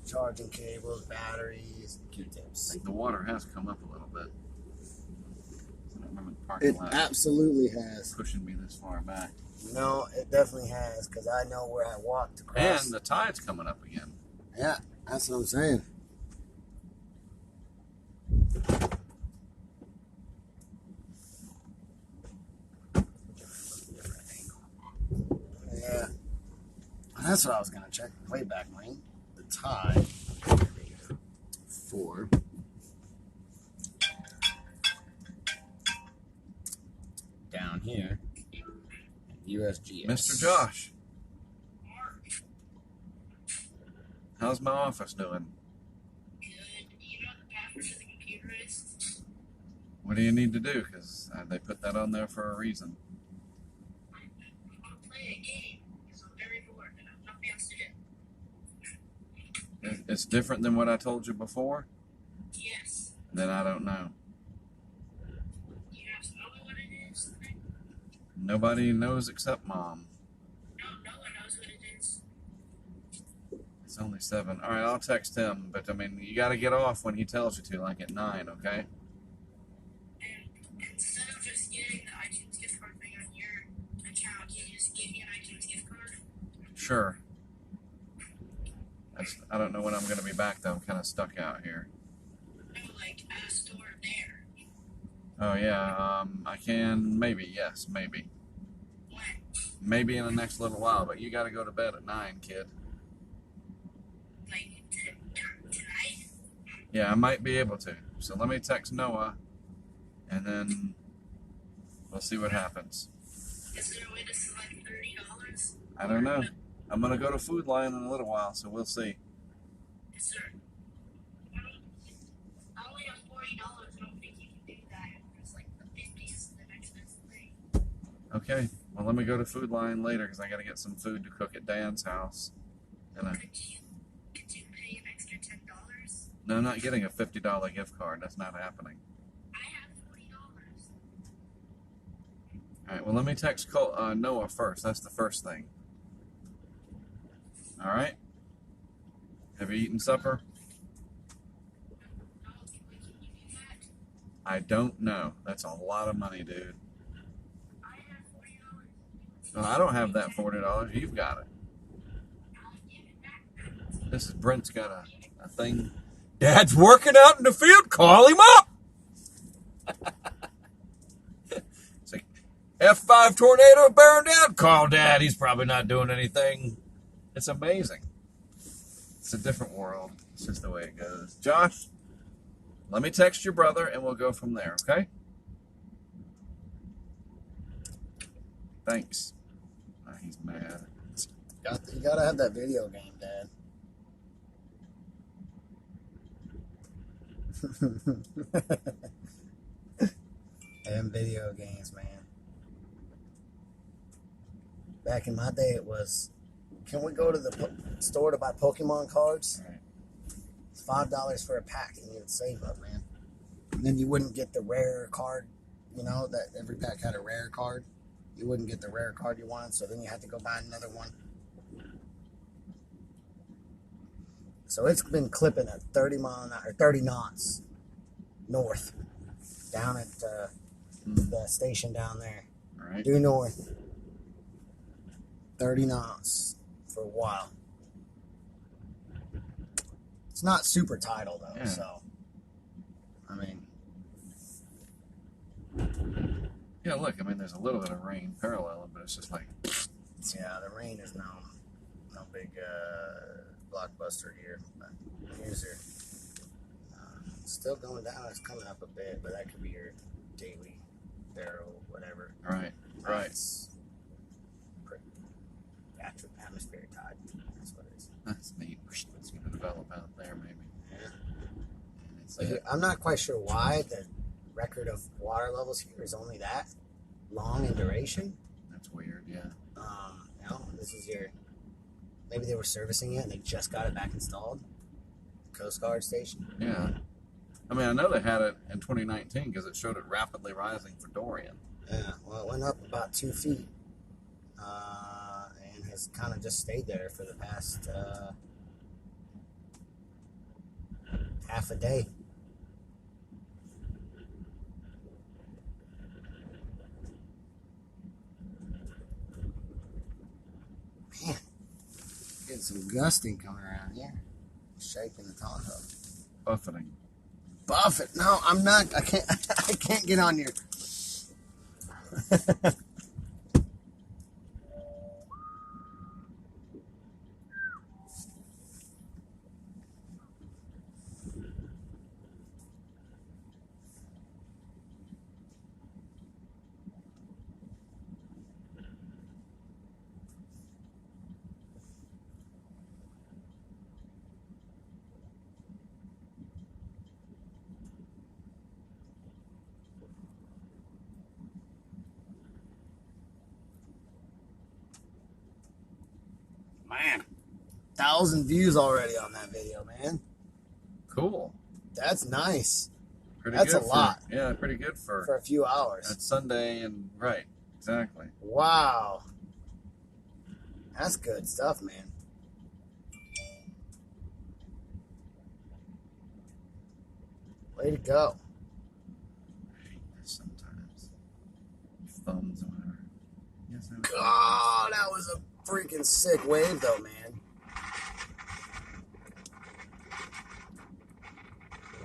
Charging cables, batteries, Q-tips. The water has come up a little bit. I remember the parking It lot absolutely has. pushing me this far back. No, it definitely has, because I know where I walked across. And the tide's coming up again. Yeah, that's what I'm saying. Yeah. That's what I was going to check. Playback lane. The tide. For down here. USGS. Mr. Josh. How's my office doing? Good. You know what the password to the computer is? What do you need to do? Because they put that on there for a reason. I want to play a game because I'm very bored and I have nothing else to do. It's different than what I told you before? Yes. Then I don't know. You have to tell me what it is. Nobody knows except Mom. No one knows what it is. It's only 7. All right, I'll text him. But, I mean, you got to get off when he tells you to, like at 9, okay? And instead of just getting the iTunes gift card thing on your account, can you just give me an iTunes gift card? Sure. I don't know when I'm going to be back, though. I'm kind of stuck out here. No, like at a store there. Oh, yeah. I can. Maybe. Yes, maybe. When? Maybe in the next little while. But you got to go to bed at 9, kid. Like tonight? Yeah, I might be able to. So let me text Noah. And then we'll see what happens. Is there a way to select $30? I don't know. I'm going to go to Food Line in a little while, so we'll see. Yes, sir. I only have $40. I don't think you can do that. It's like the 50s the next best thing. Okay. Well, let me go to Food Line later because I got to get some food to cook at Dan's house. And Could you pay an extra $10? No, I'm not getting a $50 gift card. That's not happening. I have $40. All right, well, let me text Noah first. That's the first thing. All right? Have you eaten supper? Can you do that? I don't know. That's a lot of money, dude. I have $40. No, I don't have that $40. You've got it. I'll give it back. This is Brent's got a thing. Dad's working out in the field. Call him up. It's like F5 tornado bearing down. Call Dad. He's probably not doing anything. It's amazing. It's a different world. It's just the way it goes. Josh, let me text your brother and we'll go from there, okay? Thanks. Oh, he's mad. You gotta have that video game, Dad. And video games, man. Back in my day, it was, can we go to the store to buy Pokemon cards? All right. It's $5 for a pack, and you'd save up, man. And then you wouldn't get the rare card, you know, that every pack had a rare card. You wouldn't get the rare card you wanted, so then you had to go buy another one. So it's been clipping at 30 mile an hour, or 30 knots north, down at the station down there. All right. Due north. 30 knots for a while. It's not super tidal though, Yeah. so I mean, Yeah, look, I mean, there's a little bit of rain parallel, but it's just like, yeah, the rain is no big blockbuster here. But here's your still going down. It's coming up a bit, but that could be your daily barrel, whatever. right, right. It's atmospheric tide. That's what it is. That's neat. It's going to develop out there, maybe. Yeah. And it's, I'm not quite sure why the record of water levels here is only that long in duration. that's weird, yeah. You know, this is maybe they were servicing it and they just got it back installed. Coast Guard station. Yeah. I mean, I know they had it in 2019 because it showed it rapidly rising for Dorian. Yeah, well, it went up about 2 feet and has kind of just stayed there for the past half a day. Man, getting some gusting coming around here. Shaking the Tahoe. Buffeting. Buffett. No, I'm not. I can't. I can't get on your. Man, 1,000 views already on that video, man. Cool. That's nice. Pretty That's good a lot. Yeah, pretty good for For a few hours. That's Sunday and right. Exactly. Wow. That's good stuff, man. Way to go. I hate this sometimes. Thumbs or whatever. Yes, God, that was a freaking sick wave, though, man.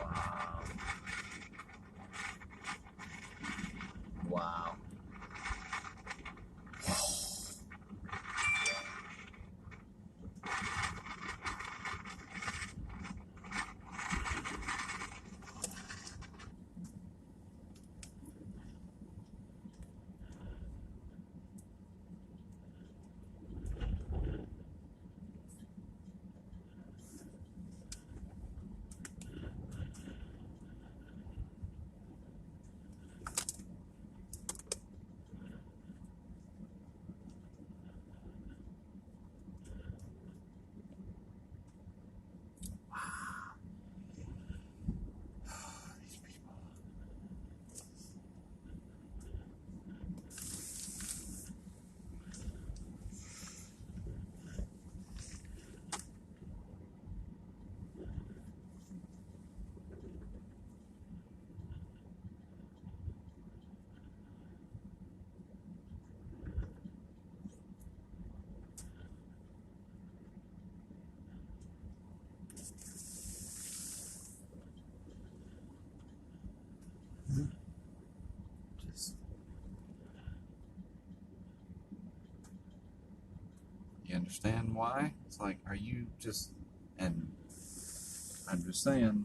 Wow. Wow. understand why. It's like, are you just, and I'm just saying.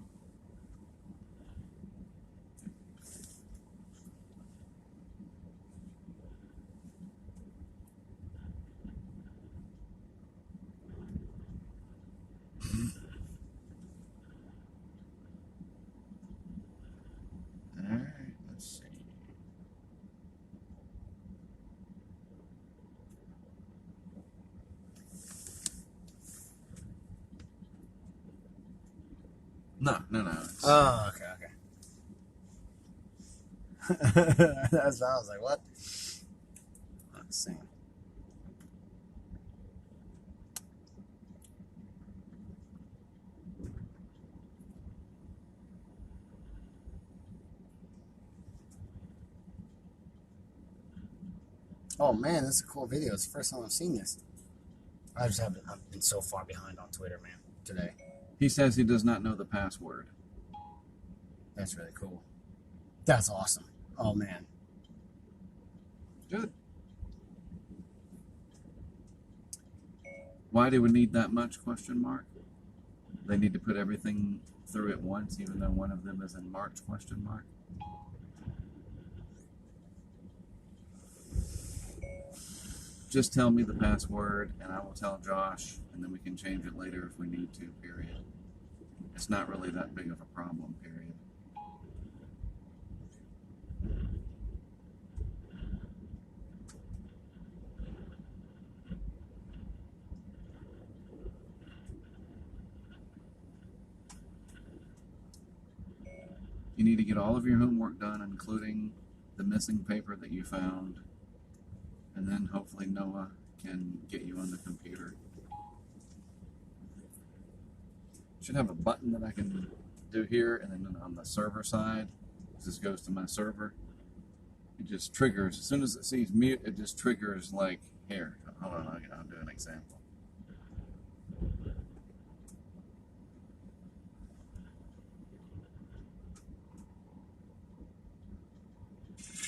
All right, let's see. No. Oh, okay. That's I was like, what? Let's see. Oh man, this is a cool video. It's the first time I've seen this. I've been so far behind on Twitter, man, today. He says he does not know the password. That's really cool. That's awesome. Oh man. Good. Why do we need that much, question mark? They need to put everything through at once, even though one of them is in March, question mark? Just tell me the password, and I will tell Josh, and then we can change it later if we need to, period. It's not really that big of a problem, period. You need to get all of your homework done, including the missing paper that you found, and then hopefully Noah can get you on the computer. Should have a button that I can do here, and then on the server side, this goes to my server. It just triggers, as soon as it sees mute, it just triggers like, here, hold on, I'll do an example.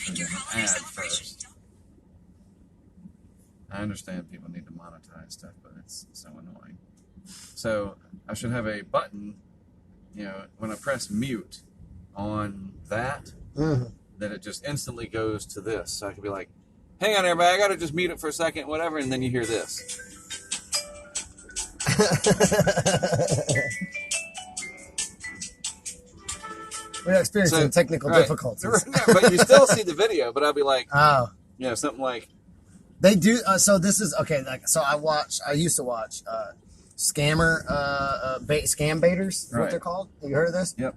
There's an ad first. I understand people need to monetize stuff, but it's so annoying. So I should have a button, when I press mute on that, that it just instantly goes to this. So I could be like, hang on everybody, I gotta just mute it for a second, whatever, and then you hear this. We're experiencing technical difficulties. But you still see the video, but I'll be like, oh. Something like. They do, so this is, okay, so I used to watch scam baiters, is what they're called. Have you heard of this? Yep.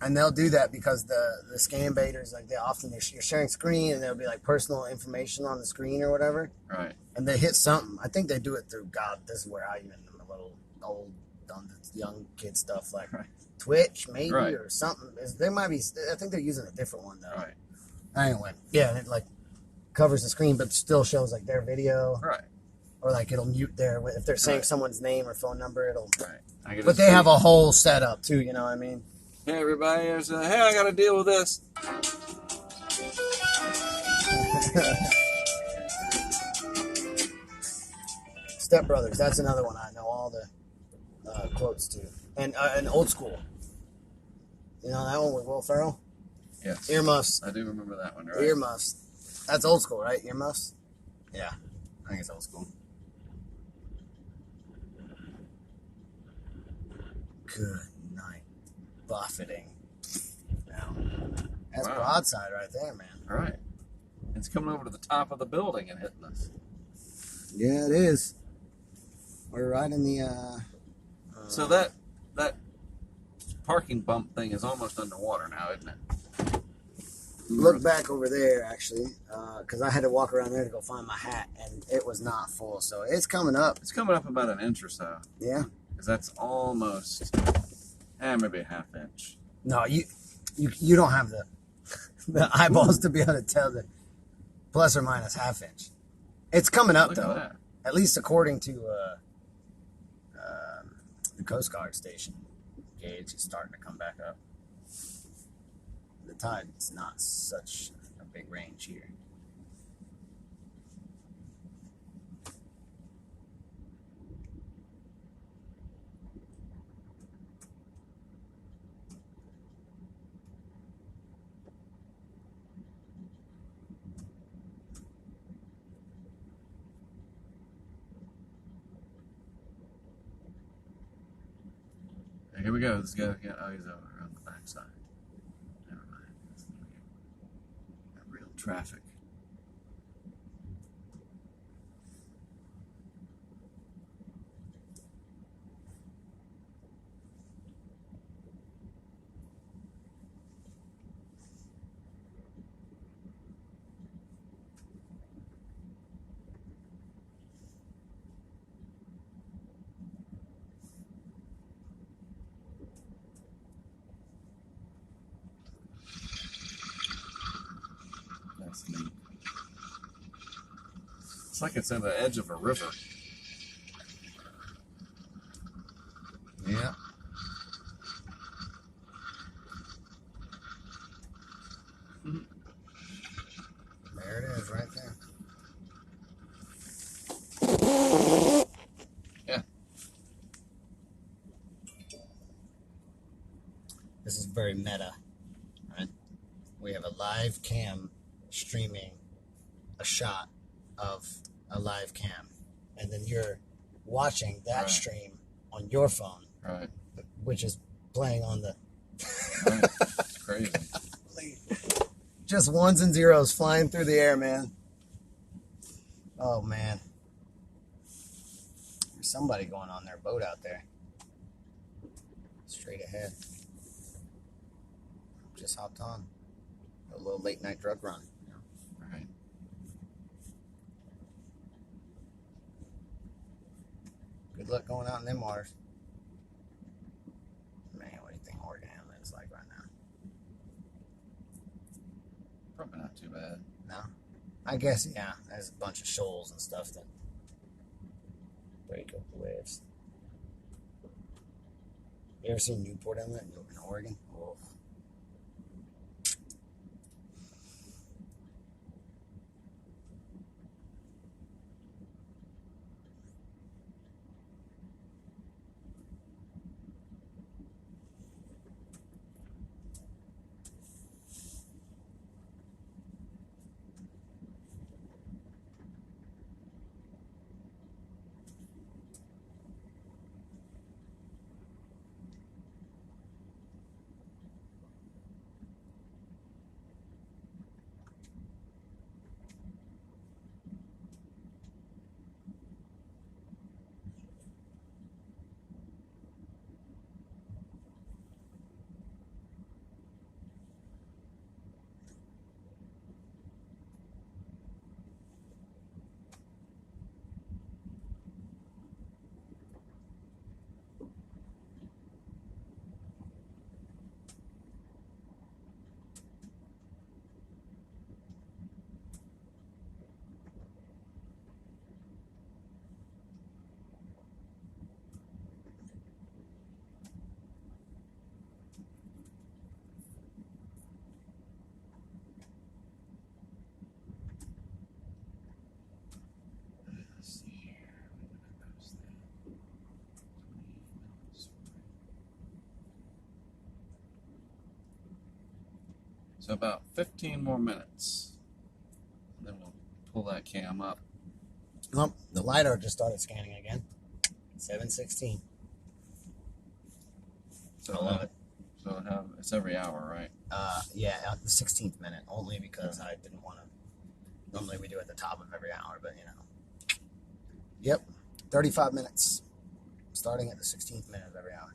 And they'll do that because the scam baiters, like you're sharing screen and there'll be like personal information on the screen or whatever. Right. And they hit something. I think they do it through, God, this is where I even am a little old on the young kid stuff, like Twitch maybe or something. There might be, I think they're using a different one though. Right. Anyway, yeah, it like covers the screen but still shows like their video. Right. Or like it'll mute if they're saying someone's name or phone number, it'll. Right. But they have a whole setup too. You know what I mean? Hey everybody, hey, I got to deal with this. Step Brothers. That's another one I know all the quotes to, and Old School. You know that one with Will Ferrell? Yes. Earmuffs. I do remember that one. Right. Earmuffs. That's Old School, right? Earmuffs. Yeah, I think it's Old School. Good night. Buffeting. Now, that's broadside right there, man. All right. It's coming over to the top of the building and hitting us. Yeah, it is. We're right in the... so that parking bump thing is almost underwater now, isn't it? Look back over there, actually, because I had to walk around there to go find my hat, and it was not full, so it's coming up. It's coming up about an inch or so. Yeah. Because that's almost, maybe a half inch. No, you don't have the eyeballs to be able to tell the plus or minus half inch. It's coming up, though. At least according to the Coast Guard station gauge is starting to come back up. The tide's not such a big range here. we go. Let's go. Oh, he's over on the backside. Never mind. Got real traffic. That's neat. It's like it's at the edge of a river. Yeah. There it is, right there. Yeah. This is very meta, right? We have a live cam streaming a shot of a live cam, and then you're watching that Right. stream on your phone, Right. which is playing on the Right. It's crazy. just ones and zeros flying through the air, man. Oh man, there's somebody going on their boat out there, straight ahead. Just hopped on a little late night drug run. Right. Good luck going out in them waters. Man, what do you think Oregon Inlet is like right now? Probably not too bad. No? I guess, yeah. There's a bunch of shoals and stuff that break up the waves. You ever seen Newport Inlet in Oregon? Oh. Let's see here. When did I post that? 20 minutes. So about 15 more minutes. And then we'll pull that cam up. Oh, the LiDAR just started scanning again. 7:16. So I love it. So it's every hour, right? Yeah, at the 16th minute, only because I didn't want to. Normally we do it at the top of every hour, but you know. Yep, 35 minutes, starting at the 16th minute of every hour.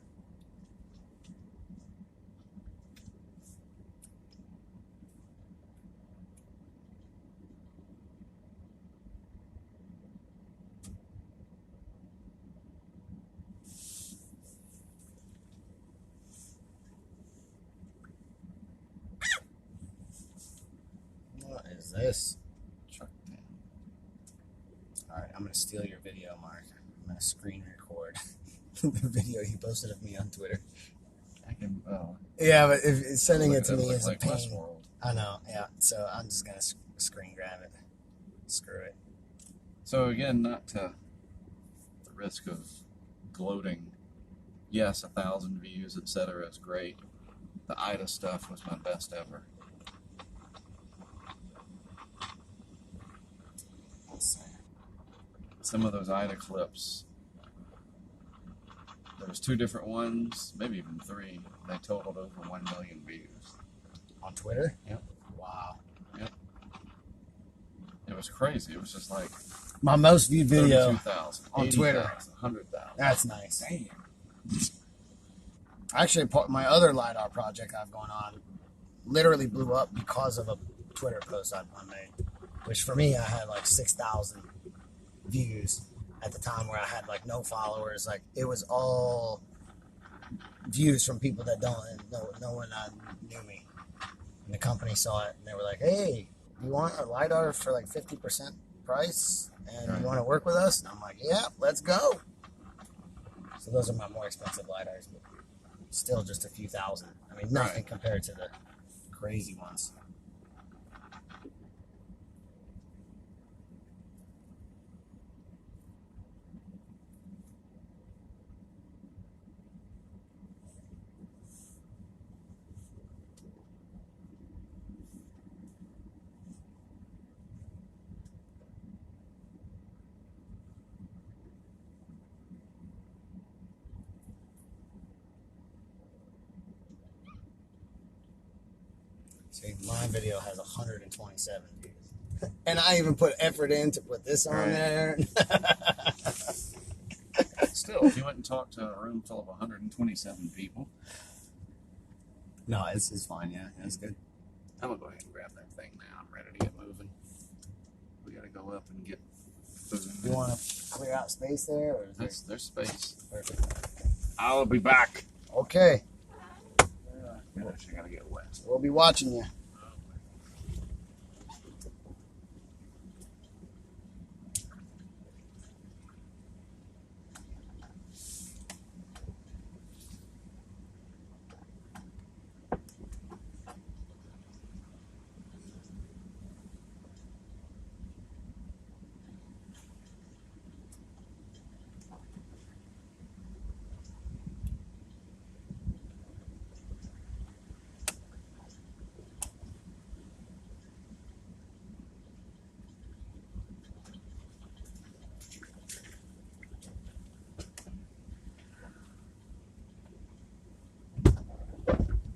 What is this? Truck down. All right, I'm going to steal your video, Mark. I'm going to screen record the video you posted of me on Twitter. I can. Yeah, but if sending it to That me looks is like a pain. Westworld. I know, yeah. So I'm just going to screen grab it. Screw it. So again, not to the risk of gloating. Yes, 1,000 views, etc. is great. The Ida stuff was my best ever. Let's see. Some of those Ida clips, There was 2 different ones, maybe even 3. They totaled over 1 million views. On Twitter? Yep. Wow. Yep. It was crazy. It was just like My most viewed video 32,000 on Twitter. 100,000. That's nice. Damn. Actually, my other LiDAR project I've going on literally blew up because of a Twitter post I made, which for me, I had like 6,000 views at the time where I had like no followers. Like it was all views from people that no one knew me. And the company saw it and they were like, "Hey, you want a LiDAR for like 50% price and you want to work with us?" And I'm like, "Yeah, let's go." So those are my more expensive LiDARs, but still just a few thousand. I mean, nothing compared to the crazy ones. See, my video has 127 views. And I even put effort in to put this on there. Still, if you went and talked to a room full of 127 people. No, it's fine, yeah. It's good. I'm going to go ahead and grab that thing now. I'm ready to get moving. We got to go up and get food. You want to clear out space there? Or is There's space. Perfect. I'll be back. Okay. Gosh, I got to get wet. We'll be watching you.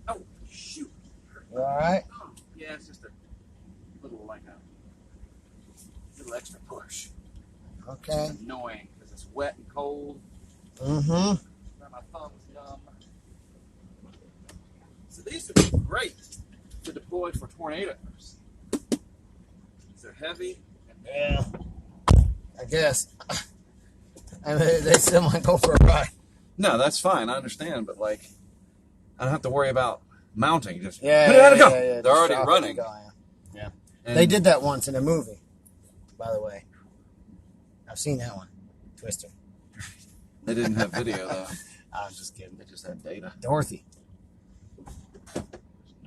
Oh, shoot. You all right? Yeah, it's just a little, like a little extra push. Okay. It's annoying because it's wet and cold. Mm-hmm. My thumb's numb. So these would be great to deploy for tornadoes. They're heavy. Yeah. I guess. And they still might go for a ride. No, that's fine. I understand, but like, I don't have to worry about mounting. Just Yeah, let it go. yeah. They're already Just drop it running. and go, yeah. And They did that once in a movie, by the way. I've seen that one. Twister. They didn't have video though. I'm just kidding. They just had data. Dorothy.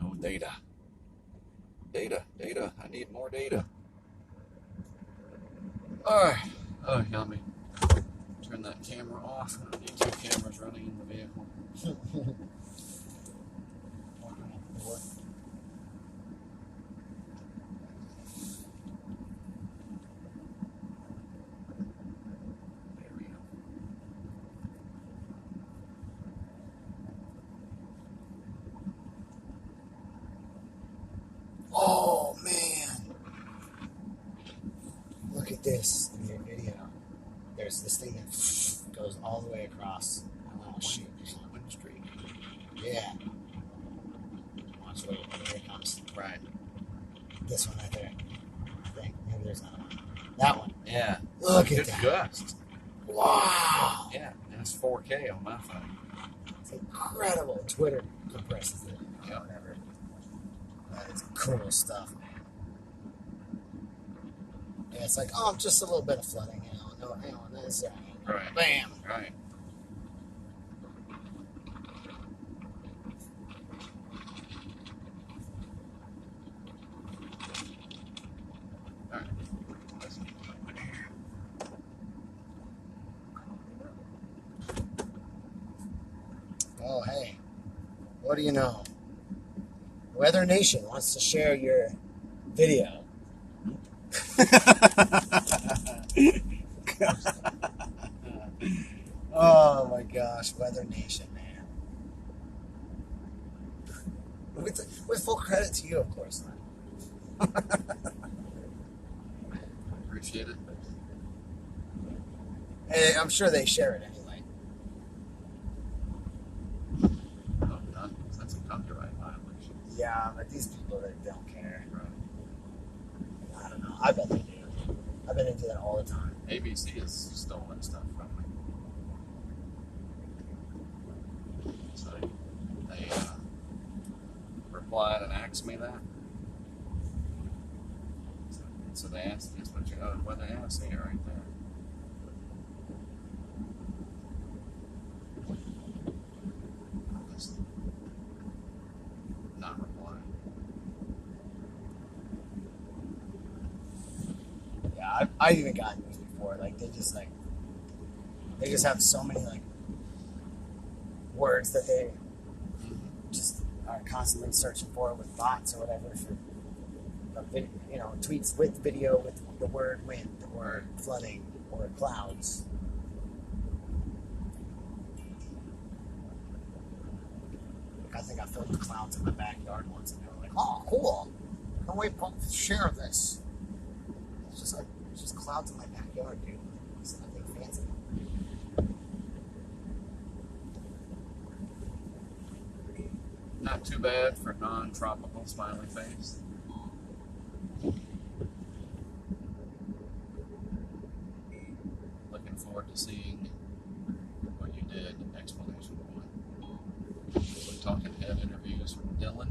No data. Data. I need more data. All right. Oh, yummy. Turn that camera off. I need 2 cameras running in the vehicle. There we go. Oh, man. Look at this in your video. There's this thing that goes all the way across. Oh, shoot. Wind Street. Yeah. Watch, wait, here it comes. Right. This one right there. I think. Maybe there's another one. That one. Yeah. Look at Good that. gust. Wow. Yeah, that's 4K on my phone. It's incredible. Twitter compresses it. Yeah. Whatever. That is cool stuff. Yeah, it's like, oh, just a little bit of flooding. You know, no, hang on, this. Right. Bam. Right. All right. Let's get over here. Oh, hey. What do you know? Weather Nation wants to share your video. Oh my gosh, Weather Nation, man. With full credit to you, of course. Appreciate it. And I'm sure they share it anyway. Oh, none. That's a copyright violation. Yeah, but these people that don't care. Right. I don't know. I bet they do. I bet they do that all the time. ABC has stolen stuff from me. So they replied and asked me that. So they asked me what you owe, whether I see it right there. I'll just not reply. Yeah, I've even gotten these before. Like they just have so many like words that they just are constantly searching for with bots or whatever for tweets with video with the word wind or flooding or clouds. Like, I think I filmed the clouds in my backyard once, and they were like, "Oh, cool! Can't wait to share this." It's just clouds in my backyard, dude. It's nothing fancy. Not too bad for non-tropical smiley face. Looking forward to seeing what you did. Explanation point. We're talking head interviews from Dylan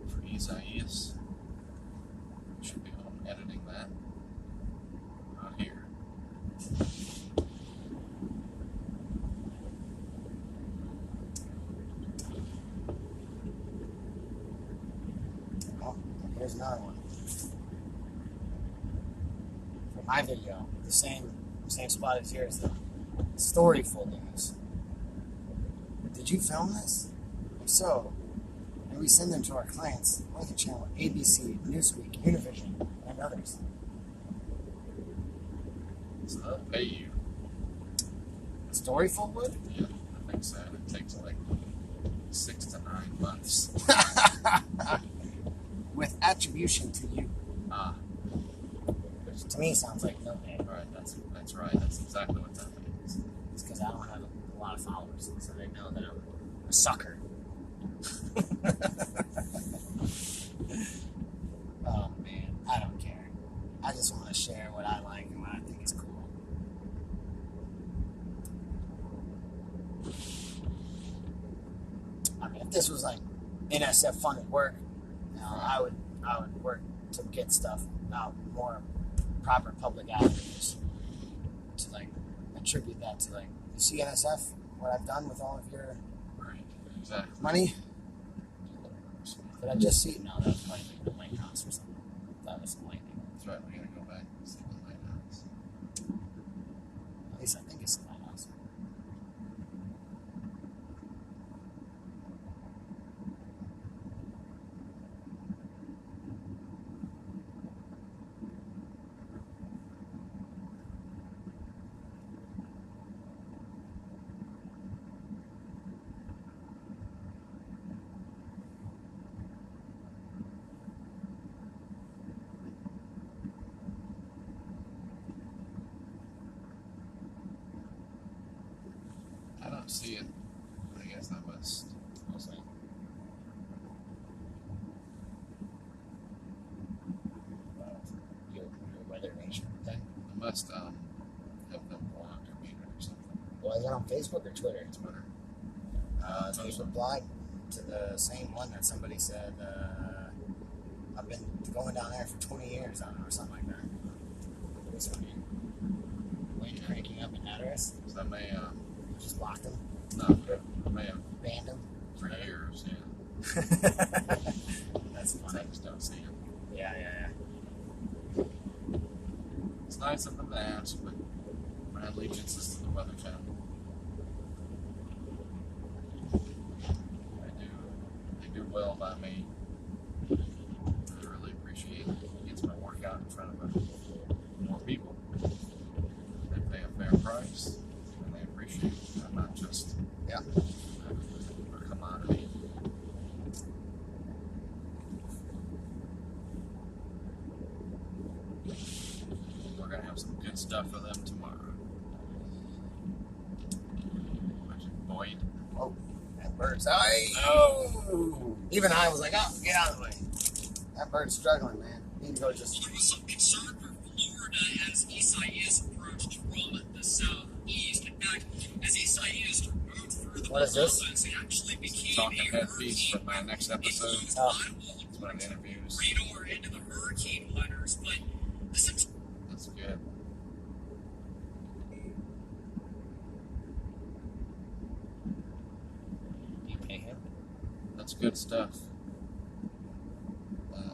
for Isaias. Should be home editing that. Not here. Oh, here's another one. For my video, the same spot as yours, though. Storyful news. Did you film this? If so, and we send them to our clients, like the channel ABC, Newsweek, Univision, and others. So they'll pay you. Storyful would? Yeah, I think so. It takes like 6 to 9 months. With attribution to you. Ah, Which to me sounds like no name. right. That's right. That's exactly what that means. It's because I don't have a lot of followers, so they know that I'm a sucker. Oh man, I don't care. I just want to share what I like and what I think is cool. I mean, if this was like NSF funded work, I would work to get stuff out more proper public avenues to like attribute that to like you see NSF, what I've done with all of your Right. Exactly. money. Did I just see? No, that was lightning. The lighthouse or something. That was lightning. That's right. We're gonna go back and see the lighthouse. At least I think it's the lighthouse. I don't see it. I guess I must. Your Weather Nation thing. I must have them blocked or muted or something. Was it on Facebook or Twitter? Twitter. They replied to the same one that somebody said, I've been going down there for 20 years, I don't know, or something like that. This one here. When cranking up an address, So that may just blocked them, no, I may have banned them. for years. Yeah. That's I funny. just don't see it. Yeah. It's nice of them to ask, but my allegiance is to the Weather Channel. They do well by me. I really appreciate it. It gets my work out in front of more people. They pay a fair price, and they appreciate get stuff for them tomorrow. Boyd. Oh, that bird's eye. Oh! Even I was like, oh, get out of the way. That bird's struggling, man. Need to go just. There was some concern for Florida as Isaias approached from the southeast. In fact, as Isaias moved through the What is this? Bahamas, it actually became Talking a head piece hurricane. for my next episode. Oh. It's one of the interviews. Radar into the hurricane hunters, but this That's good. You pay him? That's good stuff.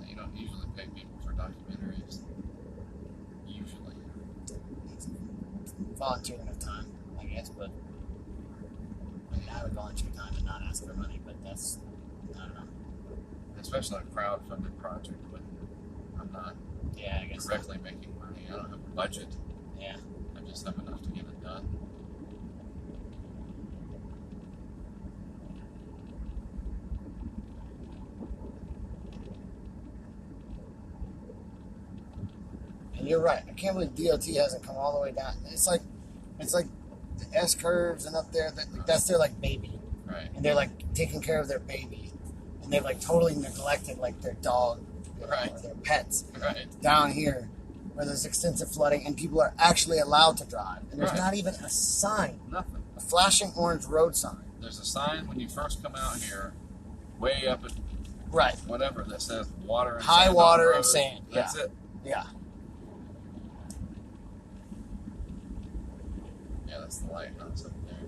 You don't usually pay people for documentaries. Usually. Volunteering of time, I guess, but I mean, I would volunteer time and not ask for money, but that's, I don't know. Especially a crowdfunded project when I'm not Yeah, I guess. directly making money. I don't have a budget. Yeah. I just have enough to get it done. And you're right. I can't believe DOT hasn't come all the way down. It's like the S curves and up there. That's their like baby, Right. and they're like taking care of their baby, and they've like totally neglected like their dog, you know, Right. or their pets Right. down here, where there's extensive flooding and people are actually allowed to drive, and there's Right. not even a sign, Nothing. a flashing orange road sign. There's a sign when you first come out here, way up at Right. whatever, that says water and High sand on water the and road. sand, yeah. That's it. Yeah. Yeah, that's the lighthouse up there.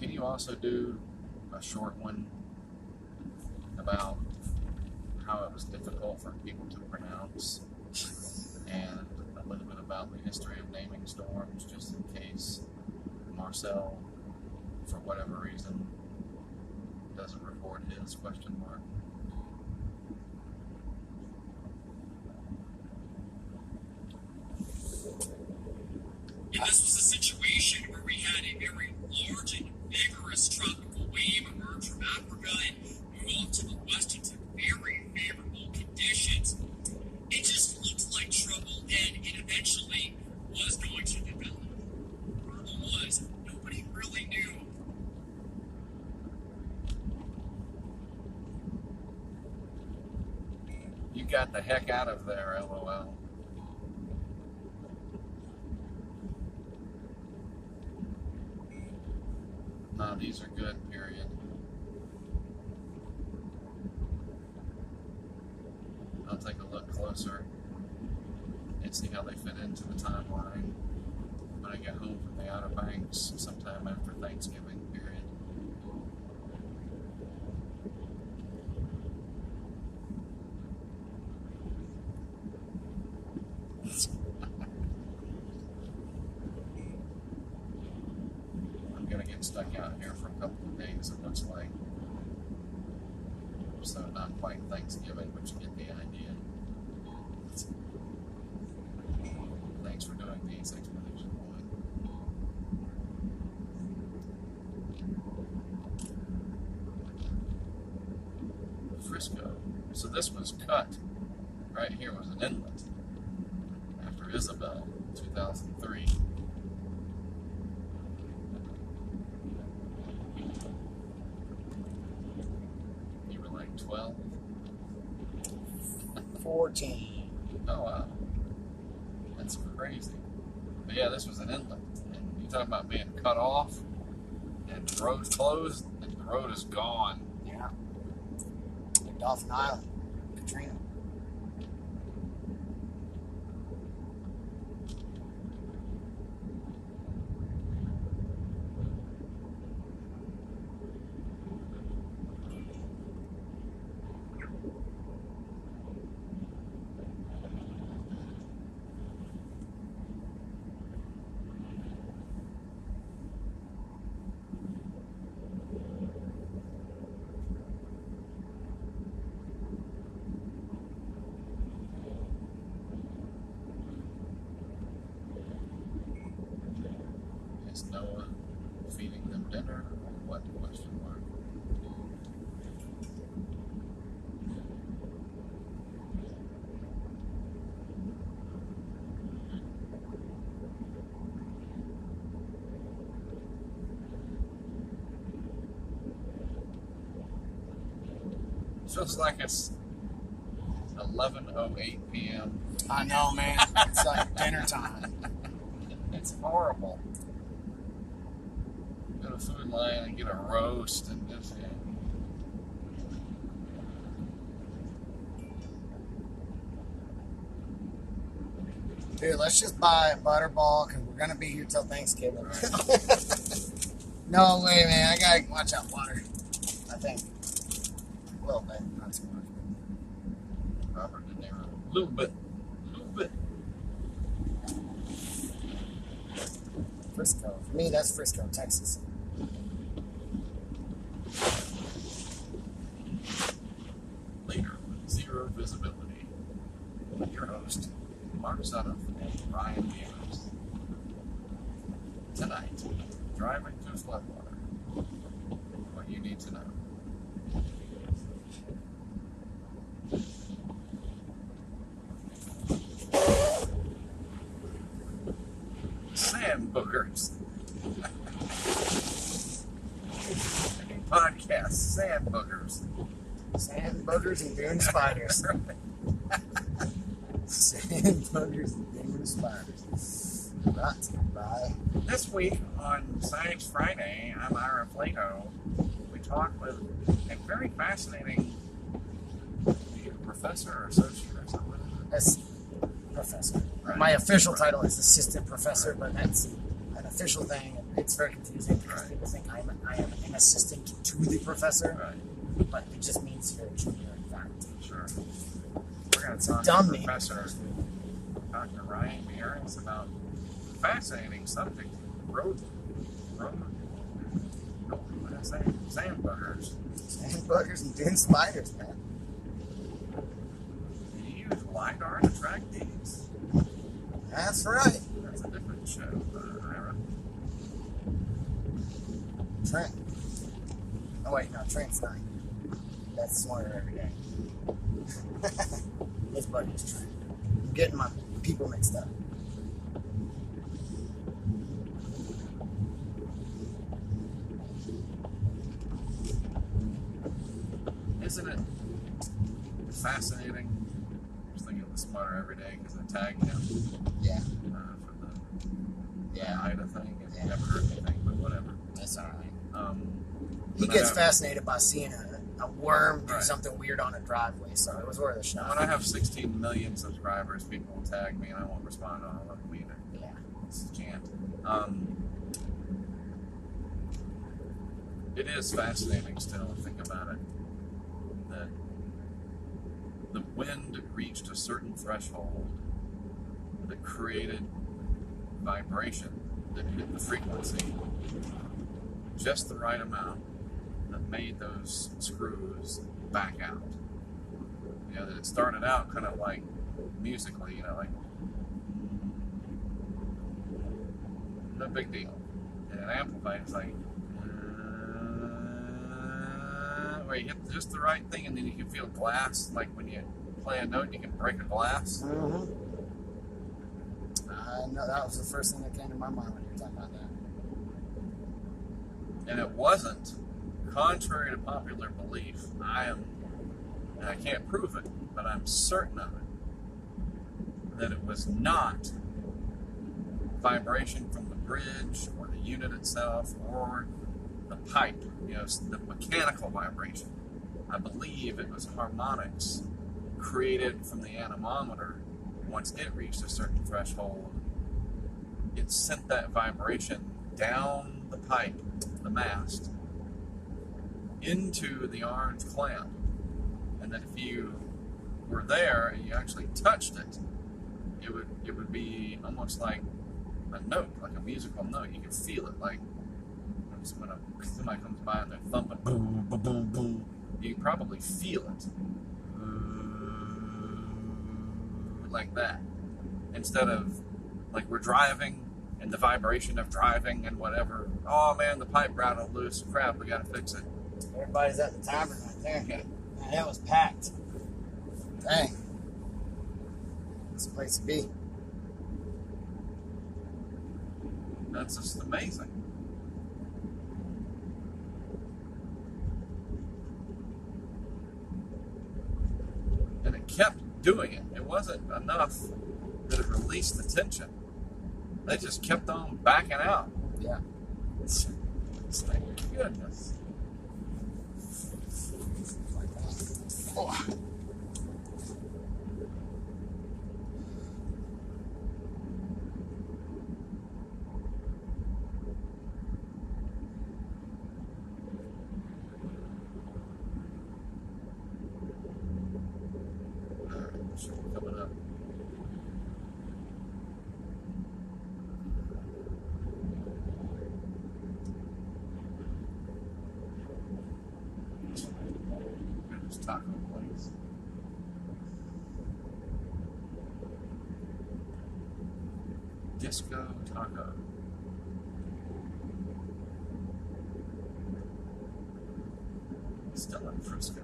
Can you also do a short one about how it was difficult for people to pronounce, and a little bit about the history of naming storms, just in case Marcel, for whatever reason, doesn't record his question mark? And this was a situation where we had a very large and vigorous tropical wave emerge from Africa and move off to the west into very favorable conditions. It just looked like trouble, and it eventually was going to develop. The problem was, nobody really knew. You got the heck out of there, LOL. No, these are good, period. I'll take a look closer and see how they fit into the timeline when I get home from the Outer Banks sometime after Thanksgiving, period. I'm gonna get stuck out here for a couple of days, it looks like. So not quite Thanksgiving, but you get the idea. Thanks for doing these, Expedition Boy. Frisco. So this was cut. Right here was an inlet after Isabel, 2003. You were like 12? 14. Oh, wow. That's crazy. But yeah, this was an inlet. And you talking about being cut off and the road's closed, and the road is gone. Yeah. Like Dolphin Island, Katrina. Question mark. Feels like it's 11:08 p.m. I know, man. It's like dinner time. It's horrible. Go to Food Lion and get a roast and just, yeah. Dude, let's just buy a butterball because we're gonna be here till Thanksgiving. No way, man. I gotta watch out water. I think a little bit, not too much. Robert De Niro. A little bit. Frisco. For me, that's Frisco, Texas. Later, with zero visibility. Your host, Mark Sunoff and Ryan Beers. Tonight, driving through floodwater. What you need to know. Sand boogers. Podcast, sand boogers. Sand boogers and dune spiders. Sand boogers and dune spiders. Brought to you by. This week on Science Friday, I'm Ira Plato. We talk with a very fascinating professor or associate or something. That's professor. Right. My official title is assistant professor, but that's an official thing. It's very confusing because Right. people think I am an assistant to the professor, Right, but it just means you're a junior faculty. sure. We're going to talk dumb to name. Professor Dr. Ryan Beers about a fascinating subject, what did I say? Sand boogers. Sand boogers and dune spiders, man. Do you use LiDAR to track these? That's right. That's a different show, Ira. Trent. Oh wait, no, Trent's not. That's Smarter Every Day. His buddy is Trent. I'm getting my people mixed up. Isn't it fascinating? I was thinking of the Smarter Every Day because I tagged him Yeah. for the Yeah. Ida thing. And Yeah. never heard anything, but whatever. That's alright. But He I gets have- fascinated by seeing a worm do Right. something weird on a driveway, so it was worth a When shot. I have 16 million subscribers, people will tag me and I won't respond to all of them either. Yeah. Just can't. It is fascinating still to think about it that the wind reached a certain threshold that created vibration that hit the frequency just the right amount that made those screws back out. You know, that it started out kind of like musically, you know, like no big deal. And it amplified, it's like where you hit just the right thing and then you can feel glass, like when you play a note and you can break a glass. Mm-hmm. I know that was the first thing that came to my mind when you were talking about that. And it wasn't, contrary to popular belief, and I can't prove it, but I'm certain of it, that it was not vibration from the bridge or the unit itself or the pipe, you know, the mechanical vibration. I believe it was harmonics created from the anemometer. Once it reached a certain threshold, it sent that vibration down the pipe, the mast, into the orange clamp. And that if you were there and you actually touched it, it would be almost like a note, like a musical note. You can feel it, like when somebody comes by and they're thumping, boom, boom, boom, boom. You can probably feel it, like that. Instead of like we're driving and the vibration of driving and whatever. Oh man, the pipe rattled loose. Crap, we gotta fix it. Everybody's at the tavern right there. Okay. Man, that was packed. Dang. It's a place to be. That's just amazing. And it kept doing it. It wasn't enough that it released the tension. They just kept on backing out. Yeah. It's like, goodness. Oh. Coming up. There's taco place. Disco taco. Still in Frisco.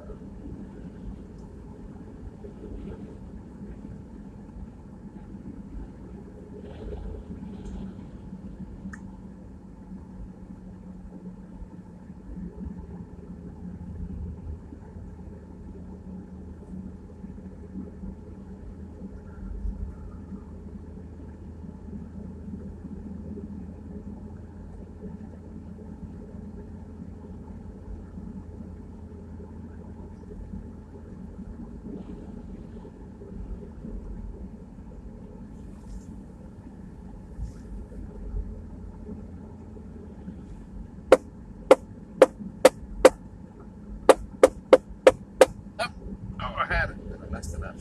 Oh, I had it. I messed it up.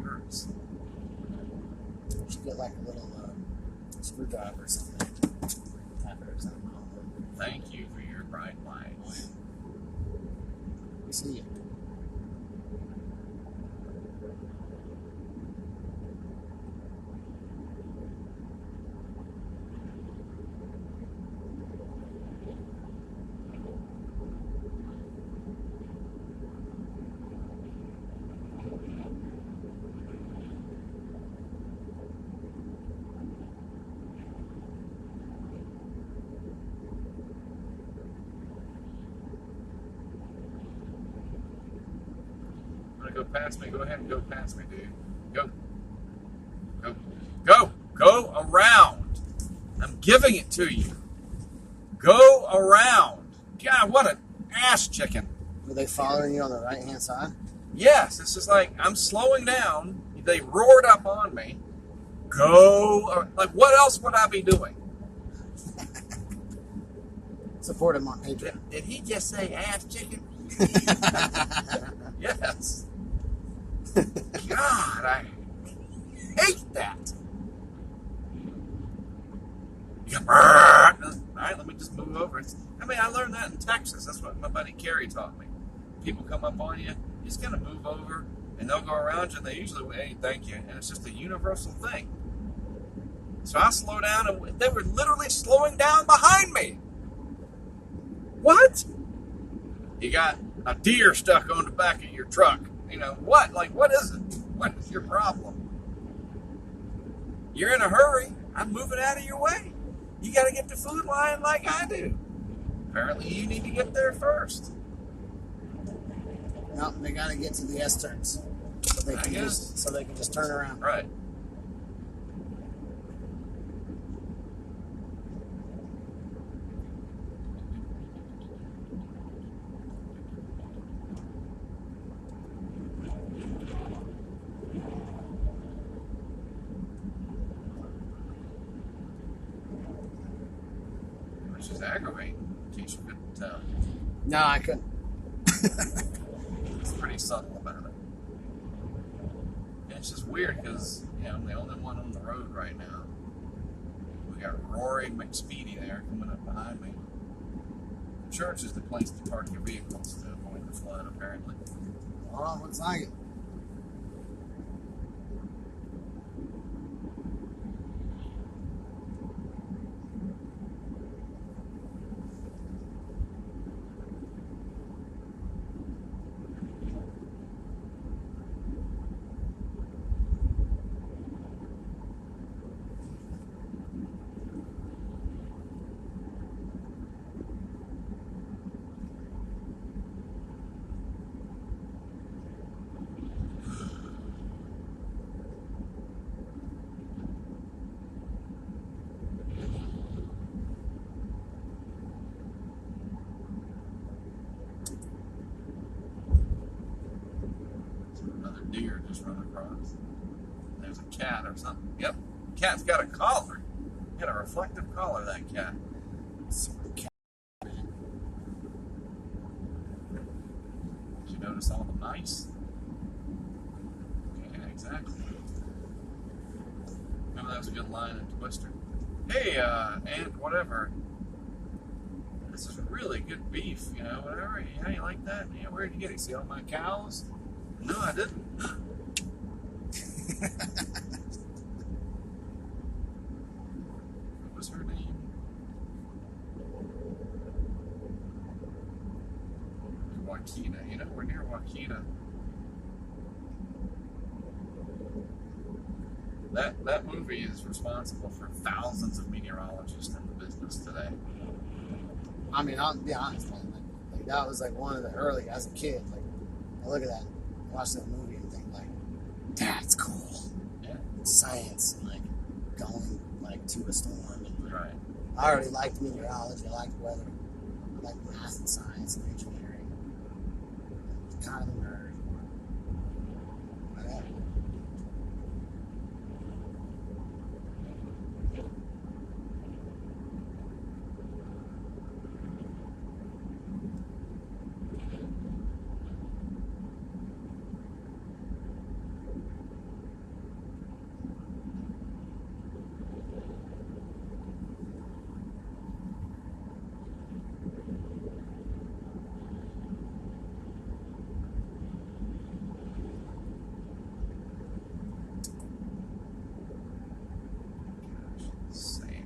Hurts. You should get like a little screwdriver or something. Tap it or something. Thank you for your bright light. See you. Go past me. Go ahead and go past me, dude. Go. Go. Go. Go around. I'm giving it to you. Go around. God, what an ass chicken. Were they following you on the right-hand side? Yes, it's just like I'm slowing down. They roared up on me. Go. Like, what else would I be doing? Support him on Patreon. Did he just say ass chicken? Yes. God, I hate that. All right, let me just move over. I learned that in Texas. That's what my buddy Kerry taught me. People come up on you, you just kind of move over, and they'll go around you, and they usually, hey, thank you. And it's just a universal thing. So I slow down, and they were literally slowing down behind me. What? You got a deer stuck on the back of your truck. You know, what? Like, what is it? What is your problem? You're in a hurry. I'm moving out of your way. You got to get the food line like I do. Apparently, you need to get there first. No, they got to get to the S-turns. So they can just turn around. Right. Which is aggravating, in case you couldn't tell. No, I couldn't. It's pretty subtle about it. And it's just weird because, I'm the only one on the road right now. We got Rory McSpeedy there coming up behind me. The church is the place to park your vehicles to avoid the flood, apparently. Oh, looks like it. deer just run across. There's a cat or something. Yep, cat's got a collar. Got a reflective collar, that cat. Cat. Did you notice all the mice? Yeah, exactly. Remember that was a good line in Twister? Hey, and whatever. This is really good beef, you know, whatever. Yeah, you like that? Yeah, where'd you get it? See all my cows? No, I didn't. What was her name? Wakita. You know, we're near Wakita. That movie is responsible for thousands of meteorologists in the business today. I mean, I'll be honest, man. Like that was like one of the early, as a kid. Like, I look at that, watch that movie, and think like, that's cool. Yeah. Science, and like going like to a storm. And, Right. I already liked meteorology. I liked weather. I liked math and science and engineering. Kind of a nerd. Whatever. Same.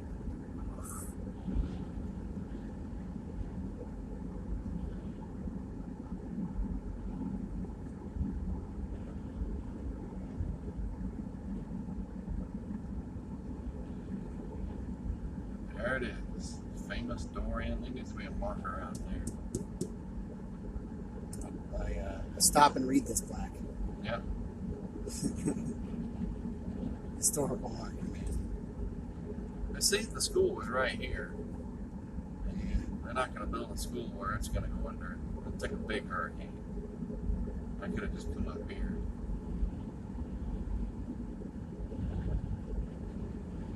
There it is. Famous Dorian. There needs to be a marker out there. I stop and read this plaque. Yep. Historical marker, man. I see the school was right here. And they're not going to build a school where it's going to go under. It'll take a big hurricane. I could have just come up here.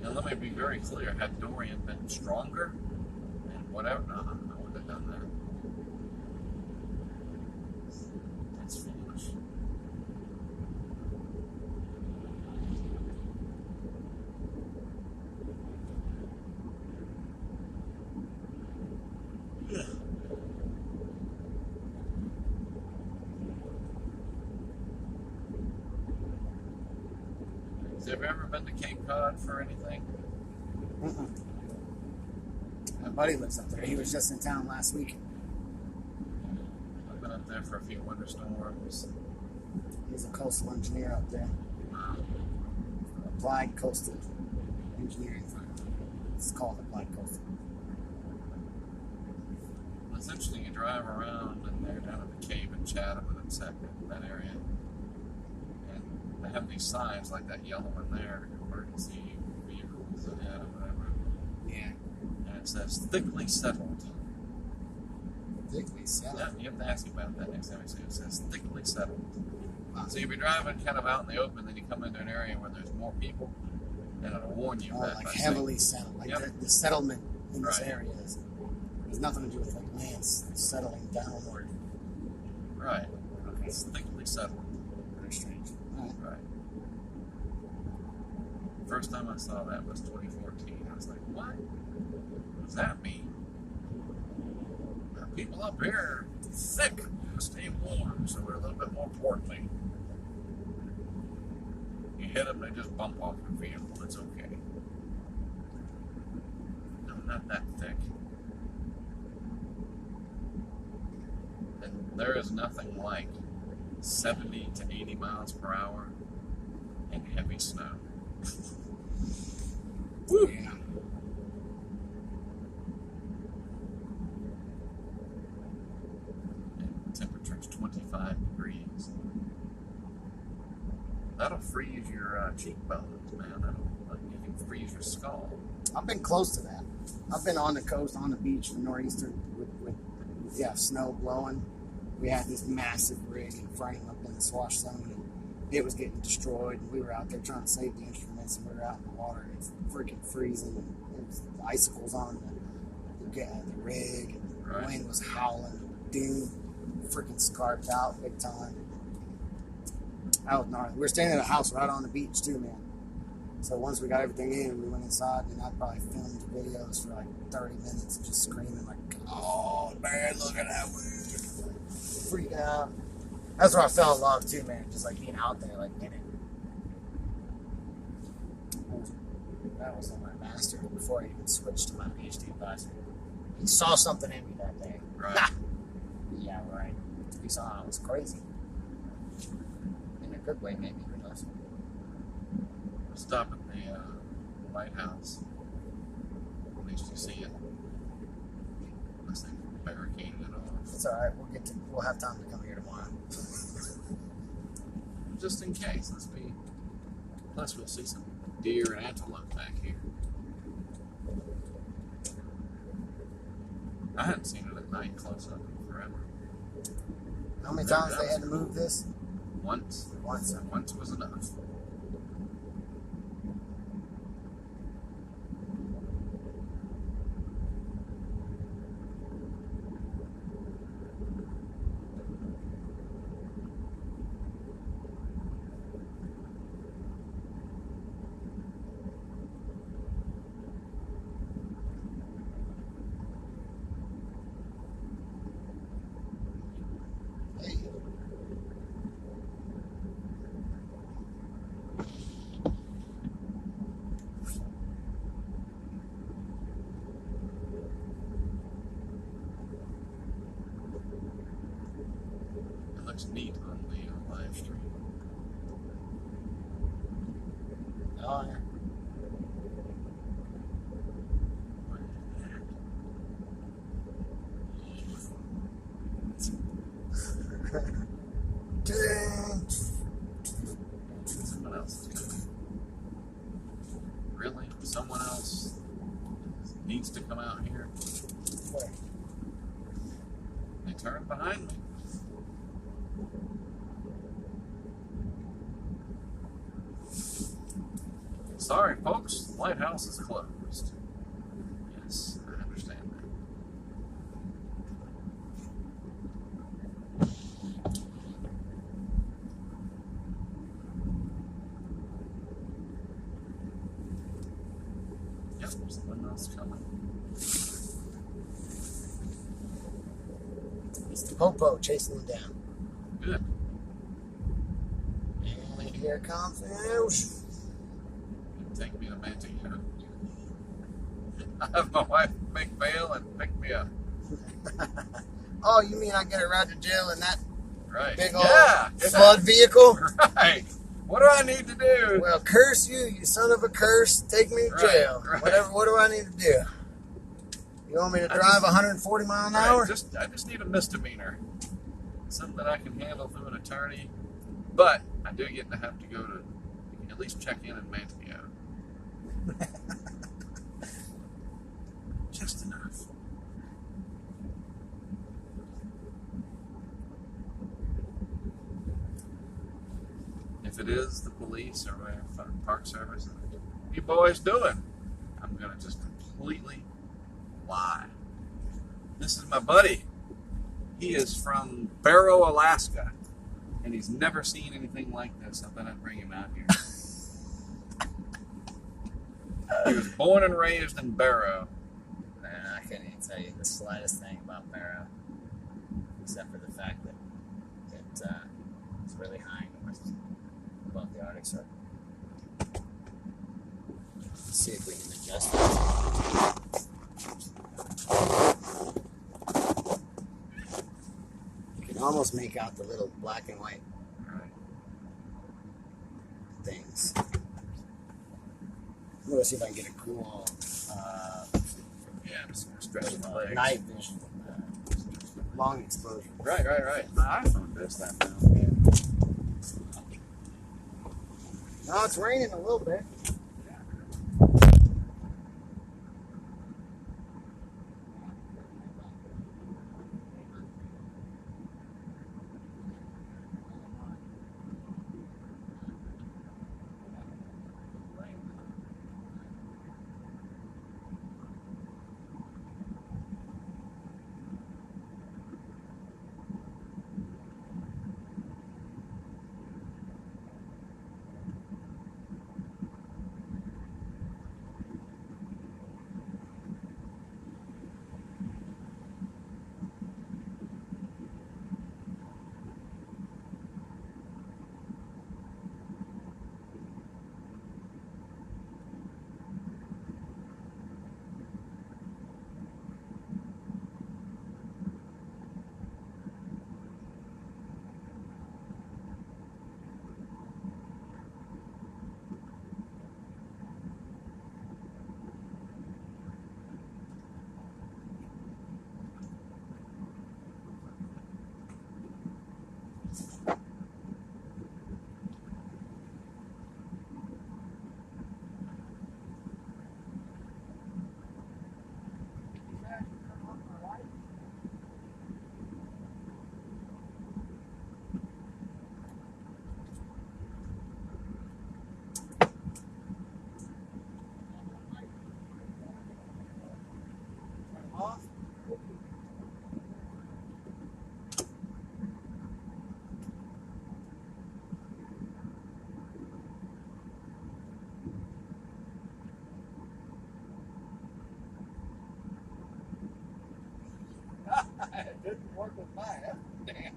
And let me be very clear. Had Dorian been stronger and whatever, no, I wouldn't have done that. That's foolish. Have you ever been to Cape Cod for anything? My buddy lives up there. He was just in town last week. I've been up there for a few winter storms. He's a coastal engineer up there. Applied Coastal Engineering firm. It's called Applied Coastal. It's interesting. You drive around and they're down at the cave in Chatham and that area. They have these signs like that yellow one there, emergency vehicles ahead or whatever. Yeah. And it says thickly settled. Thickly settled? Yeah, you have to ask about that next time you see it. It says thickly settled. Wow. So you'll be driving kind of out in the open, then you come into an area where there's more people, and it'll warn you. Oh, that like by heavily settled. Like Yep. the settlement in this Right. area has nothing to do with like land settling downward. Right. Okay. It's thickly settled. Very strange. All right. Right. First time I saw that was 2014. I was like, what? What does that mean? People up here are thick to stay warm, so we're a little bit more portly. You hit them, they just bump off your vehicle. It's okay. No, not that thick. And there is nothing like 70 to 80 miles per hour in heavy snow. Woo! Yeah. And temperature's 25 degrees. That'll freeze your cheekbones, man. You can freeze your skull. I've been close to that. I've been on the coast, on the beach in the northeastern with snow blowing. We had this massive rig and frame up in the swash zone. And it was getting destroyed. And we were out there trying to save the instruments, and we were out in the water. And it's freaking freezing. And there was icicles on the rig. And the wind was howling. Dude, freaking scarped out big time. That was gnarly. We were staying at a house right on the beach too, man. So once we got everything in, we went inside, and I probably filmed videos for like 30 minutes, just screaming like, "Oh man, look at that wind!" Freaked out. That's where I fell in love too, man. Just like being out there, like in it. That was on my master before I even switched to my PhD advisor. He saw something in me that day. Right. Yeah, right. He saw I was crazy. In a good way, maybe. Who knows? Stop at the lighthouse. At least you see it. Unless they barricaded it off. It's alright. We'll have time to come here tomorrow. Just in case. Plus we'll see some deer and antelope back here. I hadn't seen it at night close up in forever. How many times they had to move this? Once. Once. Once was enough. Looks neat on the live stream. Oh, yeah. Someone else is coming. Really? Someone else needs to come out here? Where? They turned behind me. Sorry, folks, the lighthouse is closed. Yes, I understand that. Yep, someone else coming. It's the Popo chasing them down. Good. And here comes the ocean. Take me to Manteca. I have my wife make bail and pick me up. Oh, you mean I get a ride to jail in that Right. big old Yeah. flood vehicle? Right. What do I need to do? Well, curse you, you son of a curse. Take me to jail. Right. What do I need to do? You want me to drive 140 mile an hour? I just need a misdemeanor. Something that I can handle through an attorney. But I do get to have to go to at least check in Manteca. Just enough. If it is the police or Park Service, what are you boys doing? I'm going to just completely lie. This is my buddy. He is from Barrow, Alaska, and he's never seen anything like this. I thought I'd bring him out here. He was born and raised in Barrow. I can't even tell you the slightest thing about Barrow, except for the fact that it's really high north above the Arctic Circle. Let's see if we can adjust it. You can almost make out the little black and white things. I'm gonna see if I can get a cool Stretching the legs. night vision, long exposure. Right. My iPhone does that now. No, it's raining a little bit. It didn't work with mine. Damn.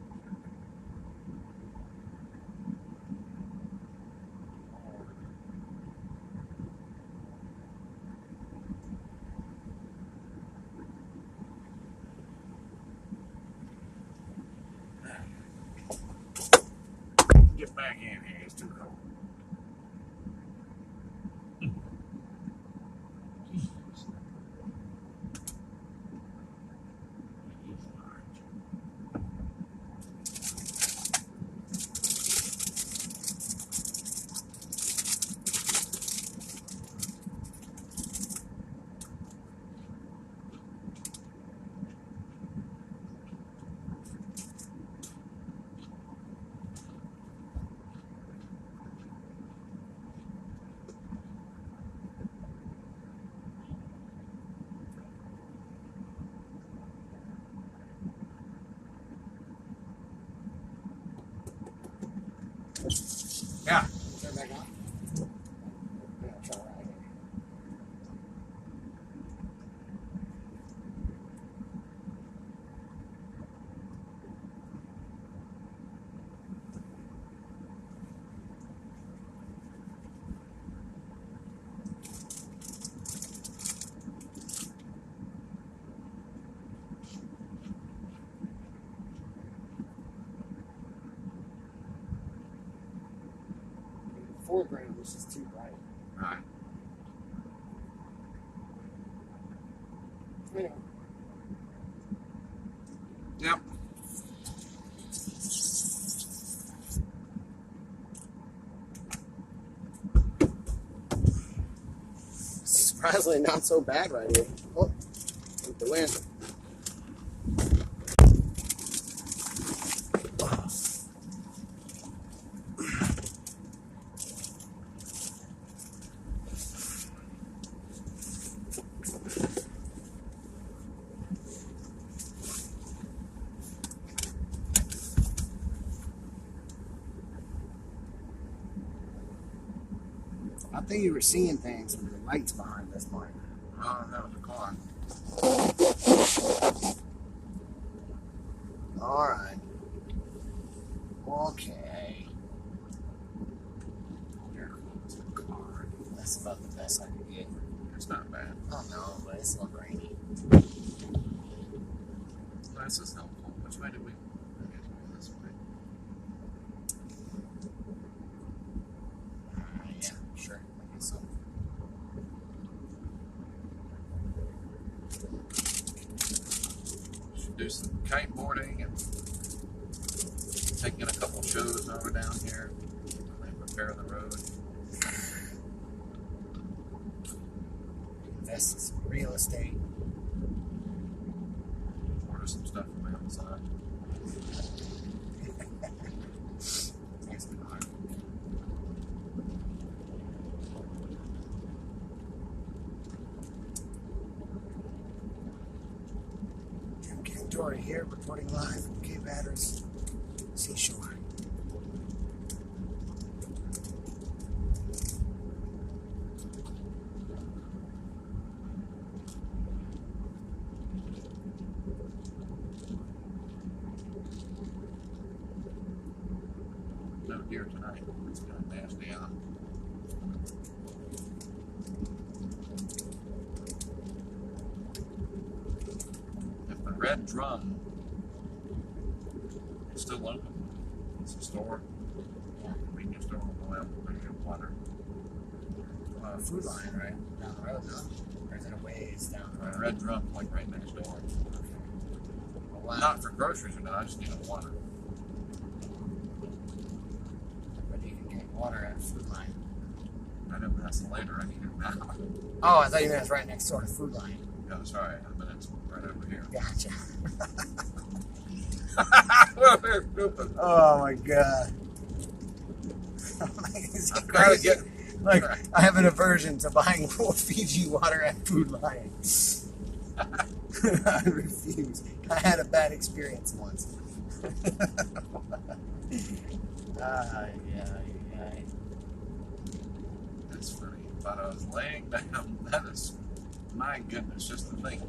Get back in here, it's too cold. Yeah. Turn back on. Yeah, try right here. Foreground, this is too bright. Right. Anyway, Yep. surprisingly not so bad right here. Oh, with the wind. I think you were seeing things with the lights behind this point. Oh, that was a car. All right. Okay. There was a car. That's about the best I could get. It's not bad. Oh no, but it's a little grainy. Well, this is helpful. Which way did we? I guess we go this way. Yeah, sure. I guess so. Should do some kiteboarding and taking a couple shows over down here. They repair the road. Invest in some real estate. Order some stuff from Amazon. Nice car. Jim Cantori here, reporting live from Cape Hatteras Seashore. No deer tonight. It's kind of nasty out. If the Red Drum is still open, it's a store. Yeah. Convenience store will go out and get water. Food line, right? Down the road, no? Or is it a ways down the road? Red Drum, like right next door. Wow. Not for groceries or not, I just need a water. But you can get water at a food line. I know that's later, I need it now. Oh, I thought you meant it's right next door to food line. No, sorry, but it's right over here. Gotcha. Stupid. Oh my god. I'm trying to get. Like, I have an aversion to buying Fiji water at Food Lion. I refuse. I had a bad experience once. Yeah. That's funny. But I was laying down. That is, my goodness, just the thing.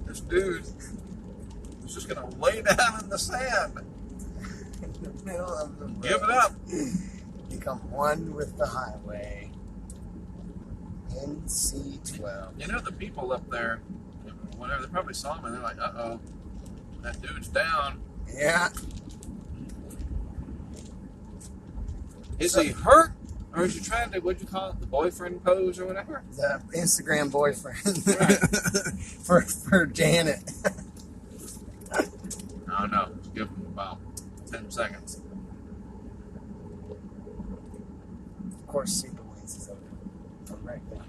This dude is just gonna lay down in the sand. In the middle of the road. Give it up. Become one with the highway. NC12. You know, the people up there, whatever, they probably saw him and they're like, uh-oh, that dude's down. Yeah. Is he hurt? Or is he trying to, what'd you call it, the boyfriend pose or whatever? The Instagram boyfriend. Right. for Janet. I don't know. Just give him about 10 seconds. Of course, Super Wings is open right now.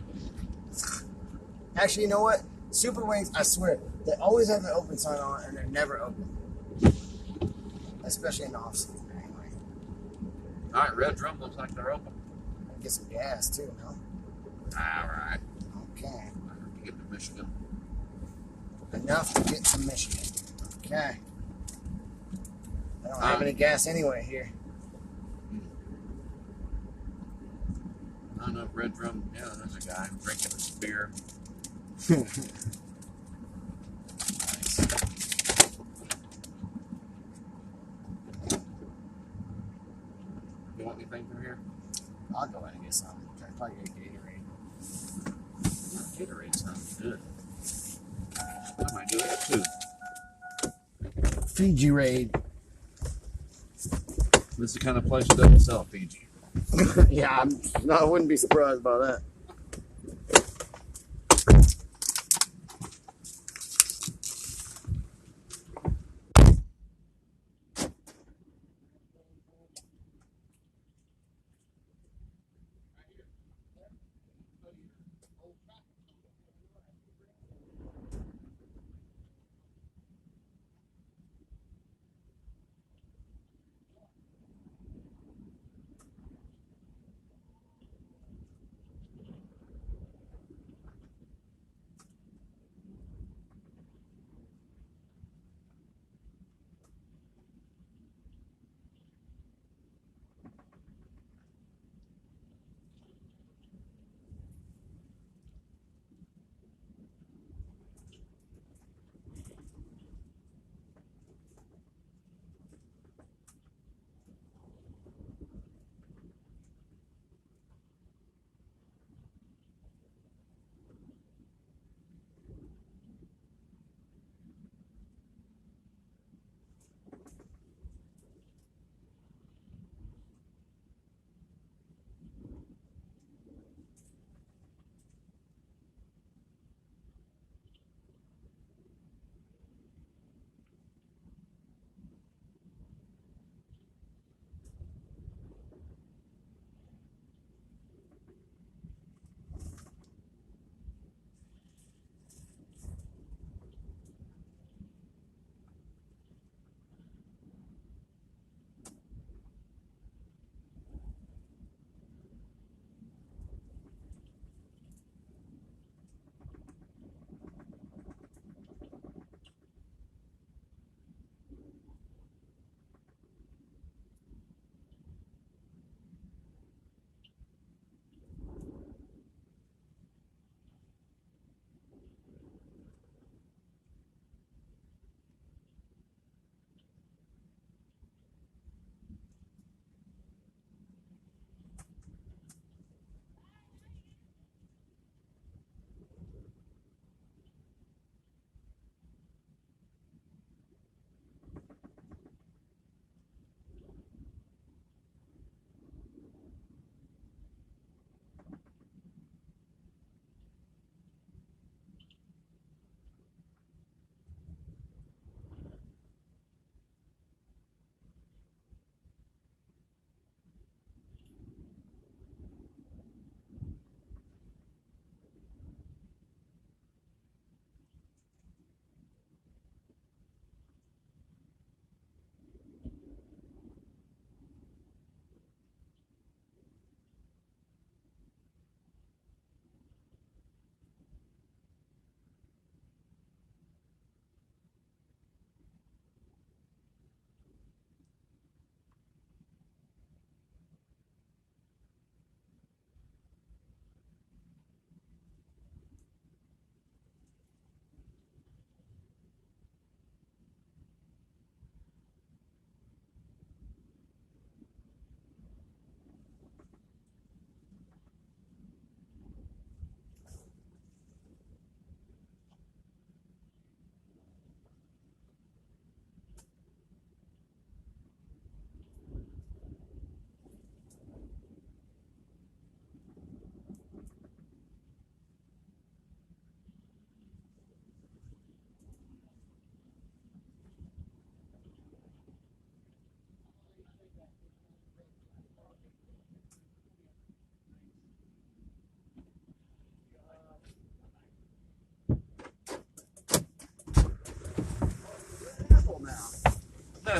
Actually, you know what? Super Wings, I swear, they always have an open sign on and they're never open. Especially in the off-season, anyway. All right, Red Drum looks like they're open. Get some gas, too, no? All right. Okay. I have to get to Michigan. Enough to get to Michigan. Okay. I don't have any gas anyway here. I don't know if Red Drum, yeah, there's a guy drinking his beer. Nice. You want anything from here? I'll go ahead and get some. I'll probably get Gatorade. Gatorade sounds good. I might do that too. Fiji Raid. This is the kind of place that doesn't sell Fiji. Yeah, I wouldn't be surprised about that.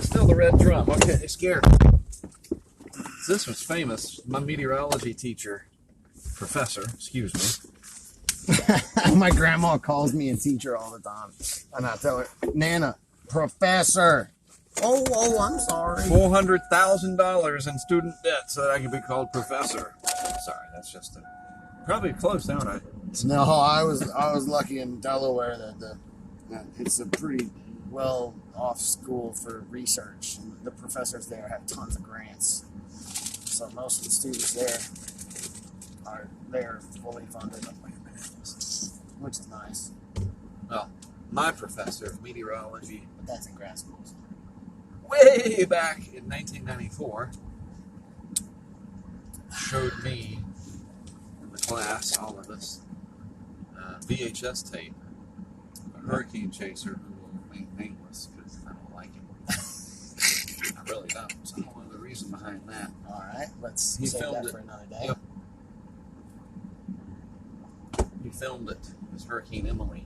Still the red drum. Okay, it scared me. This was famous. My meteorology teacher, professor, excuse me. My grandma calls me a teacher all the time. And I tell her, Nana, professor. Oh, I'm sorry. $400,000 in student debt so that I could be called professor. Sorry, that's just probably close, don't I? No, I was lucky in Delaware that it's a pretty well off school for research. The professors there have tons of grants, so most of the students they're fully funded, which is nice. Well, my professor of meteorology, But that's in grad schools. way back in 1994, showed me in the class, all of us, VHS tape, a hurricane chaser who will remain nameless because I don't like him. I really don't. There's a whole other reason behind that. All right, let's He save filmed that it. for another day. Yep. He filmed it. It was Hurricane Emily,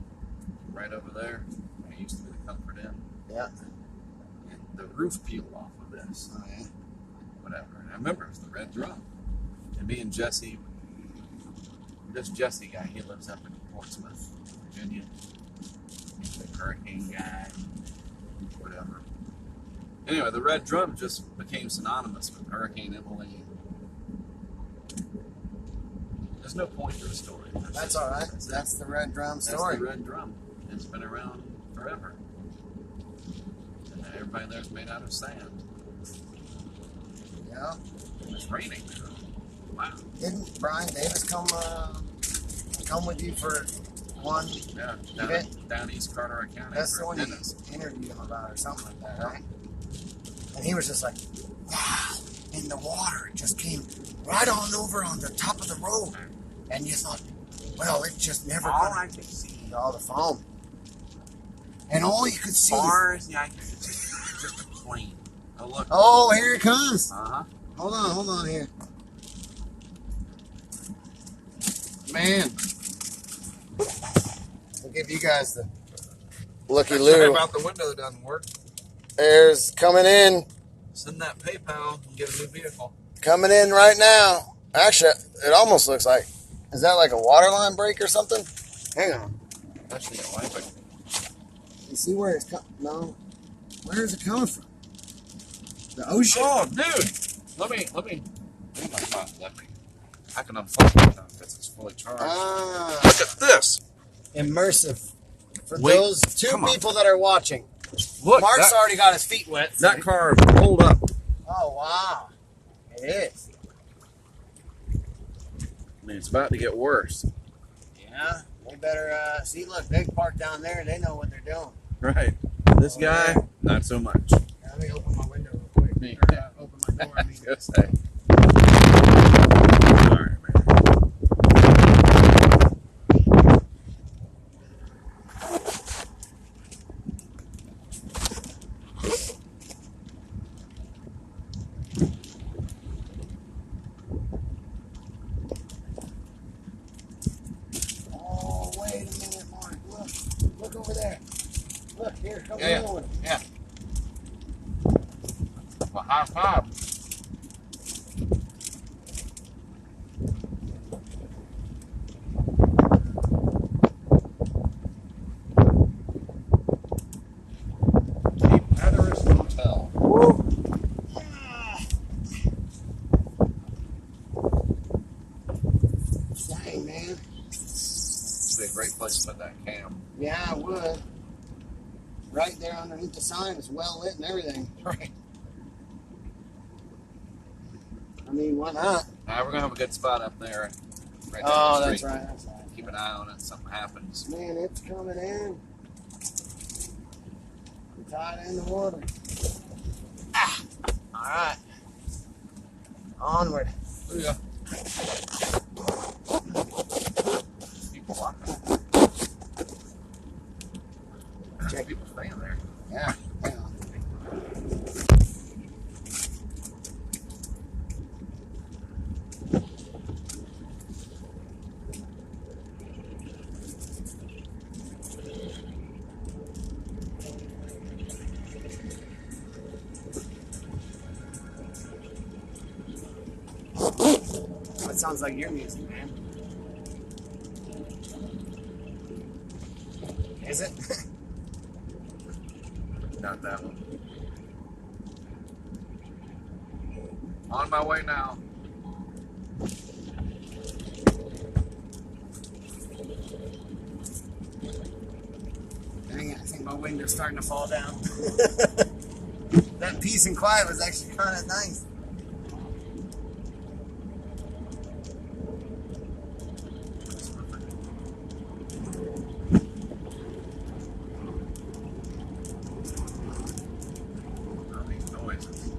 right over there. It used to be the Comfort Inn. Yeah. And the roof peeled off of this. Oh, yeah. Whatever. And I remember it was the red drum. And me and Jesse, this Jesse guy, he lives up in Portsmouth, Virginia. The hurricane guy, whatever. Anyway, the red drum just became synonymous with Hurricane Emily. There's no point to the story. That's all right. That's the red drum story. That's the red drum. It's been around forever. And everybody there's made out of sand. Yeah. It's raining. Wow. Didn't Brian Davis come with you for one? Yeah, down East Carteret County. That's for the one Dennis. you interviewed him about or something like that, right? And he was just like, wow, and the water just came right on over on the top of the road. And you thought, well, it's just never All gonna I could see, all the foam. And all you could see. far as the eye could see, just a plane. Oh, look. Oh, here it comes. Uh-huh. Hold on here. Man. I'll give you guys the looky Sorry loo. about the window that doesn't work. There's coming in Send that PayPal and get a new vehicle. coming in right now. Actually, it almost looks like, is that like a water line break or something? Hang on. Actually, I like it. You see where it's coming? No. Where is it coming from? The ocean. Oh, dude! Let me. Let me I can unplug it now because it's fully charged. Ah, Look at this! immersive. For Wait, those two come on. people that are watching, Look, Mark's that, already got his feet wet. that car is rolled up. Oh, wow. It is. I mean, it's about to get worse. Yeah. They better, see, look, they park down there. They know what they're doing. Right. This Oh, guy, yeah. not so much. Let me open my window real quick. Me. Or, open my door, I I mean. was gonna say. Sorry, man. Oh, wait a minute, Mark. Look over there. Look, here, come Yeah, on. yeah. Well, high five. Cape Hatteras Hotel. Dang, man. It'd be a great place to put that cam. Yeah, I would. Right there underneath the sign. It's well lit and everything. Right. I mean, why not? Now we're gonna have a good spot up there. Right down Oh, the that's street. right. That's right. Keep an eye on it. Something happens. Man, it's coming in. It's hot in the water. Ah! All right. Onward. There you go. People walking. Check. People staying there. Yeah. Hang on. that sounds like your music, man. Is it? Not that one. On my way now. Dang it, I think my window's starting to fall down. That peace and quiet was actually kind of nice. All these noises.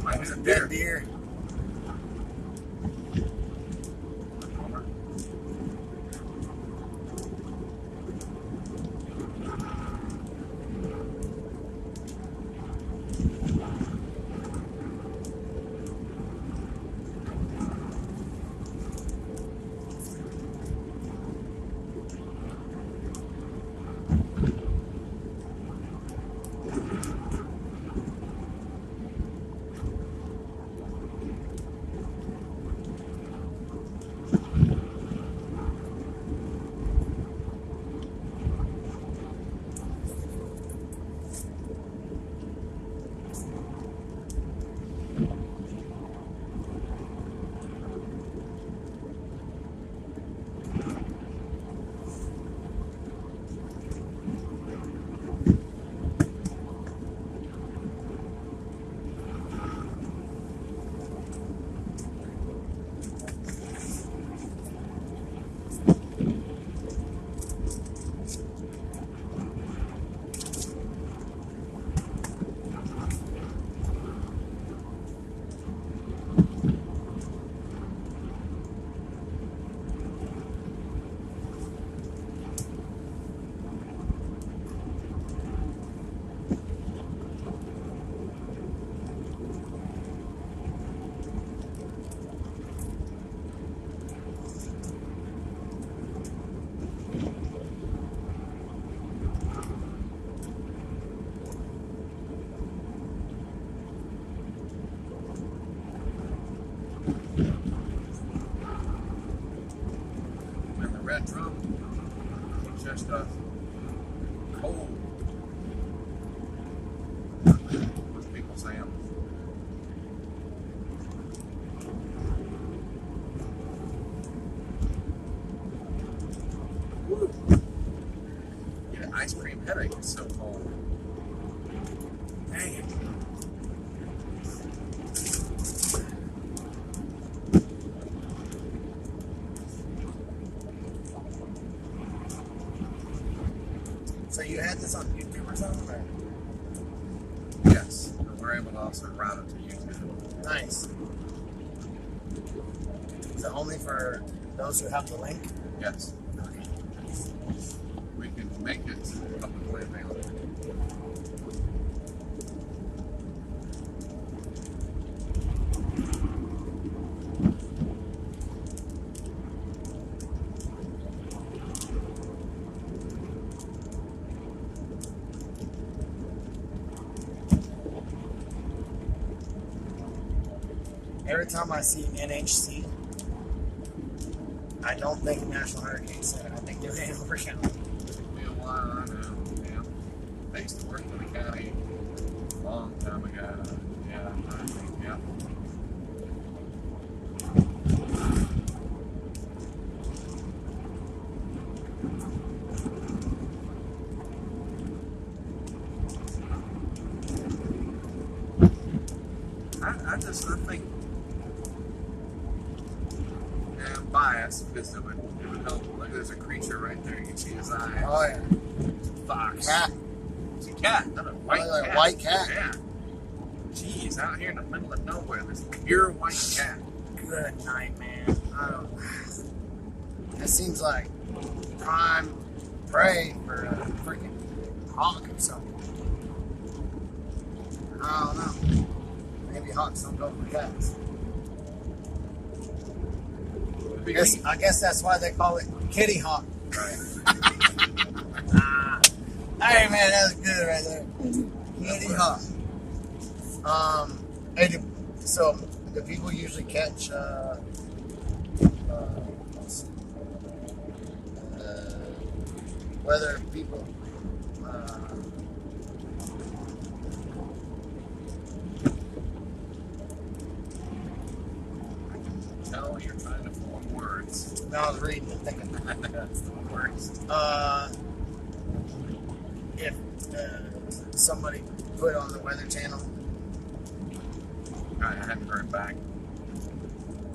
Might be a deer. Deer. And the red drum, it's just a cold. What people saying. Get an ice cream headache, it's so cold. Dang it. So you had this on YouTube or something? Or? Yes, and we're able to also route it to YouTube. Nice. Is it only for those who have the link? Yes. We can make it publicly available. Every time I see NHC, I don't think National Hurricane Center. I think they're Hanover County. Yeah, well, I know. Yeah. They used to work for the county a long time ago. Yeah, I think, yeah. I think, yeah, I'm biased because it would help. Look, there's a creature right there. You can see his eyes. Oh, yeah. Fox. Cat. It's a cat, not a white Like cat. a white cat. Yeah. Jeez, out here in the middle of nowhere, this pure white cat. Good night, man. That seems like prime prey for a freaking hawk or something. I don't know. Maybe hawks don't go for cats. I guess that's why they call it kitty hawk. Right. Hey man, that was good right there. Kitty hawk. Hey, so do people usually catch whether people Tell you're trying to form words. no, I was reading and thinking That's the worst. if somebody put on the Weather Channel. I hadn't heard back.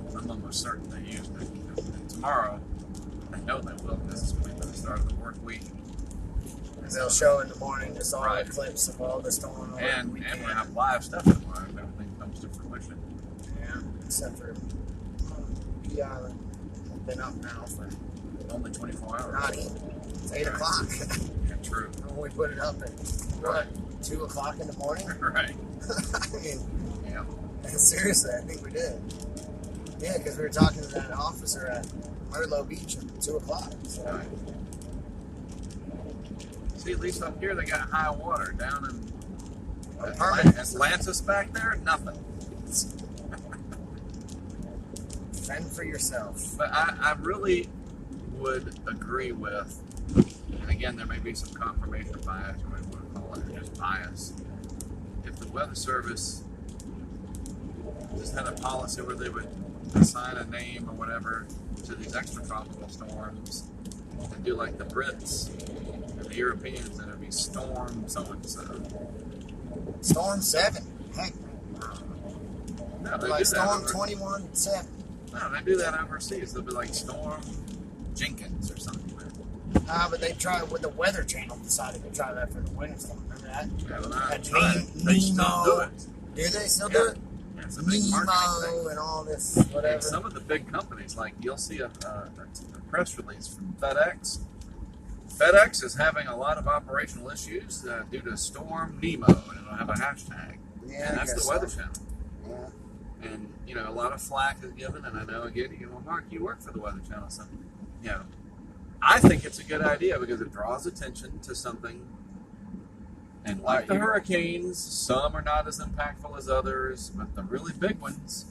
Some of them are certain they used it. And tomorrow, I know they will. This is going to be the start of the work week. They'll show in the morning just all Right. the clips of all this going on. And we we'll can. have live stuff tomorrow if everything comes to fruition. Yeah, except for P Island. We've been up now for Only 24 hours. not even. It's 8 o'clock. Yeah, true. When we put it up at what, 2 o'clock in the morning? Right. I mean, Yeah. seriously, I think we did. Yeah, because we were talking to that officer at Merlot Beach at 2 o'clock. So. Right. See, at least up here they got high water. Down in Atlantis back there, nothing. Fend for yourself. But I really would agree with, and again, there may be some confirmation bias, or whatever you want to call it, or just bias. If the Weather Service just had a policy where they would assign a name or whatever to these extra tropical storms and do like the Brits and the Europeans, and it'd be storm so-and-so. Storm 7. Heck, No, they like do that Storm over, 21-7. no, they do that overseas. They'll be like Storm Jenkins or something. But they tried with the Weather Channel decided to try that for the winter storm. Remember that? Yeah, well, I That tried. They still do it. Do they still do it? Yeah, it's a big marketing thing. Nemo and all this, And whatever. some of the big companies, like you'll see a press release from FedEx. FedEx is having a lot of operational issues due to Storm Nemo, and it'll have a hashtag. Yeah, And I that's guess the Weather so. Channel. Yeah. And, you know, a lot of flack is given, and I know, again, well, Mark, you work for the Weather Channel, so, you know, I think it's a good idea because it draws attention to something. And like the hurricanes, some are not as impactful as others, but the really big ones,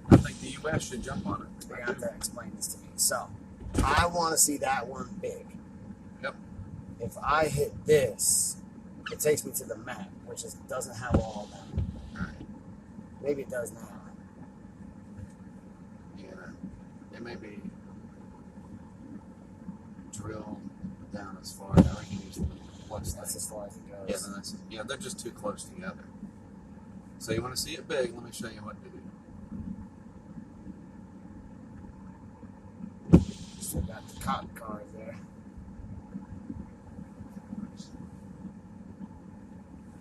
I think the U.S. should jump on it. They have to explain this to me. So, I want to see that one big. Yep. If I hit this, it takes me to the map, which doesn't have all of them. Right. Maybe it does now. Yeah, it may be drilled down as far. I can use the plus That's thing. as far as it goes. Yeah, then they're just too close together. So you want to see it big? Let me show you what to do. Still got the cotton cars there.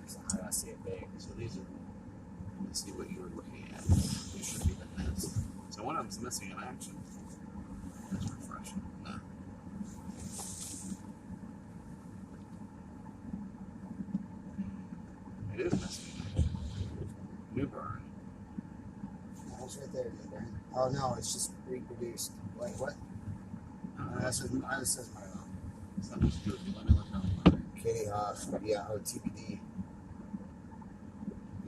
So how do I see it big? So these are. Let's see what you were looking at. These should be the nest. So one of them's missing in action. That's refreshing. No. It is missing in action. New burn. Oh, it's right there. Oh no, it's just reproduced. Like what? That says Milo. Something's good. Let me look online. Kitty Hawk. Yeah, TBD.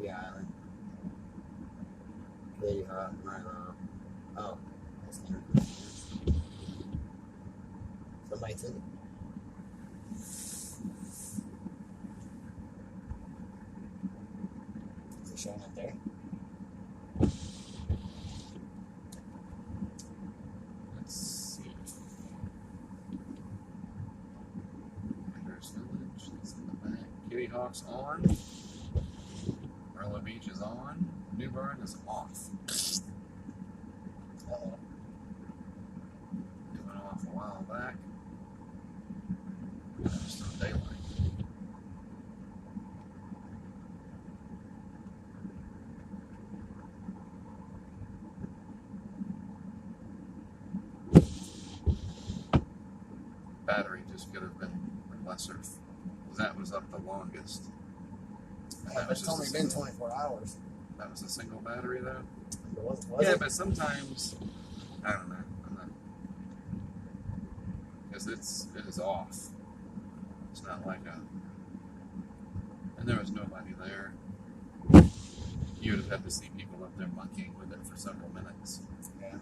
Yeah, Island. Kitty Hawk, Milo. Oh, that's not. Somebody took it. Is it showing up there? Let's see. There's Village. That's in the back. Kitty Hawk's on. Merlot Beach is on. New Bern is off. Uh-oh. It went off a while back. Just no daylight. Battery just could have been lesser. That was up the longest. Yeah, but it's only been 24 hours. That was a single battery though. Was Yeah, it? but sometimes I don't know. I'm not because it is off. not like a, and there was nobody there. You would have had to see people up there monkeying with it for several minutes. Yeah.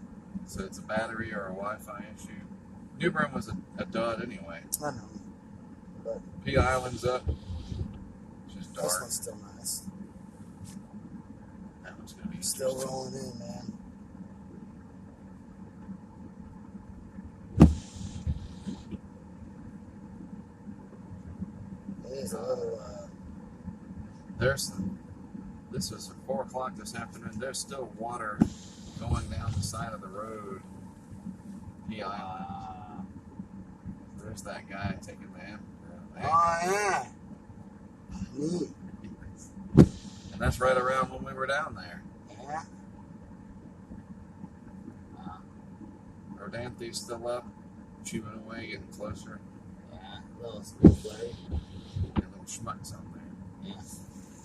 So it's a battery or a Wi-Fi issue. New Bern was a dud anyway. I know. But P Island's up. It's just this dark. one's still nice. That one's gonna be Still interesting. rolling in, man. It is a little, This was at 4 o'clock this afternoon. There's still water going down the side of the road. P Island. There's that guy taking the amp. oh, yeah. Neat. And that's right around when we were down there. Yeah. Rodanthe's still up, chewing away, getting closer. Yeah. Little flurry. Get little schmucks out there. Yeah.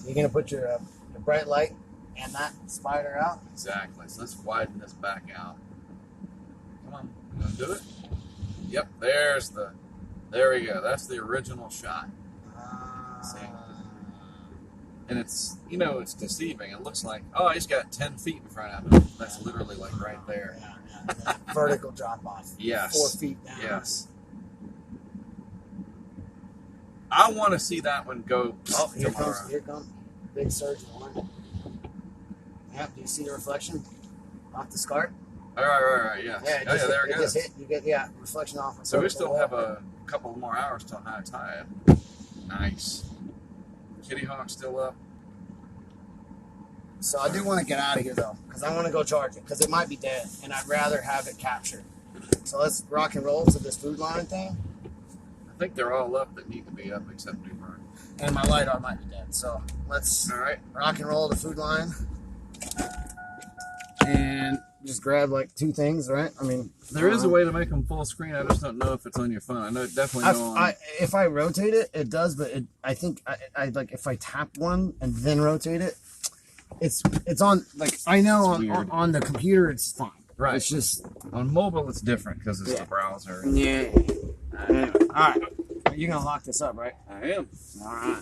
You're going to put your bright light and that spider out? Exactly. So let's widen this back out. Come on. You gonna do it? Yep. There we go. That's the original shot. See? And it's, it's deceiving. It looks like, oh, he's got 10 feet in front of him. That's literally like right there. Yeah. Vertical drop off. Yes. 4 feet down. Yes. I want to see that one go Oh, here tomorrow. comes. Big surge one. Yep, do you see the reflection off the SCART? All right, yeah. Yeah, Oh, yeah, there it goes. just hit. You get, reflection off. So we still have a couple more hours till high tide. Nice. Kitty Hawk's still up. So I do want to get out of here, though, because I want to go charge it, because it might be dead, and I'd rather have it captured. So let's rock and roll to this food line thing. I think they're all up that need to be up except New Bern. And my LiDAR might be dead. So let's All right. rock and roll the food line. And just grab like 2 things, right? I mean, There is a way to make them full screen. I just don't know if it's on your phone. I know it definitely know on. if I rotate it, it does, but I think I like if I tap one and then rotate it, it's on, like, I know It's on the computer it's fine. Right. It's just On mobile, it's different because it's the browser. yeah. Anyway, all right. You're gonna lock this up, right? I am. All right.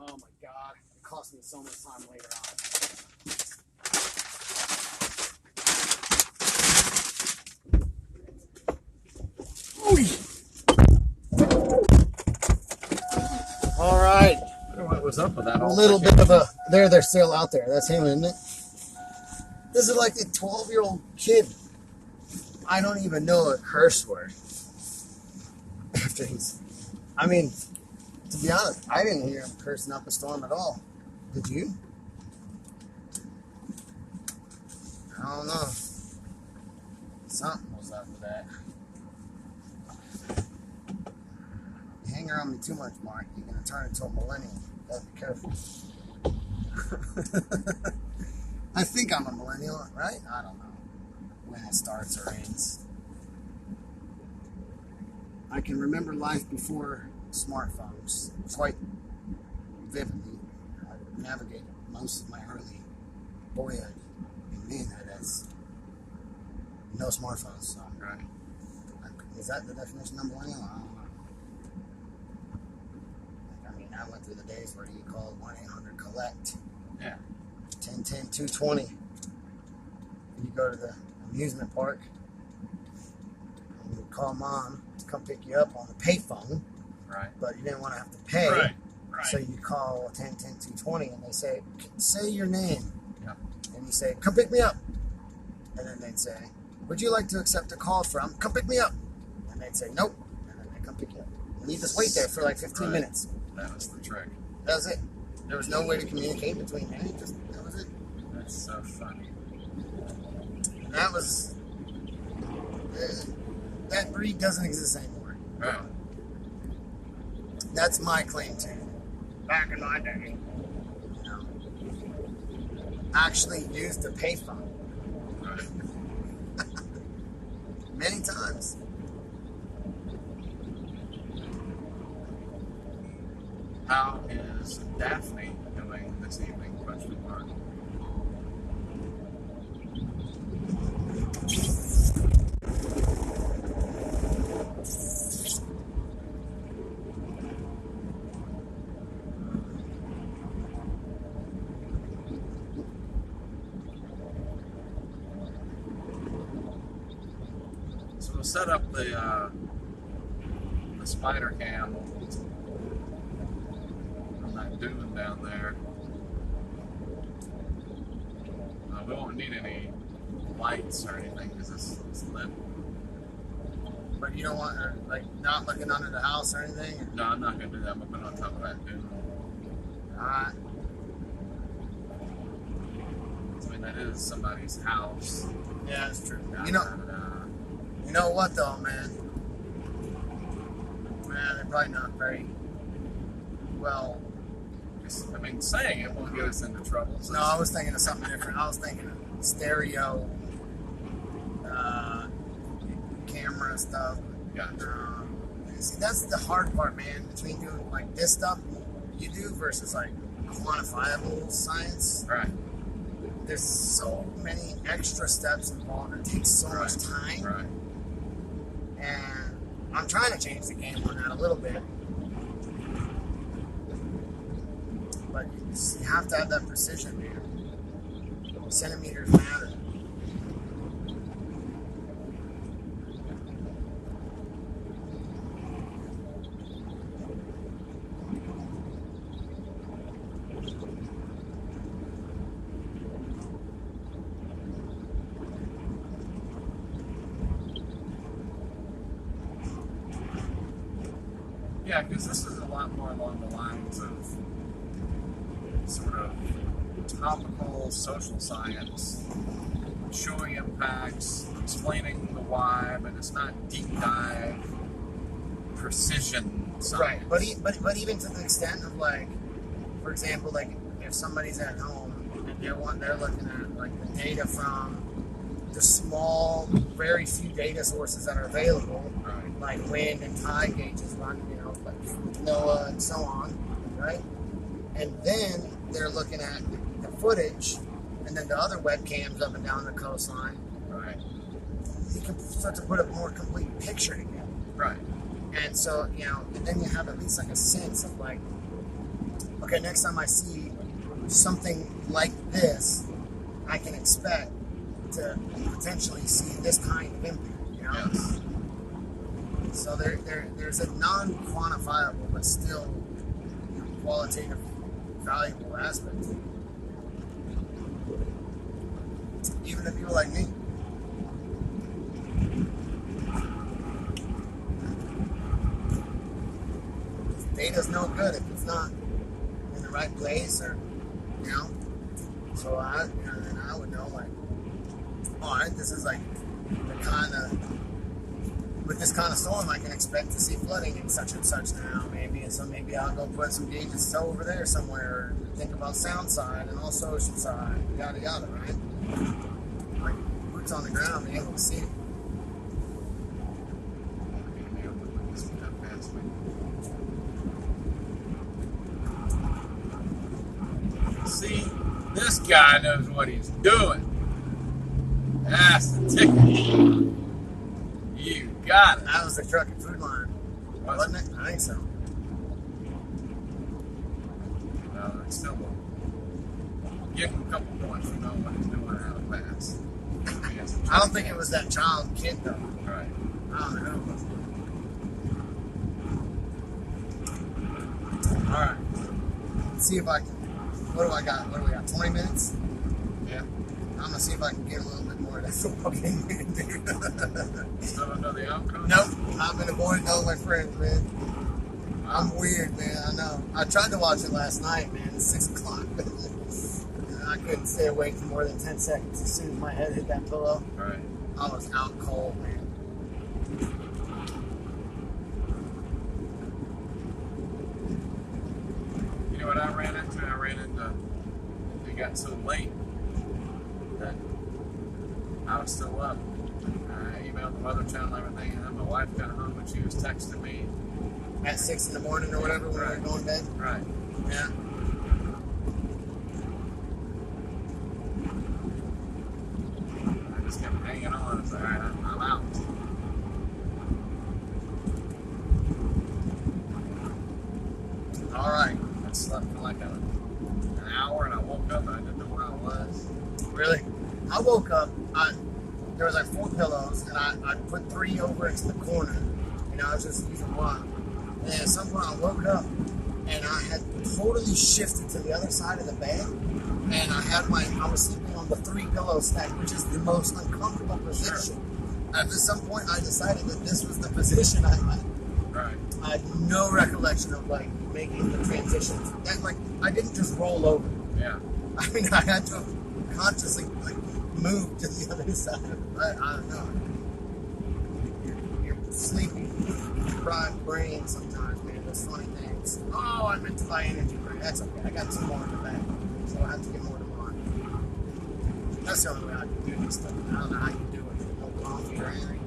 Oh my God, it cost me so much time later on. All right. I don't know what was up with that. A little bit of a, they're still out there. That's him, isn't it? This is like a 12-year-old kid. I don't even know a curse word. After I mean, to be honest, I didn't hear him cursing up a storm at all. Did you? I don't know. Something was up with that. You hang around me too much, Mark, you're going to turn into a millennial. Gotta be careful. I think I'm a millennial, right? I don't know when it starts or ends. I can remember life before smartphones quite vividly. I navigated most of my early boyhood and manhood as no smartphones. So, Right. is that the definition of millennial? I don't know. I mean, I went through the days where you called 1-800-COLLECT. Yeah. 10-10-220. And you go to the amusement park and you call mom to come pick you up on the payphone. Right. But you didn't want to have to pay. Right. So you call 10-10-220 and they say, say your name. Yep. And you say, come pick me up. And then they'd say, would you like to accept a call from, come pick me up. And they'd say, nope. And then they come pick you up. And you just wait there for like 15 minutes. That was the trick. That was it. There was no way to communicate between them. That was it. That's so funny. And that was, that breed doesn't exist anymore. Oh. That's my claim to it. Back in my day, you know, actually used a payphone Right. many times. How is Daphne doing this evening? Question mark. So we'll set up the spider cam on that dune down there. We won't need any lights or anything because it's lit. But you don't want her, like, not looking under the house or anything? No, I'm not going to do that. I'm going to put it on top of that dune. Alright. I mean, that is somebody's house. Yeah, that's true. Da, You know, da, da. you know what though, man? Man, they're probably not very well. I mean, saying it won't get us into trouble. So No, I was thinking of something different. I was thinking of stereo, camera stuff. Gotcha. See, that's the hard part, man, between doing like this stuff you do versus like quantifiable science. Right. There's so many extra steps involved. It takes so much time. Right. And I'm trying to change the game on that a little bit. But you have to have that precision, man. Centimeters matter. Yeah, because this is a lot more along the lines of sort of topical social science, showing impacts, explaining the why, but it's not deep dive precision science. Right, but even to the extent of like, for example, like if somebody's at home and they're looking at like the data from the small, very few data sources that are available, Right. like wind and tide gauges run, like NOAA and so on, right? And then they're looking at the footage and then the other webcams up and down the coastline. Right. You can start to put a more complete picture together. Right. And so, and then you have at least like a sense of like, okay, next time I see something like this, I can expect to potentially see this kind of impact, Yes. So there's a non-quantifiable but still qualitative, valuable aspect to it. Even to people like me. Data's no good if it's not in the right place, or So then I would know, like, all right, this is like the kind of, with this kind of storm, I can expect to see flooding in such and such now, maybe. And so maybe I'll go put some gauges over there somewhere, and think about sound side and also ocean side, yada yada, right? Like boots on the ground, being able to see it. See, this guy knows what he's doing. That's the ticket. You got it. That was the truck and food line, wasn't it? I think so. No, it's still give him a couple points for knowing what he's doing out of pass. I don't think it was that child kid though. Right. I don't know who it was. All right. Let's see if I can. What do I got? What do we got? 20 minutes? Yeah. I'm gonna see if I can get a little bit more of that football game in there. Still don't know the outcome? Nope. I've been avoiding all my friends, man. I'm weird, man. I know. I tried to watch it last night, man. It's 6 o'clock. I couldn't stay awake for more than 10 seconds. As soon as my head hit that pillow, Right. I was out cold, man. You know what I ran into? It got so late that I was still up. I emailed the Weather Channel and everything, and then my wife got home and she was texting me. At 6 in the morning or whatever, when we were going to bed? Right. Yeah. I just kept hanging on. I was like, all right, I'm out. All right. I slept for like an hour, and I woke up and I didn't know where I was. Really? I woke up, there was like 4 pillows, and I put 3 over into the corner. I was just using one. And at some point I woke up, and I had totally shifted to the other side of the bed, and I was sleeping on the 3 pillow stack, which is the most uncomfortable position. At some point I decided that this was the position I liked. Right. I had no recollection of like making the transition. That I didn't just roll over. Yeah. I mean, I had to consciously move to the other side. I don't know. You're sleepy, fried brain sometimes, man. Those funny things. Oh, I meant to buy energy drink. That's okay. I got 2 more in the bag, so I have to get more tomorrow. That's the only way I can do this stuff. I don't know how you do it. No coffee or anything.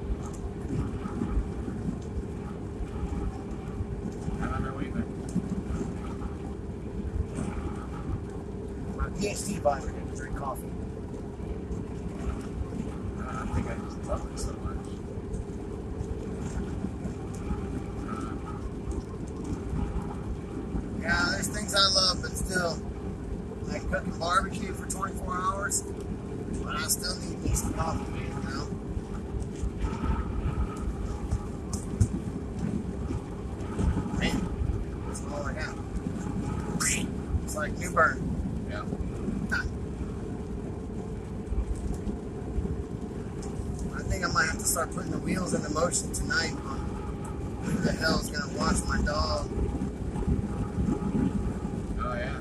I don't know either. My PhD advisor didn't drink coffee. I think I just love it so much. things I love, but still, like cooking barbecue for 24 hours, but I still need me some coffee, man, you know? Man, that's all I got. It's like New Bern. Yeah. I think I might have to start putting the wheels into motion tonight on who the hell is going to watch my dog. Oh, yeah.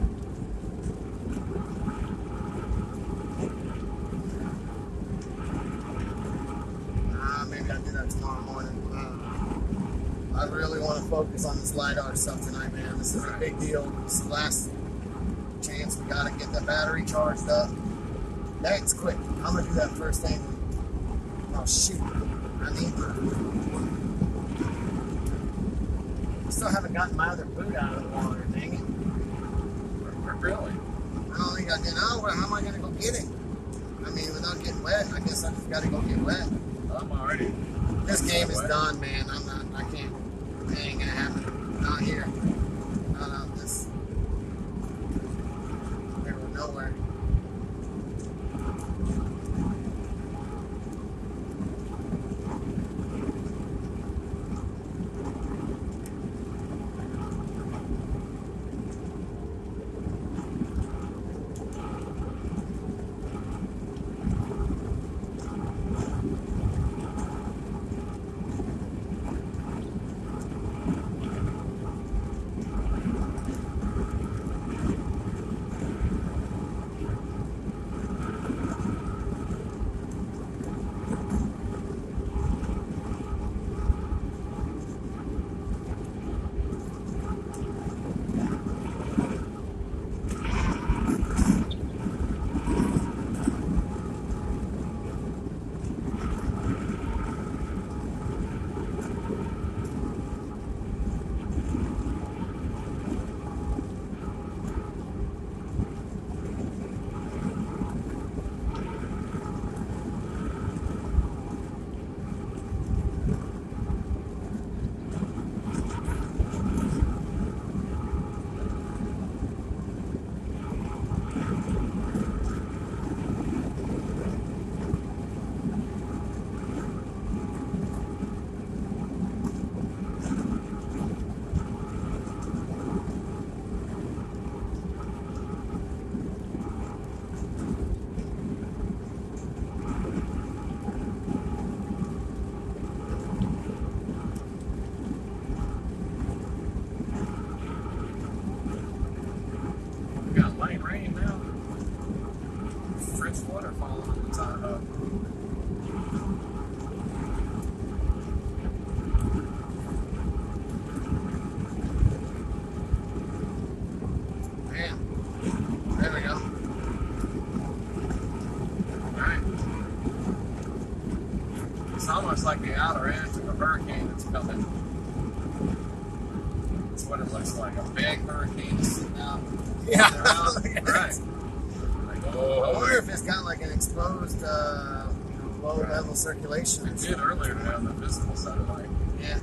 Maybe I'll do that tomorrow morning. I really want to focus on this LiDAR stuff tonight, man. This is a big deal. This is the last chance we got to get the battery charged up. That's quick. I'm going to do that first thing. Oh, shoot. I need to. I still haven't gotten my other boot out of the water, dang it. Really? I don't think I did. Oh, well, how am I going to go get it? I mean, without getting wet, I guess I just got to go get wet. I'm already. This game is done, man. I can't. It ain't going to happen. Not here. Not out this. Middle of nowhere. It's almost like the outer edge of a hurricane that's coming. That's what it looks like. A big hurricane sitting out. Yeah. Right. Like, oh, I wonder if it's got like an exposed low level circulation. It did earlier today on the visible satellite. Yeah.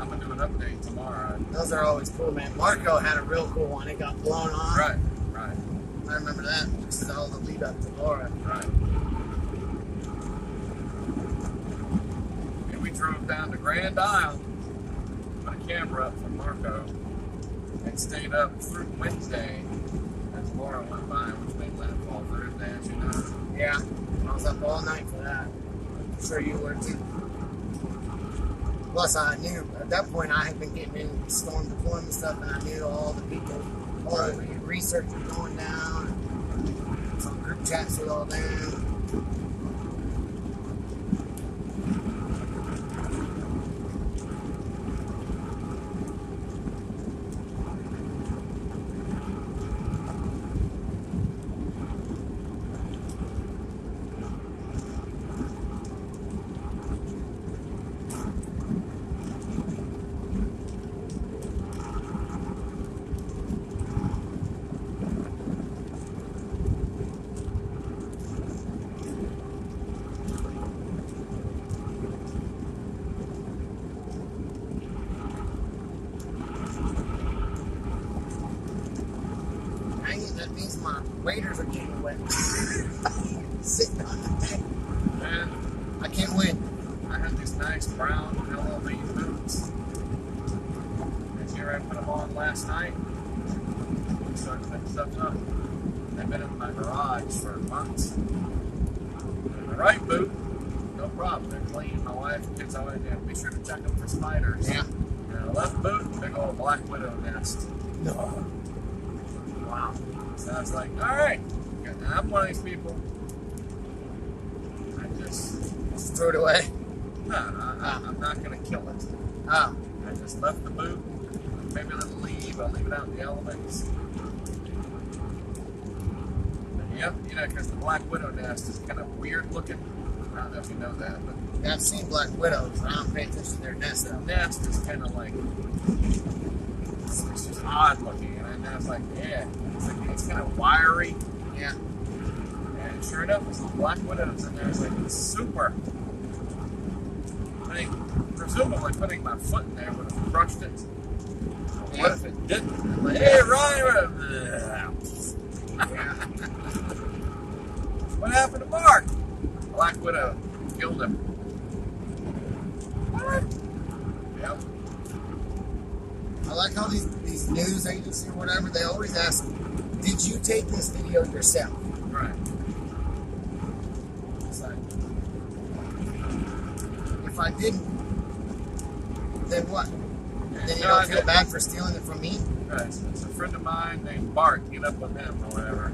I'm going to do an update tomorrow. Those are always cool, man. Marco had a real cool one. It got blown off. Right. I remember that. This is all the lead up to Laura. Right. And we drove down to Grand Isle, put a camera up for Marco, and stayed up through Wednesday as Laura went by, which made landfall Thursday, as you know. Yeah. I was up all night for that. I'm sure you were too. Plus, I knew at that point I had been getting in storm deployment stuff, and I knew all the people, all the research was going down. Some group chats with all them. means my waders are getting wet. Sitting on the thing. And I can't win. I have these nice brown LLB boots. And here I put them on last night. Started putting stuff up. They've been in my garage for months. And the right boot, no problem. They're clean. My wife and kids always be sure to check them for spiders. Yeah. And the left boot, big old black widow nest. No. Wow. So I was like, all right. I'm one of these people. I just threw it away. no, I'm not going to kill it. Oh. I just left the boot. Maybe a little leave. I'll leave it out in the elements. But yep, you know, because the black widow nest is kind of weird looking. I don't know if you know that, but Yeah, I've seen black widows. I don't pay attention to their nest the though. nest is kind of like it's just odd looking, and I was like, yeah, it's kind of wiry. Yeah. And sure enough, there's some black widows in there. It's like it's super. I mean, presumably putting my foot in there would have crushed it. Yeah. What if it didn't? I'm like, hey, Ryan! What happened to Mark? Black Widow killed him. What? Yep. I like how these news agencies or whatever, they always ask, did you take this video yourself? Right. It's like, if I didn't, then what? Then you No, don't I feel didn't. bad for stealing it from me? Right. It's a friend of mine named Bart. Get up with him or whatever.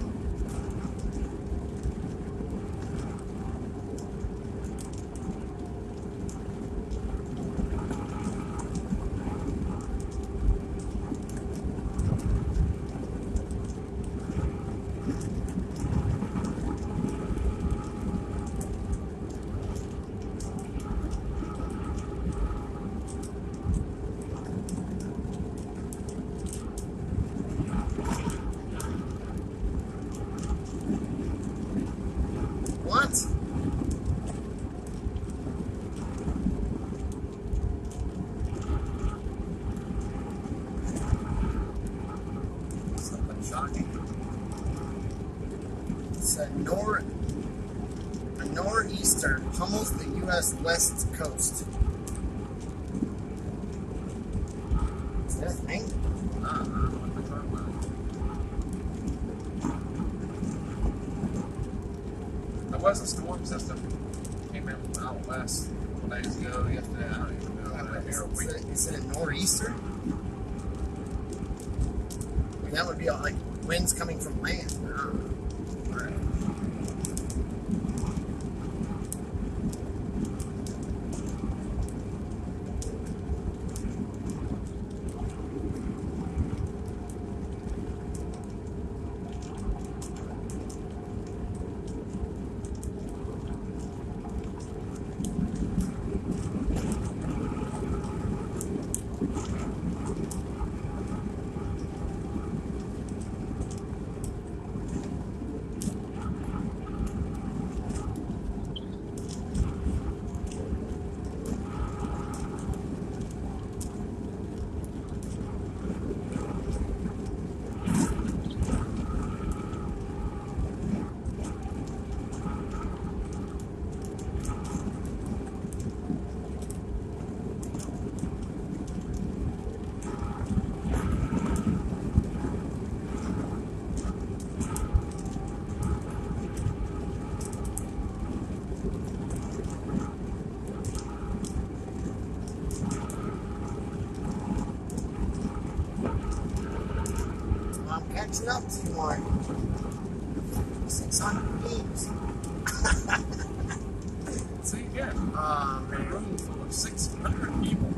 What? Something shocking. It's a nor'easter pummels the U.S. West Coast. Is that a thing? I don't know what they're talking about. There was a storm system came in out west a couple days ago, yesterday. I don't even know. Here a week. Is it a nor'easter? I mean, that would be like winds coming from land. Right. I'm catching up to you, Mark. 600 beams. See again. Oh, A man. room full of 600 people.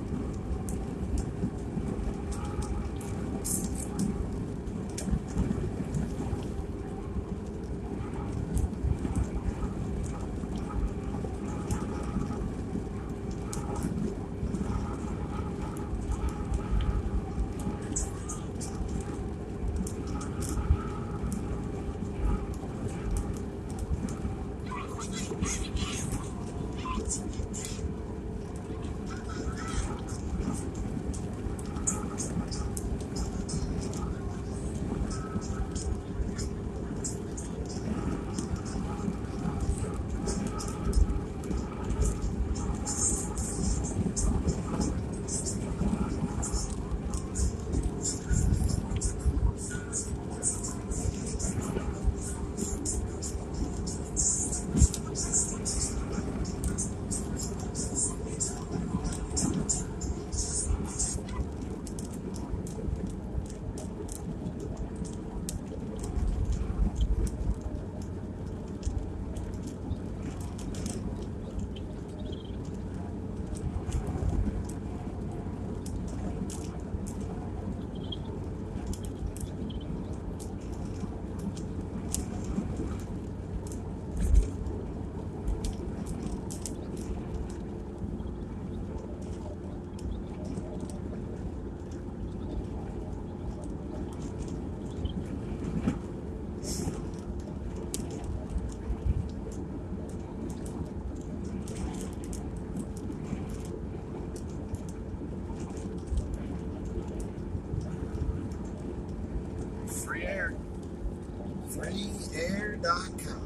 Freeair.com.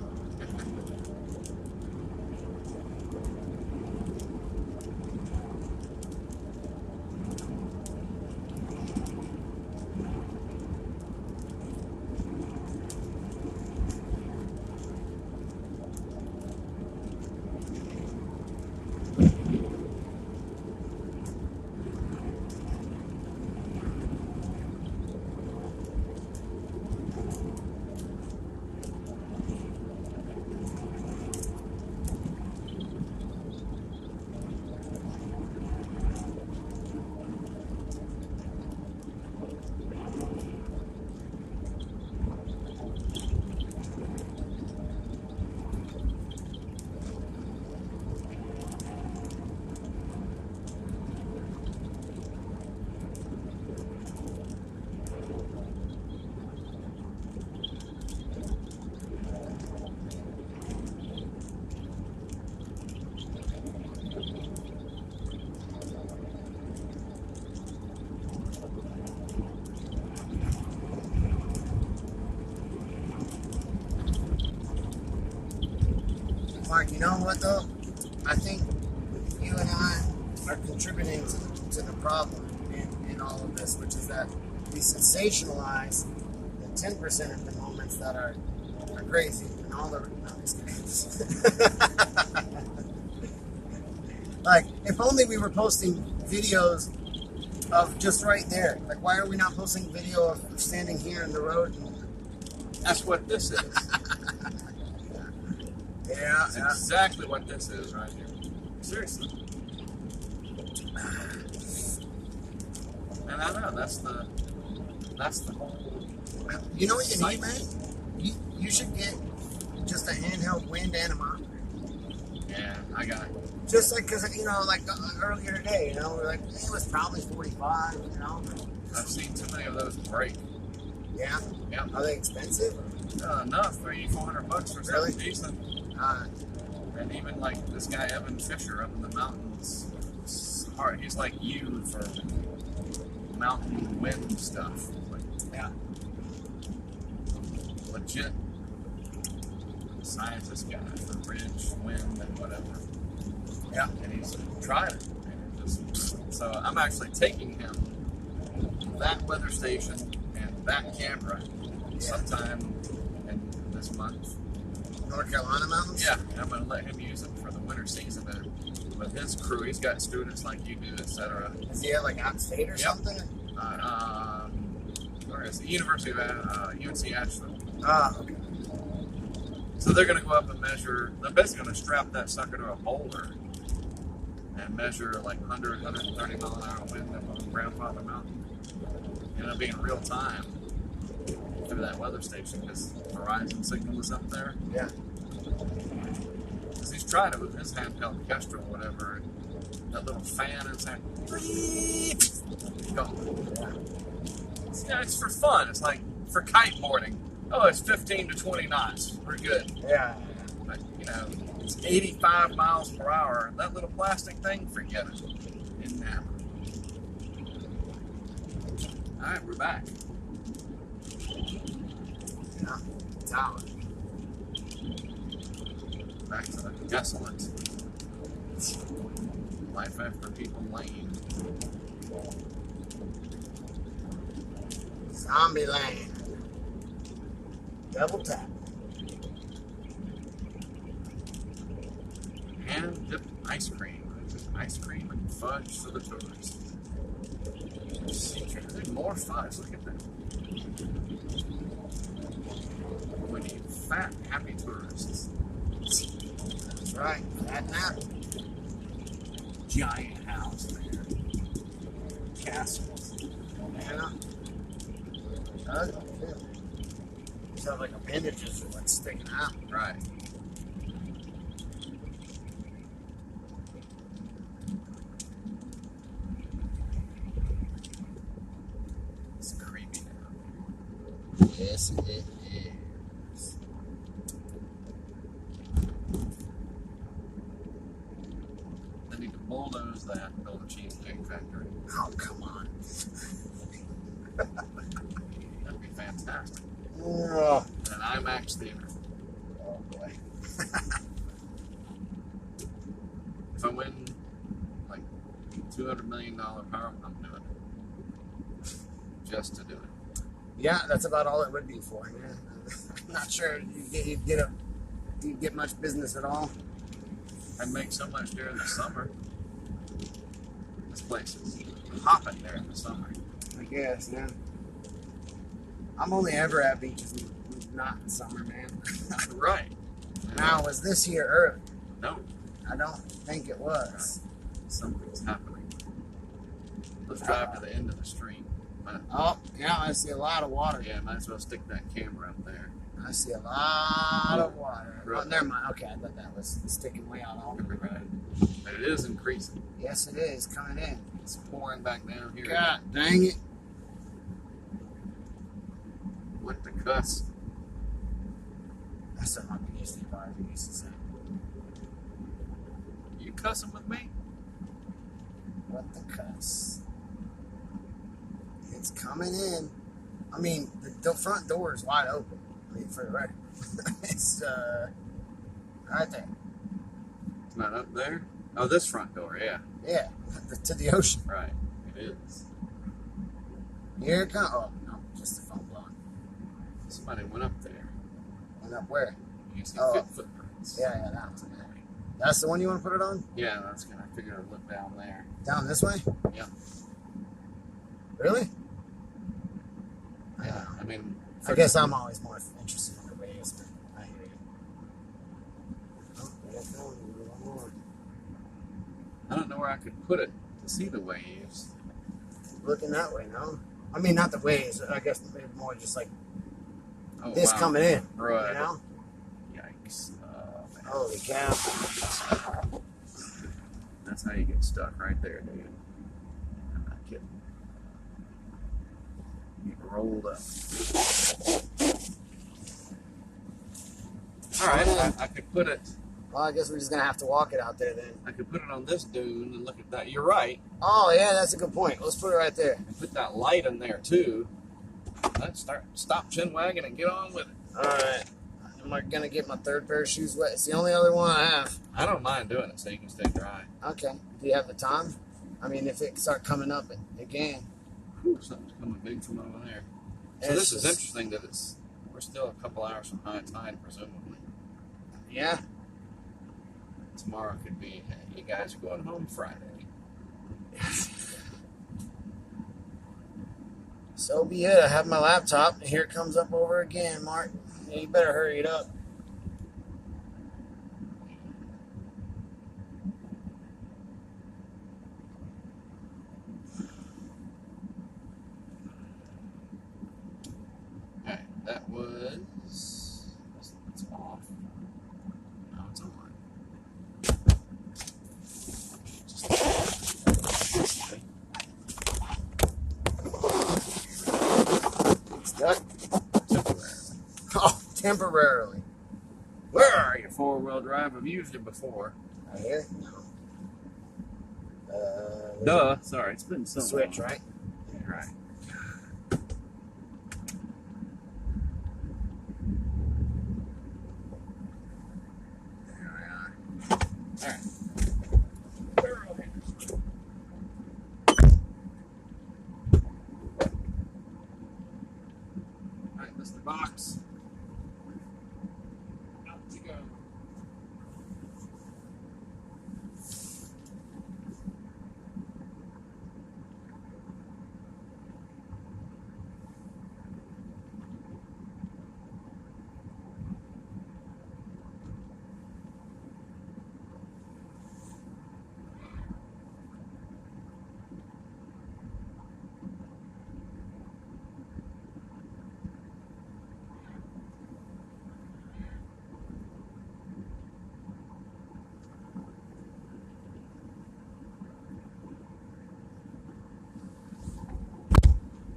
Mark, you know what though? I think you and I are contributing to the problem in all of this, which is that we sensationalize the 10% of the moments that are crazy and all the. No, I'm just kidding. Like, if only we were posting videos of just right there. Like, why are we not posting video of standing here in the road? That's what this is. Yeah, That's exactly what this is right here. Seriously. And I know that's the whole. You know what you need, man? You should get just a handheld wind anemometer. Yeah, I got it. Just like, because, you know, like earlier today, you know, we're like, it was probably 45, you know. I've seen too many of those break. Yeah? Yeah. Are they expensive? Enough, $300-400 for something Really? decent. And even like this guy Evan Fisher up in the mountains, it's hard. He's like you for mountain wind stuff. Like, Yeah. legit scientist guy for ridge, wind, and whatever. Yeah. And he's tried it. And it just, so I'm actually taking him that weather station and that camera sometime in this month. North Carolina mountains? Yeah, I'm going to let him use it for the winter season there. With his crew, he's got students like you do, etc. Is he at like outstate or something? Where is it? University of UNC Asheville. Okay. So they're going to go up and measure. They're basically going to strap that sucker to a boulder and measure like 100, 130 mile an hour wind up on Grandfather Mountain. And it'll be in real time through that weather station because Verizon signal is up there. Yeah. Because he's tried it with his handheld Kestrel or whatever. And that little fan is like, go. Yeah, it's for fun. It's like for kiteboarding. Oh, it's 15 to 20 knots. We're good. Yeah. But, you know, it's 85 miles per hour. That little plastic thing, forget it. Didn't happen. All right, we're back. Yeah. Town. Back to the desolate life after people lane. Zombie land. Double tap. Hand dipped ice cream. Just ice cream and fudge for the tourists. There's more fudge. Look at that. We need fat, happy tourists. That's right. That now. Giant house there. Castles. Yeah. Does it? Sounds like appendages are what's sticking out. Right. It's creepy now. Yes, it is. They need to bulldoze that and build a cheesecake factory. Oh, come on. That'd be fantastic. Ugh. And I IMAX theater. Oh boy. If I win like $200 million power, I'm doing it. Just to do it. Yeah, that's about all it would be for. Yeah. I'm not sure you'd get much business at all. I make so much during the summer. This place is hopping during the summer. I guess, yeah. I'm only ever at beaches not in summer, man. Right. Now, was this year early? No. I don't think it was. Something's happening. Let's drive to the end of the stream. Oh, yeah, I see a lot of water. Yeah, might as well stick that camera up there. I see a lot of water. Right. Oh, never mind. Okay, I thought that was sticking way out all the way. Right. But it is increasing. Yes, it is coming in. It's pouring back down here. God dang it. What the cuss? That's what my PhD advisor used to say. You cussing with me? What the cuss? It's coming in. I mean, the front door is wide open. I mean, for the record. It's right there. It's not up there? Oh, this front door, yeah. Yeah, to the ocean. Right. It is. Here it comes. Oh, no, just the phone blowing. Somebody went up there. Went up where? You see Oh. footprints. Yeah, that one's in there. That's the one you want to put it on? Yeah, that's gonna figure I'd look down there. Down this way? Yeah. Really? Yeah. I mean, I guess I'm always more interested in the waves, but I hear you. Oh, there's one more. I don't know where I could put it to see the waves. Looking that way, no? I mean, not the waves. I guess maybe more just like Oh, this wow. coming in. Right. You know? Yikes. Man. Holy cow. That's how you get stuck right there, dude. I'm not kidding. You get rolled up. Alright, I could put it. Well, I guess we're just going to have to walk it out there then. I could put it on this dune and look at that. You're right. Oh, yeah, that's a good point. Let's put it right there. And put that light in there too. Let's stop chin wagging and get on with it. All right. Am I going to get my third pair of shoes wet? It's the only other one I have. I don't mind doing it so you can stay dry. Okay. Do you have the time? I mean, if it start coming up again. Whew, something's coming big from over there. So It's this is just- interesting that we're still a couple hours from high tide, presumably. Yeah. Tomorrow could be, hey, you guys are going home Friday. So be it. I have my laptop. Here it comes up over again, Mark. You better hurry it up. Alright, that was. It's off. Now it's on. Stuck? Temporarily. Oh, temporarily. Where are you? Four-wheel drive. I've used it before. Right here? No. Duh. Sorry, it's been so Switch, long. right? You're right. There we are. Alright. Alright, Mr. Box. Out you go.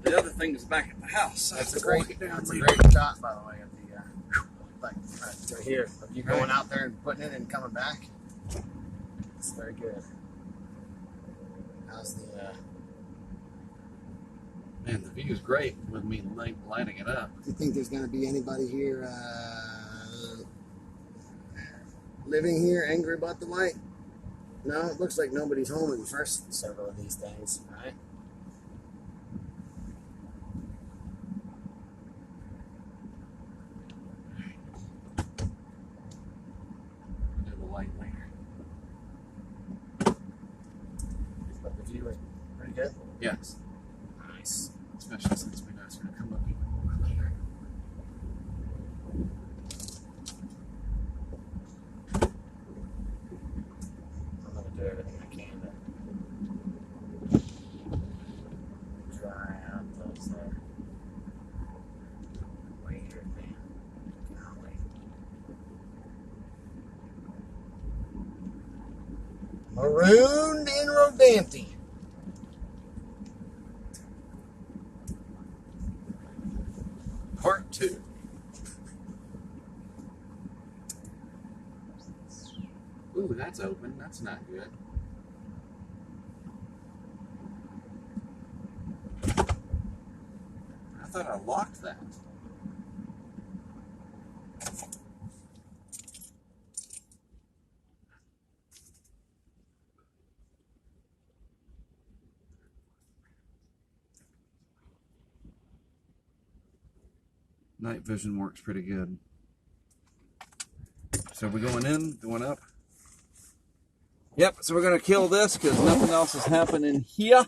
The other thing is back at the house. That's I a have to walk great, it down that's a later. great shot, by the way, of the, like, to here. Of you going out there and putting it and coming back. It's very good. How's the, Man, the view is great with me lighting it up. Do you think there's going to be anybody here living here angry about the light? No, it looks like nobody's home in the first several of these days, right? We'll do the light later. But the view is pretty good. Yes. Nice. Especially since we know it's going to come up even more later. I'm going to do everything I can to dry out those waiter thing. Golly. Marooned and Rodante. Part 2. Ooh, that's open. That's not good. I thought I locked that. Night vision works pretty good. So we're going in, going up. Yep, so we're going to kill this because nothing else is happening here.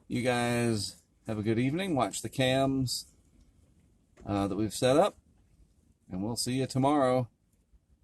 You guys have a good evening. Watch the cams that we've set up. And we'll see you tomorrow.